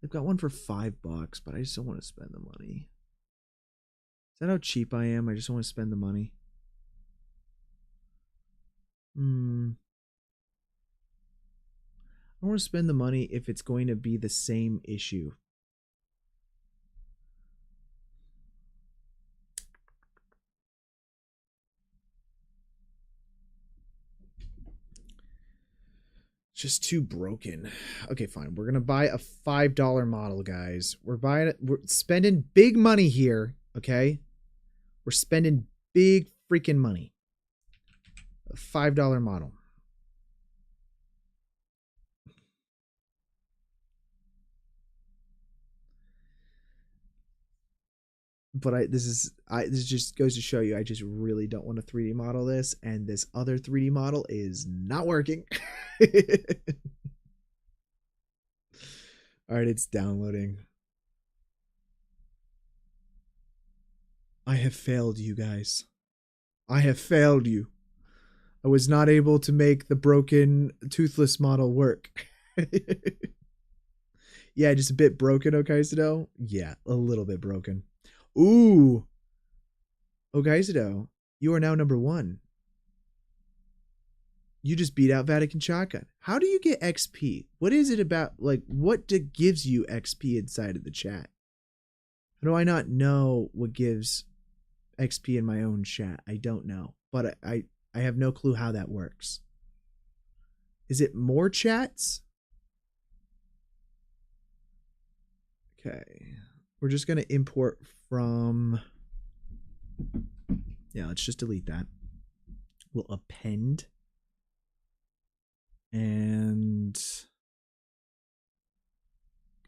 They've got one for $5, but I just don't want to spend the money. Is that how cheap I am? I just don't want to spend the money. I don't want to spend the money if it's going to be the same issue. Just too broken. Okay, fine. We're gonna buy a $5 model, guys. We're spending big money here, okay? We're spending big freaking money. A $5 model. but this just goes to show you I just really don't want to 3D model this, and this other 3D model is not working. All right, it's downloading. I have failed you guys. I have failed you. I was not able to make the broken toothless model work. Yeah, just a bit broken, Okaizido. Yeah, a little bit broken. Ooh. Okaizido, you are now number 1. You just beat out Vatican Shotgun. How do you get XP? What is it about, like, what gives you XP inside of the chat? How do I not know what gives XP in my own chat? I don't know. But I have no clue how that works. Is it more chats? Okay. We're just going to import from... Yeah, let's just delete that. We'll append. And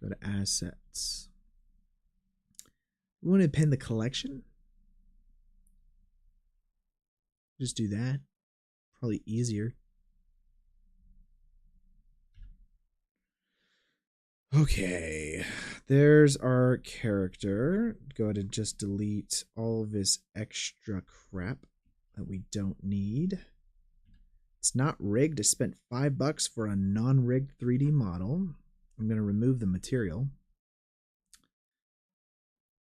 go to assets. We want to append the collection. Just do that. Probably easier. Okay, there's our character. Go ahead and just delete all of this extra crap that we don't need. It's not rigged. I spent $5 for a non-rigged 3D model. I'm going to remove the material.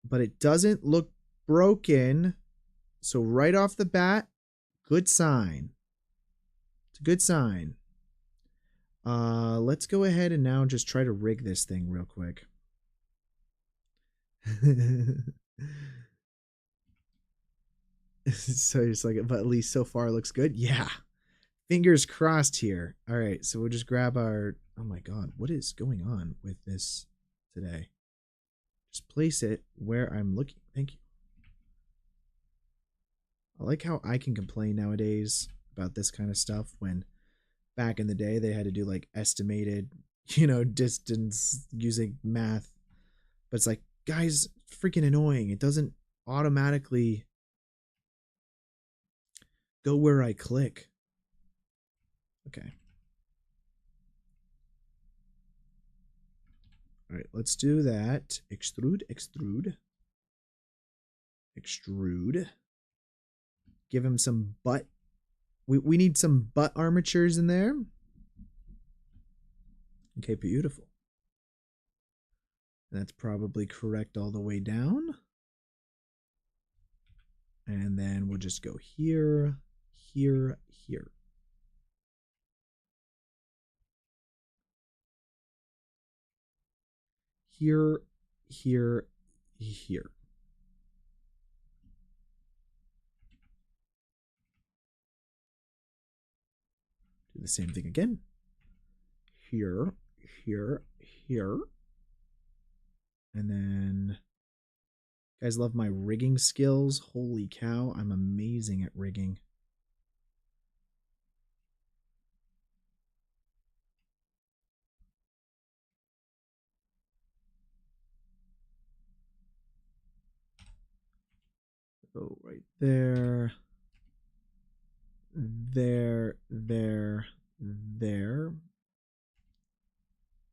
But it doesn't look broken. So right off the bat, good sign. It's a good sign. Let's go ahead and now just try to rig this thing real quick. So it's like, but at least so far it looks good. Yeah. Fingers crossed here. All right, so we'll just grab our... Oh my god, what is going on with this today? Just place it where I'm looking. Thank you. I like how I can complain nowadays about this kind of stuff when back in the day they had to do like estimated, distance using math. But it's like, guys, it's freaking annoying. It doesn't automatically go where I click. Okay. All right, let's do that. Extrude, extrude, extrude. Give him some butt. We need some butt armatures in there. Okay, beautiful. That's probably correct all the way down. And then we'll just go here, here, here. Here, here, here. Do the same thing again. Here, here, here. And then, you guys love my rigging skills. Holy cow, I'm amazing at rigging. Go right there. There, there, there.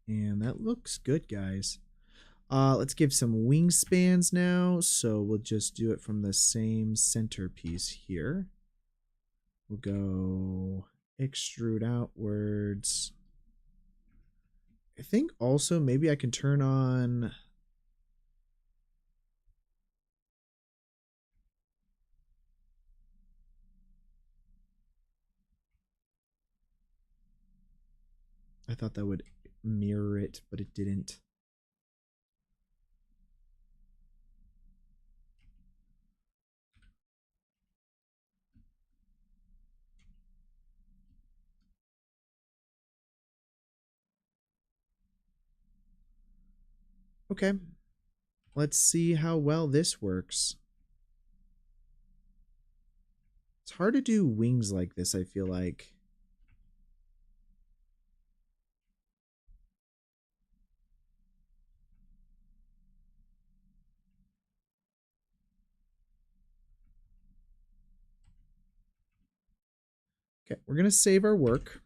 And that looks good, guys. Let's give some wingspans now. So we'll just do it from the same centerpiece here. We'll go extrude outwards. I think also maybe I can turn on... I thought that would mirror it, but it didn't. Okay. Let's see how well this works. It's hard to do wings like this, I feel like. Okay, we're going to save our work.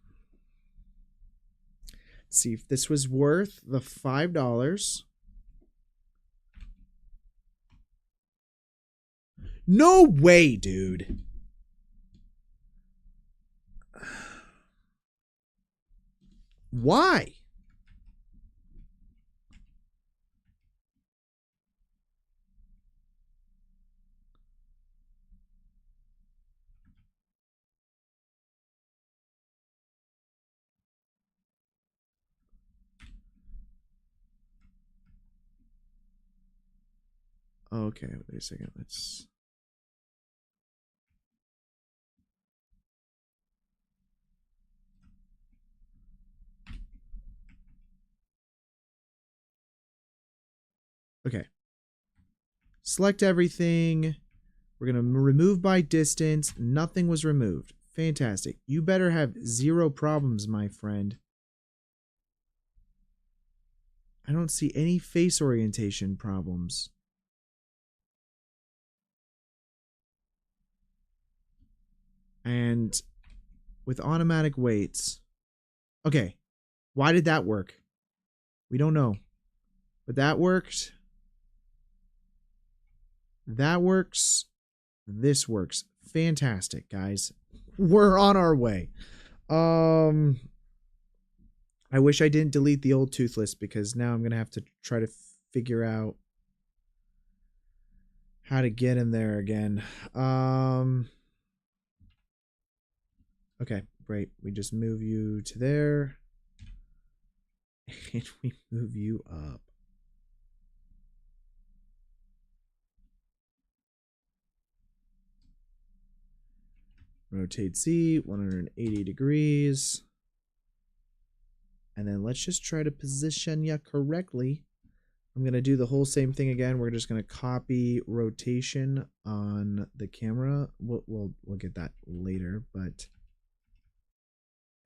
See if this was worth the $5. No way, dude. Why? Okay, wait a second. Let's... Okay. Select everything. We're going to remove by distance. Nothing was removed. Fantastic. You better have zero problems, my friend. I don't see any face orientation problems. And with automatic weights. Okay. Why did that work? We don't know. But that worked. That works. This works. Fantastic, guys. We're on our way. I wish I didn't delete the old Toothless because now I'm going to have to try to figure out how to get in there again. Okay, great. We just move you to there. And we move you up. Rotate Z 180 degrees. And then let's just try to position you correctly. I'm going to do the whole same thing again. We're just going to copy rotation on the camera. We'll get that later, but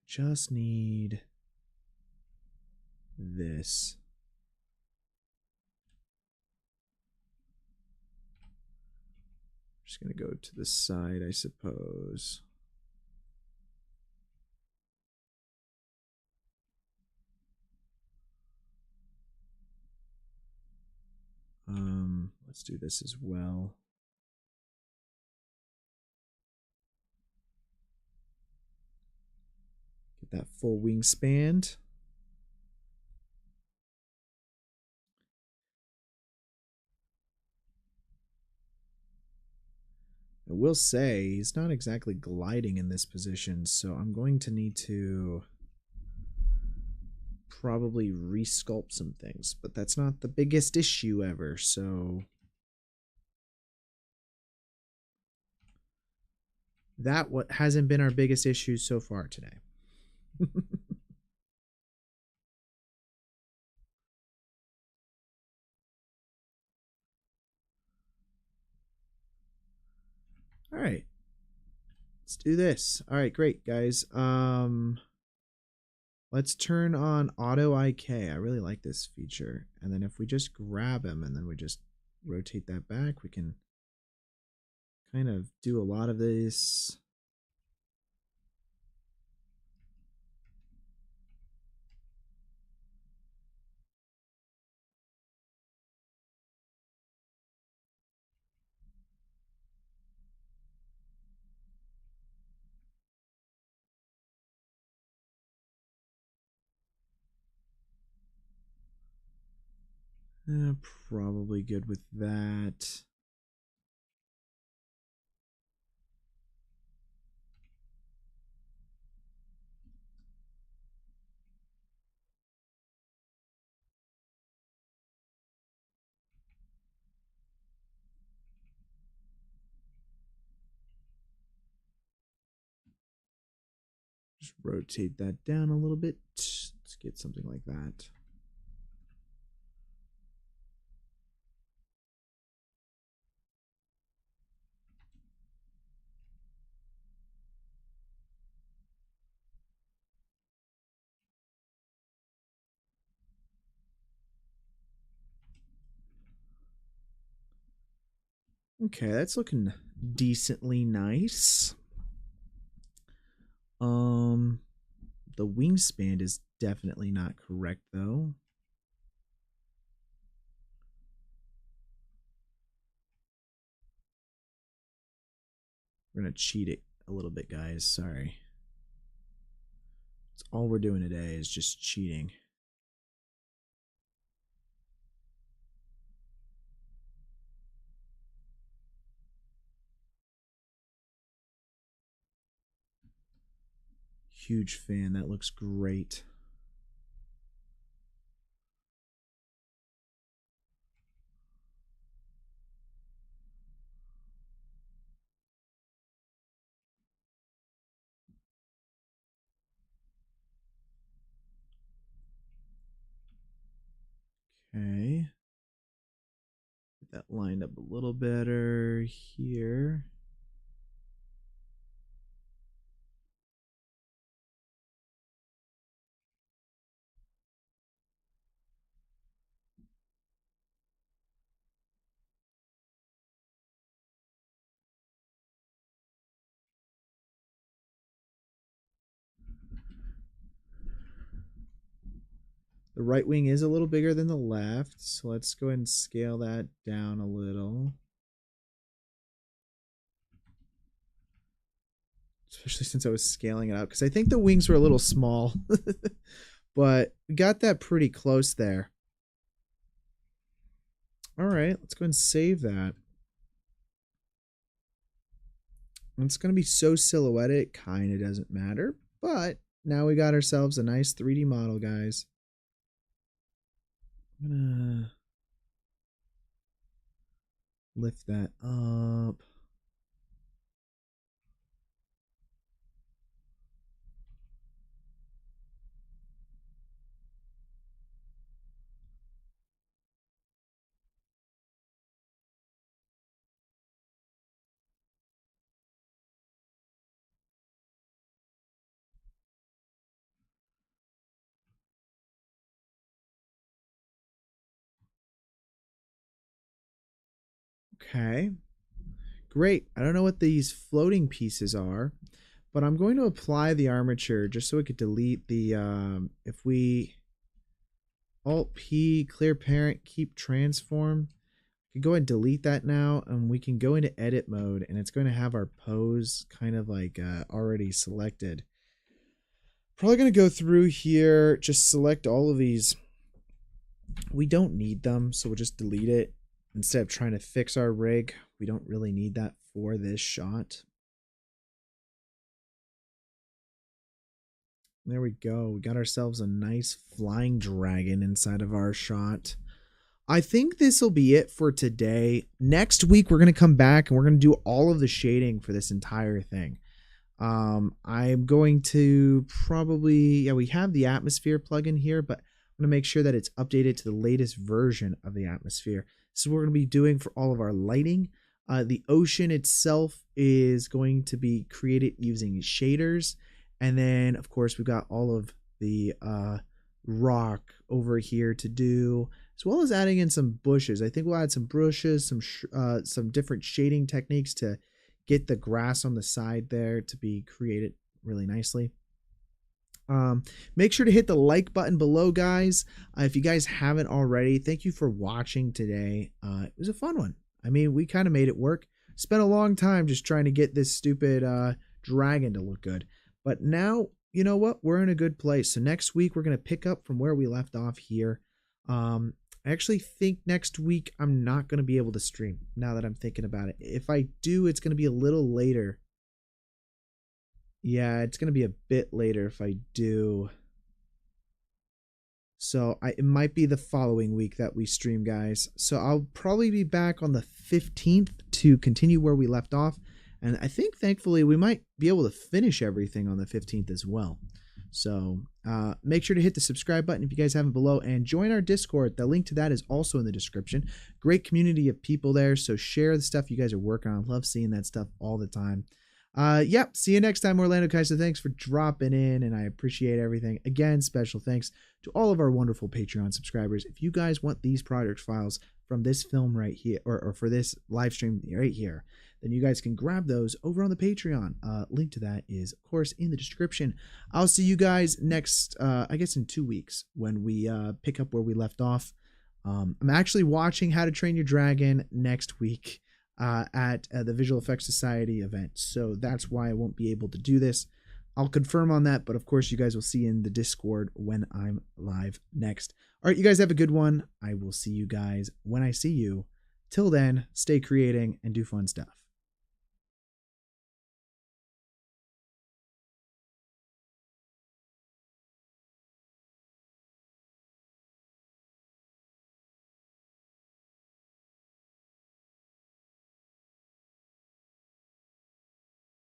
just need this. Just going to go to the side, I suppose. Let's do this as well. Get that full wingspan. I will say he's not exactly gliding in this position, so I'm going to need to probably resculpt some things, but that's not the biggest issue ever, so that what hasn't been our biggest issue so far today. All right, let's do this. All right, great, guys. Let's turn on auto IK. I really like this feature. And then if we just grab him and then we just rotate that back, we can kind of do a lot of this. Probably good with that. Just rotate that down a little bit. Let's get something like that. Okay, that's looking decently nice. Um, the wingspan is definitely not correct though. We're gonna cheat it a little bit, guys. Sorry. That's all we're doing today is just cheating. Huge fan. That looks great. Okay. Get that lined up a little better here. The right wing is a little bigger than the left, so let's go ahead and scale that down a little. Especially since I was scaling it out, because I think the wings were a little small. But we got that pretty close there. All right, let's go ahead and save that. It's going to be so silhouetted, it kind of doesn't matter. But now we got ourselves a nice 3D model, guys. I'm going to lift that up. Okay. Great. I don't know what these floating pieces are, but I'm going to apply the armature just so we could delete the, if we Alt P, clear parent, keep transform, we can go ahead and delete that now, and we can go into edit mode, and it's going to have our pose kind of like already selected. Probably going to go through here, just select all of these. We don't need them, so we'll just delete it. Instead of trying to fix our rig, we don't really need that for this shot. There we go. We got ourselves a nice flying dragon inside of our shot. I think this will be it for today. Next week, we're going to come back and we're going to do all of the shading for this entire thing. I'm going to probably, yeah, we have the atmosphere plugin here, but I'm going to make sure that it's updated to the latest version of the atmosphere. This is what we're going to be doing for all of our lighting. The ocean itself is going to be created using shaders. And then, of course, we've got all of the rock over here to do, as well as adding in some bushes. I think we'll add some bushes, some different shading techniques to get the grass on the side there to be created really nicely. Make sure to hit the like button below, guys. If you guys haven't already, thank you for watching today. It was a fun one. I mean, we kind of made it work. Spent a long time just trying to get this stupid dragon to look good. But now, you know what? We're in a good place. So next week, we're going to pick up from where we left off here. I actually think next week I'm not going to be able to stream, now that I'm thinking about it. If I do, it's going to be a little later. Yeah, it's going to be a bit later if I do. So it might be the following week that we stream, guys. So I'll probably be back on the 15th to continue where we left off. And I think, thankfully, we might be able to finish everything on the 15th as well. So make sure to hit the subscribe button if you guys haven't below, and join our Discord. The link to that is also in the description. Great community of people there, so share the stuff you guys are working on. Love seeing that stuff all the time. Yep, see you next time, Orlando Kaiser. Thanks for dropping in, and I appreciate everything. Again, special thanks to all of our wonderful Patreon subscribers. If you guys want these project files from this film right here, or for this live stream right here, then you guys can grab those over on the Patreon. Link to that is, of course, in the description. I'll see you guys next, I guess in 2 weeks when we pick up where we left off. I'm actually watching How to Train Your Dragon next week at the Visual Effects Society event. So that's why I won't be able to do this. I'll confirm on that, but of course you guys will see in the Discord when I'm live next. All right, you guys have a good one. I will see you guys when I see you. Till then, stay creating and do fun stuff.